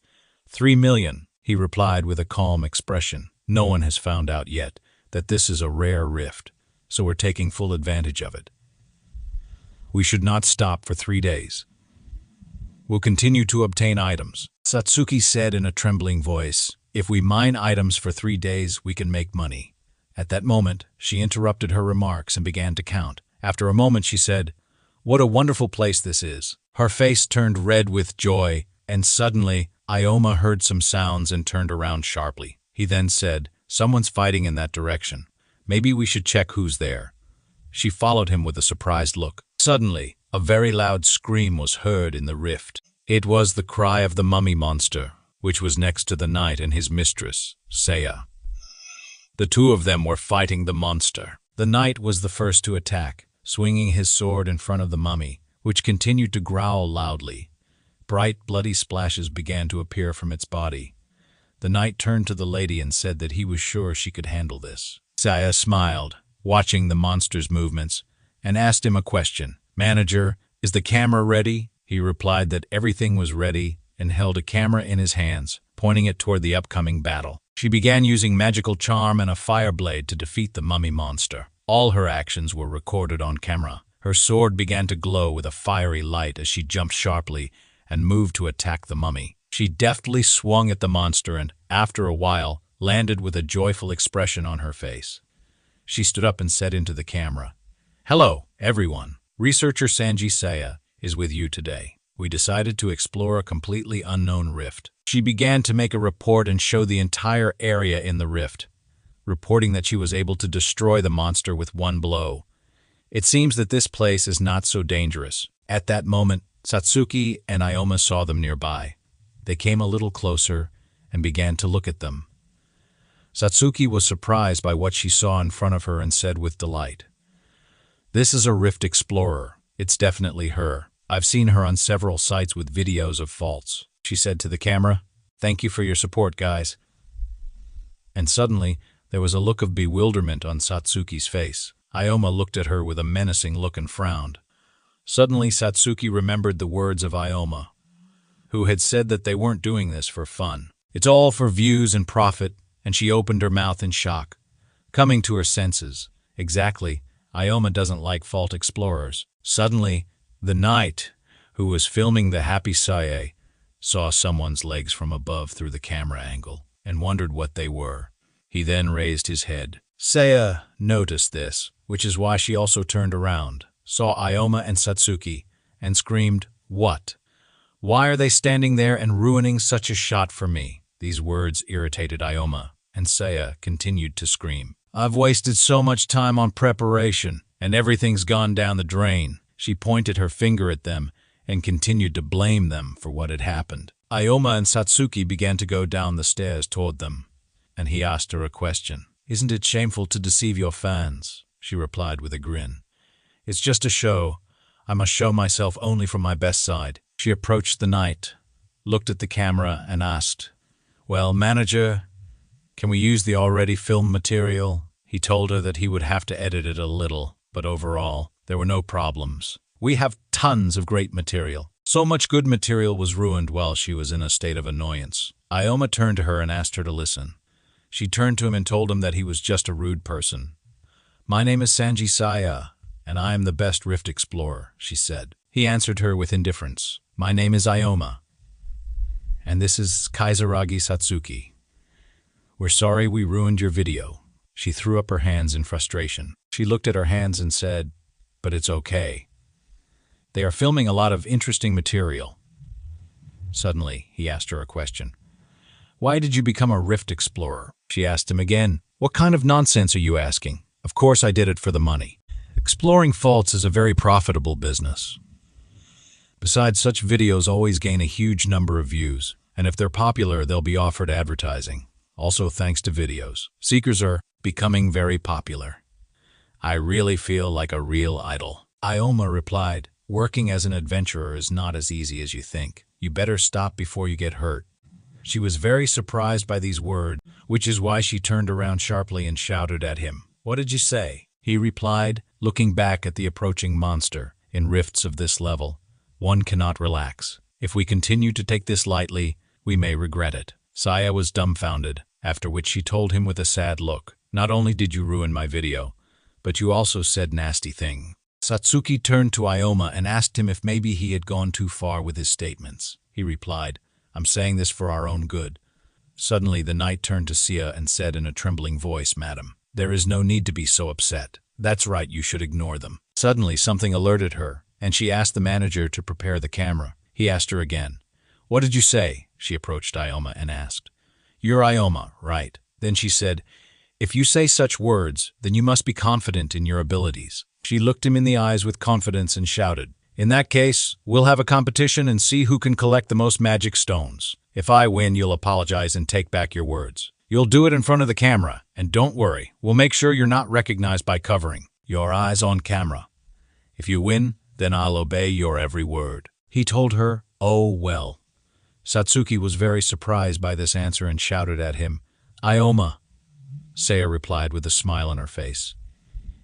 3 million, he replied with a calm expression. "No one has found out yet that this is a rare rift, so we're taking full advantage of it. We should not stop for 3 days. We'll continue to obtain items." Satsuki said in a trembling voice, "If we mine items for 3 days, we can make money." At that moment, she interrupted her remarks and began to count. After a moment, she said, "What a wonderful place this is." Her face turned red with joy, and suddenly, Ikoma heard some sounds and turned around sharply. He then said, "Someone's fighting in that direction. Maybe we should check who's there." She followed him with a surprised look. Suddenly, a very loud scream was heard in the rift. It was the cry of the mummy monster, which was next to the knight and his mistress, Saya. The two of them were fighting the monster. The knight was the first to attack, swinging his sword in front of the mummy, which continued to growl loudly. Bright, bloody splashes began to appear from its body. The knight turned to the lady and said that he was sure she could handle this. Saya smiled, watching the monster's movements, and asked him a question. "Manager, is the camera ready?" He replied that everything was ready and held a camera in his hands, pointing it toward the upcoming battle. She began using magical charm and a fire blade to defeat the mummy monster. All her actions were recorded on camera. Her sword began to glow with a fiery light as she jumped sharply and moved to attack the mummy. She deftly swung at the monster and, after a while, landed with a joyful expression on her face. She stood up and said into the camera, "Hello, everyone. Researcher Sanji Saya is with you today. We decided to explore a completely unknown rift." She began to make a report and show the entire area in the rift, reporting that she was able to destroy the monster with one blow. It seems that this place is not so dangerous. At that moment, Satsuki and Ikoma saw them nearby. They came a little closer and began to look at them. Satsuki was surprised by what she saw in front of her and said with delight, "This is a rift explorer. It's definitely her. I've seen her on several sites with videos of faults." She said to the camera, "Thank you for your support, guys." And suddenly, there was a look of bewilderment on Satsuki's face. Ikoma looked at her with a menacing look and frowned. Suddenly, Satsuki remembered the words of Ikoma, who had said that they weren't doing this for fun. It's all for views and profit, and she opened her mouth in shock, coming to her senses. Exactly, Ikoma doesn't like fault explorers. Suddenly, the knight, who was filming the happy Sae, saw someone's legs from above through the camera angle and wondered what they were. He then raised his head. Saya noticed this, which is why she also turned around, saw Ikoma and Satsuki, and screamed, "What? Why are they standing there and ruining such a shot for me?" These words irritated Ikoma, and Saya continued to scream. "I've wasted so much time on preparation, and everything's gone down the drain." She pointed her finger at them and continued to blame them for what had happened. Ikoma and Satsuki began to go down the stairs toward them, and he asked her a question. "Isn't it shameful to deceive your fans?" She replied with a grin. "It's just a show. I must show myself only from my best side." She approached the knight, looked at the camera, and asked, "Well, manager, can we use the already filmed material?" He told her that he would have to edit it a little, but overall, there were no problems. "We have tons of great material." So much good material was ruined while she was in a state of annoyance. Ikoma turned to her and asked her to listen. She turned to him and told him that he was just a rude person. "My name is Sanji Saya, and I am the best Rift Explorer," she said. He answered her with indifference. "My name is Ikoma, and this is Kaizaragi Satsuki. We're sorry we ruined your video." She threw up her hands in frustration. She looked at her hands and said, "But it's okay. They are filming a lot of interesting material." Suddenly, he asked her a question. "Why did you become a Rift Explorer?" She asked him again. "What kind of nonsense are you asking?" "Of course I did it for the money. Exploring faults is a very profitable business. Besides, such videos always gain a huge number of views, and if they're popular, they'll be offered advertising. Also, thanks to videos, seekers are becoming very popular. I really feel like a real idol." Ikoma replied, "Working as an adventurer is not as easy as you think. You better stop before you get hurt." She was very surprised by these words, which is why she turned around sharply and shouted at him. "What did you say?" He replied, looking back at the approaching monster. "In rifts of this level, one cannot relax. If we continue to take this lightly, we may regret it." Saya was dumbfounded, after which she told him with a sad look, "Not only did you ruin my video, but you also said nasty thing." Satsuki turned to Ikoma and asked him if maybe he had gone too far with his statements. He replied, "I'm saying this for our own good." Suddenly, the knight turned to Sia and said in a trembling voice, "Madam, there is no need to be so upset. That's right, you should ignore them." Suddenly, something alerted her, and she asked the manager to prepare the camera. He asked her again. "What did you say?" She approached Ikoma and asked. "You're Ikoma, right?" Then she said, "If you say such words, then you must be confident in your abilities." She looked him in the eyes with confidence and shouted, "In that case, we'll have a competition and see who can collect the most magic stones. If I win, you'll apologize and take back your words. You'll do it in front of the camera, and don't worry, we'll make sure you're not recognized by covering your eyes on camera. If you win, then I'll obey your every word." He told her, "Oh, well." Satsuki was very surprised by this answer and shouted at him, "Ikoma." Saya replied with a smile on her face.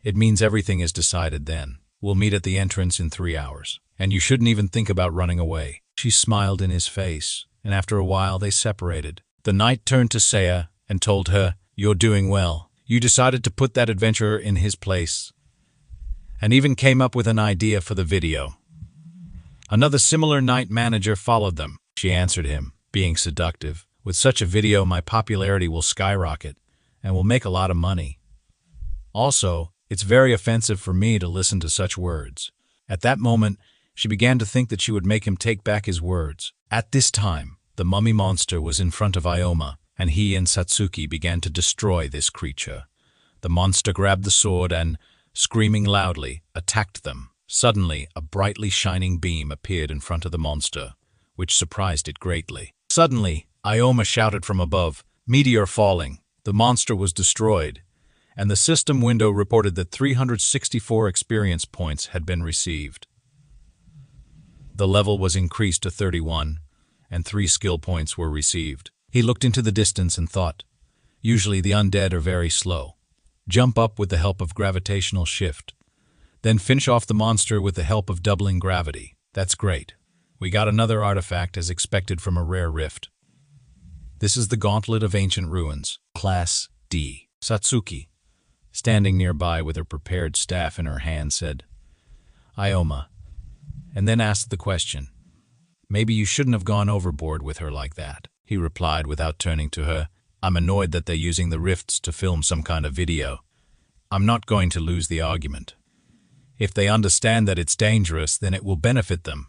"It means everything is decided then. We'll meet at the entrance in 3 hours, and you shouldn't even think about running away." She smiled in his face, and after a while they separated. The knight turned to Saya and told her, "You're doing well. You decided to put that adventurer in his place, and even came up with an idea for the video." Another similar knight manager followed them. She answered him, being seductive, "With such a video, my popularity will skyrocket, and will make a lot of money. Also, it's very offensive for me to listen to such words." At that moment, she began to think that she would make him take back his words. At this time, the mummy monster was in front of Ikoma, and he and Satsuki began to destroy this creature. The monster grabbed the sword and, screaming loudly, attacked them. Suddenly, a brightly shining beam appeared in front of the monster, which surprised it greatly. Suddenly, Ikoma shouted from above, "Meteor falling." The monster was destroyed, and the system window reported that 364 experience points had been received. The level was increased to 31, and 3 skill points were received. He looked into the distance and thought, usually the undead are very slow. Jump up with the help of gravitational shift. Then finish off the monster with the help of doubling gravity. That's great. We got another artifact as expected from a rare rift. This is the Gauntlet of Ancient Ruins, Class D. Satsuki, standing nearby with her prepared staff in her hand, said, "Ikoma," and then asked the question, "Maybe you shouldn't have gone overboard with her like that." He replied without turning to her, "I'm annoyed that they're using the rifts to film some kind of video. I'm not going to lose the argument. If they understand that it's dangerous, then it will benefit them.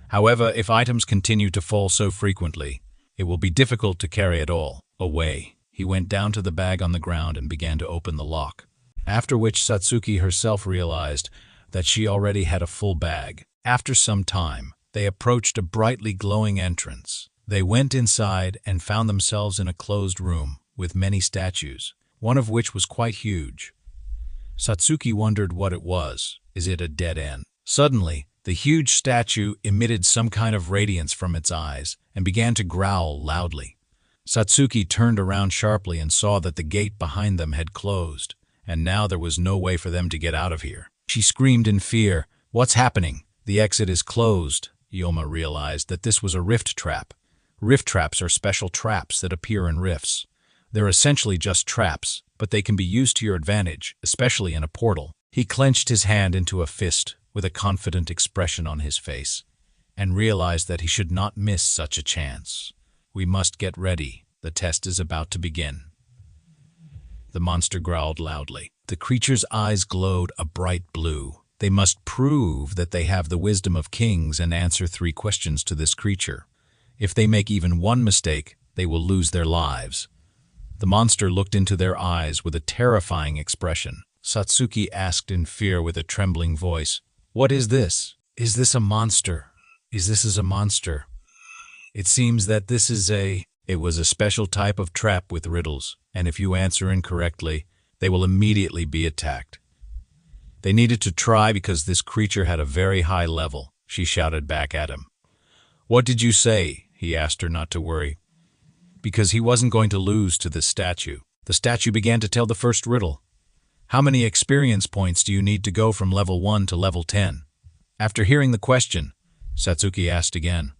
However, if items continue to fall so frequently, it will be difficult to carry it all away." He went down to the bag on the ground and began to open the lock, after which Satsuki herself realized that she already had a full bag. After some time, they approached a brightly glowing entrance. They went inside and found themselves in a closed room with many statues, one of which was quite huge. Satsuki wondered what it was. Is it a dead end? Suddenly, the huge statue emitted some kind of radiance from its eyes and began to growl loudly. Satsuki turned around sharply and saw that the gate behind them had closed, and now there was no way for them to get out of here. She screamed in fear, "What's happening? The exit is closed." Ikoma realized that this was a rift trap. Rift traps are special traps that appear in rifts. They're essentially just traps, but they can be used to your advantage, especially in a portal. He clenched his hand into a fist with a confident expression on his face, and realized that he should not miss such a chance. "We must get ready. The test is about to begin." The monster growled loudly. The creature's eyes glowed a bright blue. They must prove that they have the wisdom of kings and answer 3 questions to this creature. If they make even one mistake, they will lose their lives. The monster looked into their eyes with a terrifying expression. Satsuki asked in fear with a trembling voice, "What is this? Is this a monster? Is this a monster? It seems that this is a..." It was a special type of trap with riddles, and if you answer incorrectly, they will immediately be attacked. They needed to try because this creature had a very high level. She shouted back at him. "What did you say?" He asked her not to worry, because he wasn't going to lose to this statue. The statue began to tell the first riddle. "How many experience points do you need to go from level 1 to level 10? After hearing the question, Satsuki asked again,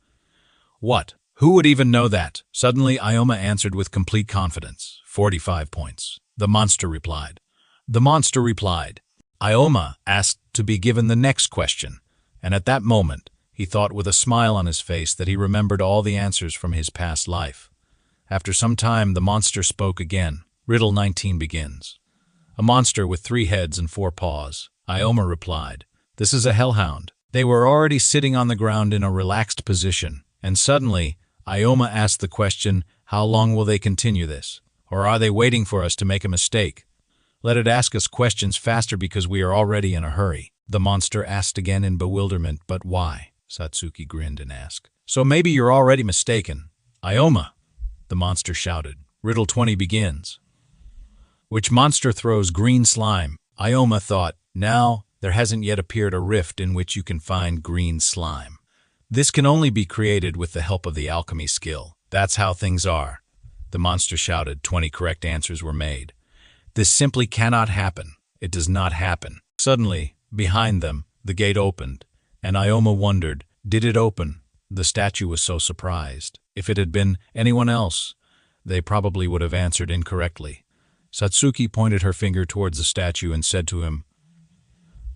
"What? Who would even know that?" Suddenly, Ikoma answered with complete confidence. 45 points. The monster replied. Ikoma asked to be given the next question, and at that moment, he thought with a smile on his face that he remembered all the answers from his past life. After some time, the monster spoke again. Riddle 19 begins. "A monster with 3 heads and 4 paws. Ikoma replied, "This is a hellhound." They were already sitting on the ground in a relaxed position, and suddenly, Ikoma asked the question, "How long will they continue this? Or are they waiting for us to make a mistake? Let it ask us questions faster because we are already in a hurry." The monster asked again in bewilderment, "But why?" Satsuki grinned and asked, "So maybe you're already mistaken." "Ikoma!" the monster shouted. Riddle 20 begins. "Which monster throws green slime?" Ikoma thought, "Now, there hasn't yet appeared a rift in which you can find green slime. This can only be created with the help of the alchemy skill. That's how things are." The monster shouted. 20 correct answers were made. "This simply cannot happen. It does not happen." Suddenly, behind them, the gate opened, and Ikoma wondered, did it open? The statue was so surprised. If it had been anyone else, they probably would have answered incorrectly. Satsuki pointed her finger towards the statue and said to him,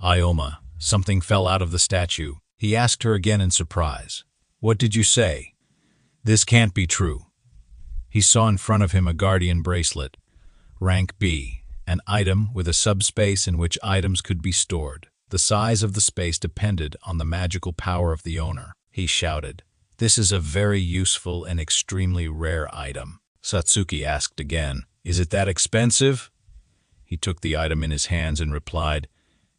"Ikoma, something fell out of the statue." He asked her again in surprise, "What did you say?" "This can't be true." He saw in front of him a guardian bracelet, rank B, an item with a subspace in which items could be stored. The size of the space depended on the magical power of the owner. He shouted, "This is a very useful and extremely rare item." Satsuki asked again, "Is it that expensive?" He took the item in his hands and replied,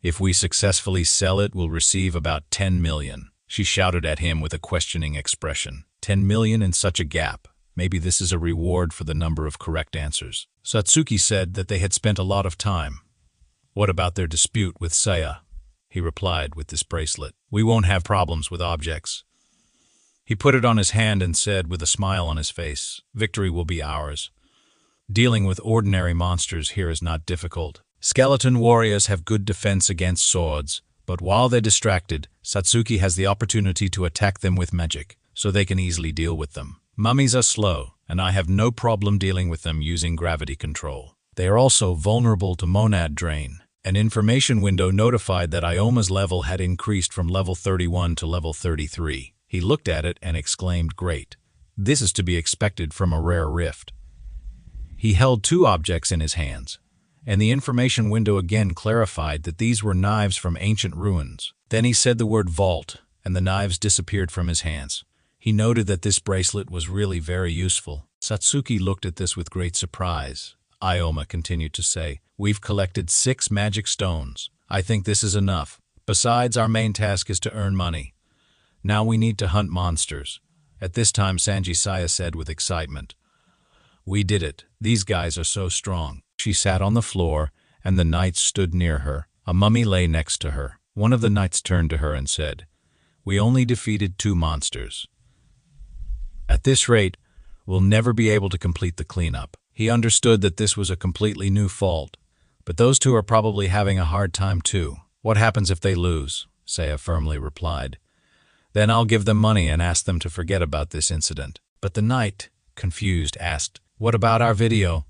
"If we successfully sell it, we'll receive about 10 million. She shouted at him with a questioning expression. 10 million in such a gap. Maybe this is a reward for the number of correct answers. Satsuki said that they had spent a lot of time. "What about their dispute with Saya?" He replied, "With this bracelet, we won't have problems with objects." He put it on his hand and said with a smile on his face, "Victory will be ours. Dealing with ordinary monsters here is not difficult. Skeleton warriors have good defense against swords, but while they're distracted, Satsuki has the opportunity to attack them with magic, so they can easily deal with them. Mummies are slow, and I have no problem dealing with them using gravity control. They are also vulnerable to monad drain." An information window notified that Ioma's level had increased from level 31 to level 33. He looked at it and exclaimed, "Great. This is to be expected from a rare rift." He held 2 objects in his hands, and the information window again clarified that these were knives from ancient ruins. Then he said the word vault, and the knives disappeared from his hands. He noted that this bracelet was really very useful. Satsuki looked at this with great surprise. Ikoma continued to say, "We've collected 6 magic stones. I think this is enough, Besides, our main task is to earn money. Now we need to hunt monsters. At this time, Sanji Saya said with excitement. We did it. These guys are so strong. She sat on the floor, and the knights stood near her. A mummy lay next to her. One of the knights turned to her and said, We only defeated 2 monsters. At this rate, we'll never be able to complete the cleanup. He understood that this was a completely new fault, but those 2 are probably having a hard time too. What happens if they lose? Saya firmly replied. Then I'll give them money and ask them to forget about this incident. But the knight, confused, asked, What about our video?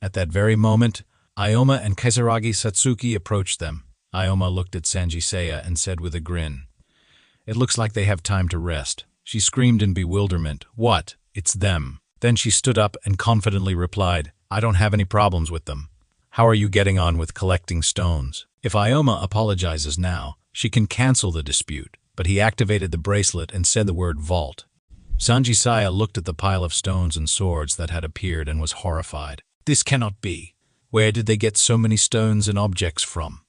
At that very moment, Ikoma and Kisaragi Satsuki approached them. Ikoma looked at Sanji Saya and said with a grin, It looks like they have time to rest. She screamed in bewilderment, What? It's them. Then she stood up and confidently replied, I don't have any problems with them. How are you getting on with collecting stones? If Ikoma apologizes now, she can cancel the dispute. But he activated the bracelet and said the word vault. Sanji Saya looked at the pile of stones and swords that had appeared and was horrified. This cannot be. Where did they get so many stones and objects from?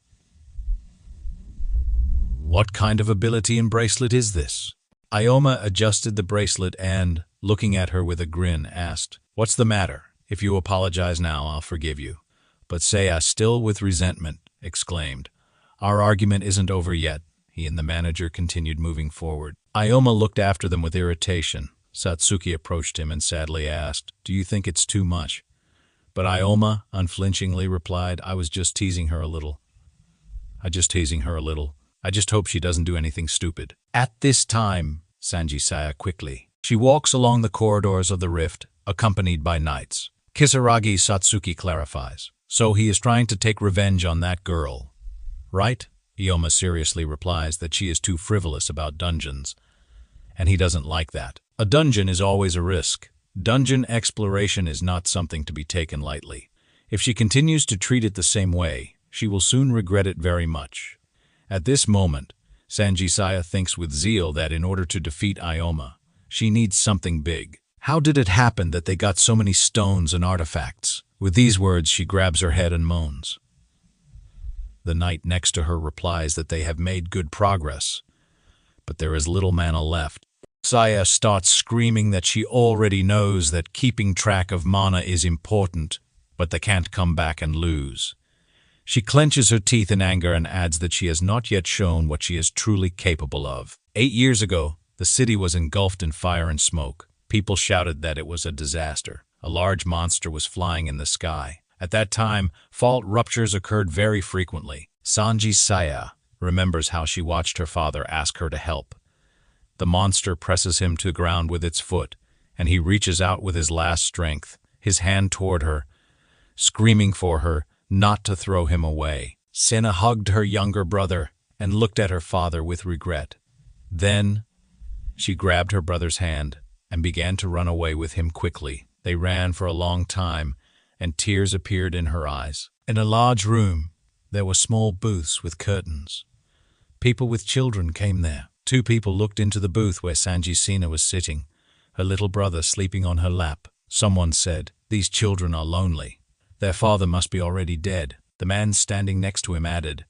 What kind of ability and bracelet is this? Ikoma adjusted the bracelet and, looking at her with a grin, asked, What's the matter? If you apologize now, I'll forgive you. But Saya, still with resentment, exclaimed, Our argument isn't over yet. He and the manager continued moving forward. Ikoma looked after them with irritation. Satsuki approached him and sadly asked, Do you think it's too much? But Ikoma unflinchingly replied, I was just teasing her a little. I just hope she doesn't do anything stupid. At this time, Sanji Saya quickly. She walks along the corridors of the rift, accompanied by knights. Kisaragi Satsuki clarifies. So he is trying to take revenge on that girl, right? Ikoma seriously replies that she is too frivolous about dungeons, and he doesn't like that. A dungeon is always a risk. Dungeon exploration is not something to be taken lightly. If she continues to treat it the same way, she will soon regret it very much. At this moment, Sanji Saya thinks with zeal that in order to defeat Ikoma, she needs something big. How did it happen that they got so many stones and artifacts? With these words, she grabs her head and moans. The knight next to her replies that they have made good progress, but there is little mana left. Saya starts screaming that she already knows that keeping track of mana is important, but they can't come back and lose. She clenches her teeth in anger and adds that she has not yet shown what she is truly capable of. 8 years ago, the city was engulfed in fire and smoke. People shouted that it was a disaster. A large monster was flying in the sky. At that time, fault ruptures occurred very frequently. Sanji Saya remembers how she watched her father ask her to help. The monster presses him to the ground with its foot, and he reaches out with his last strength, his hand toward her, screaming for her not to throw him away. Senna hugged her younger brother and looked at her father with regret. Then, she grabbed her brother's hand and began to run away with him quickly. They ran for a long time, and tears appeared in her eyes. In a large room, there were small booths with curtains. People with children came there. 2 people looked into the booth where Sanji Sina was sitting, her little brother sleeping on her lap. Someone said, These children are lonely. Their father must be already dead. The man standing next to him added,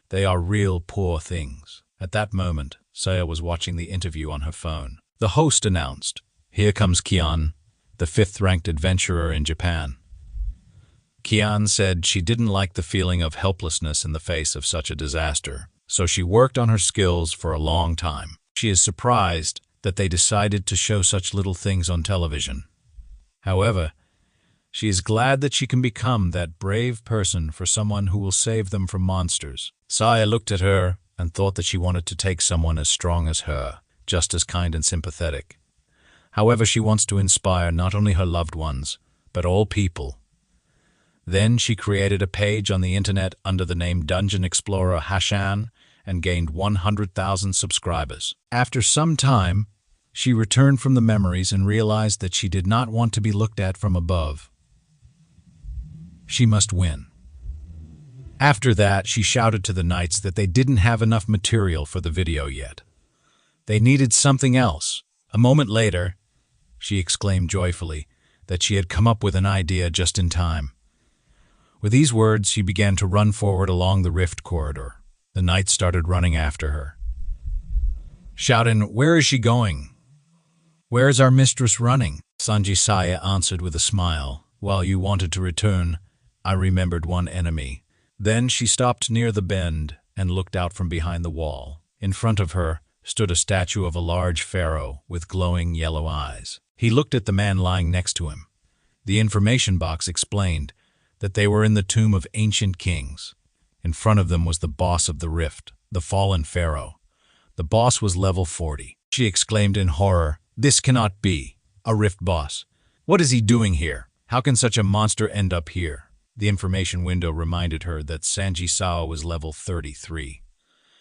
They are real poor things. At that moment, Saya was watching the interview on her phone. The host announced, Here comes Kian, the 5th-ranked adventurer in Japan. Kian said she didn't like the feeling of helplessness in the face of such a disaster, so she worked on her skills for a long time. She is surprised that they decided to show such little things on television. However, she is glad that she can become that brave person for someone who will save them from monsters. Saya looked at her and thought that she wanted to take someone as strong as her, just as kind and sympathetic. However, she wants to inspire not only her loved ones, but all people. Then she created a page on the internet under the name Dungeon Explorer Hashan and gained 100,000 subscribers. After some time, she returned from the memories and realized that she did not want to be looked at from above. She must win. After that, she shouted to the knights that they didn't have enough material for the video yet. They needed something else. A moment later, she exclaimed joyfully that she had come up with an idea just in time. With these words, she began to run forward along the rift corridor. The knights started running after her, shouting, "Where is she going? Where is our mistress running?" Sanji Saya answered with a smile, "While you wanted to return, I remembered one enemy." Then she stopped near the bend and looked out from behind the wall. In front of her stood a statue of a large pharaoh with glowing yellow eyes. He looked at the man lying next to him. The information box explained that they were in the tomb of ancient kings. In front of them was the boss of the rift, the fallen pharaoh. The boss was level 40. She exclaimed in horror, "This cannot be. A rift boss. What is he doing here? How can such a monster end up here?" The information window reminded her that Sanji Sao was level 33.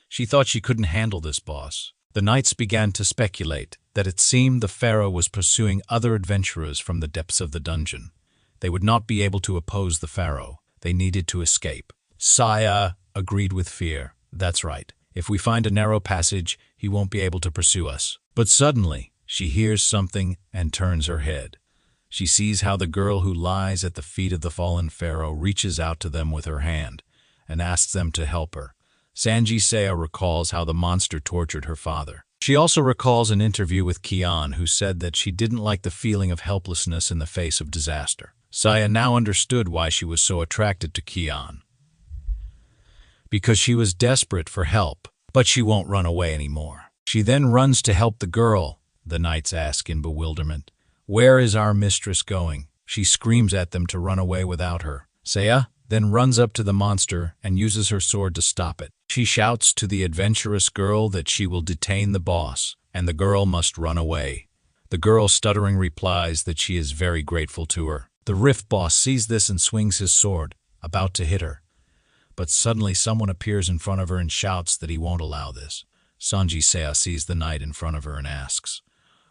She thought she couldn't handle this boss. The knights began to speculate that it seemed the pharaoh was pursuing other adventurers from the depths of the dungeon. They would not be able to oppose the pharaoh. They needed to escape. Saya agreed with fear. "That's right. If we find a narrow passage, he won't be able to pursue us." But suddenly, she hears something and turns her head. She sees how the girl who lies at the feet of the fallen pharaoh reaches out to them with her hand and asks them to help her. Sanji Saya recalls how the monster tortured her father. She also recalls an interview with Kian, who said that she didn't like the feeling of helplessness in the face of disaster. Saya now understood why she was so attracted to Kian. Because she was desperate for help, but she won't run away anymore. She then runs to help the girl. The knights ask in bewilderment, "Where is our mistress going?" She screams at them to run away without her. Saya then runs up to the monster and uses her sword to stop it. She shouts to the adventurous girl that she will detain the boss, and the girl must run away. The girl stuttering replies that she is very grateful to her. The rift boss sees this and swings his sword, about to hit her. But suddenly someone appears in front of her and shouts that he won't allow this. Sanji Saya sees the knight in front of her and asks,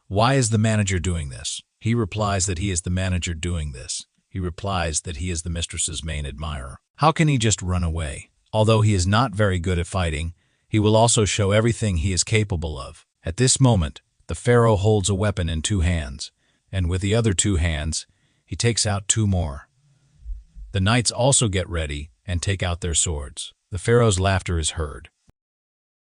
"Why is the manager doing this?" He replies that he is the manager doing this. He replies that he is the mistress's main admirer. How can he just run away? Although he is not very good at fighting, he will also show everything he is capable of. At this moment, the pharaoh holds a weapon in 2 hands, and with the other 2 hands, he takes out 2 more. The knights also get ready and take out their swords. The pharaoh's laughter is heard.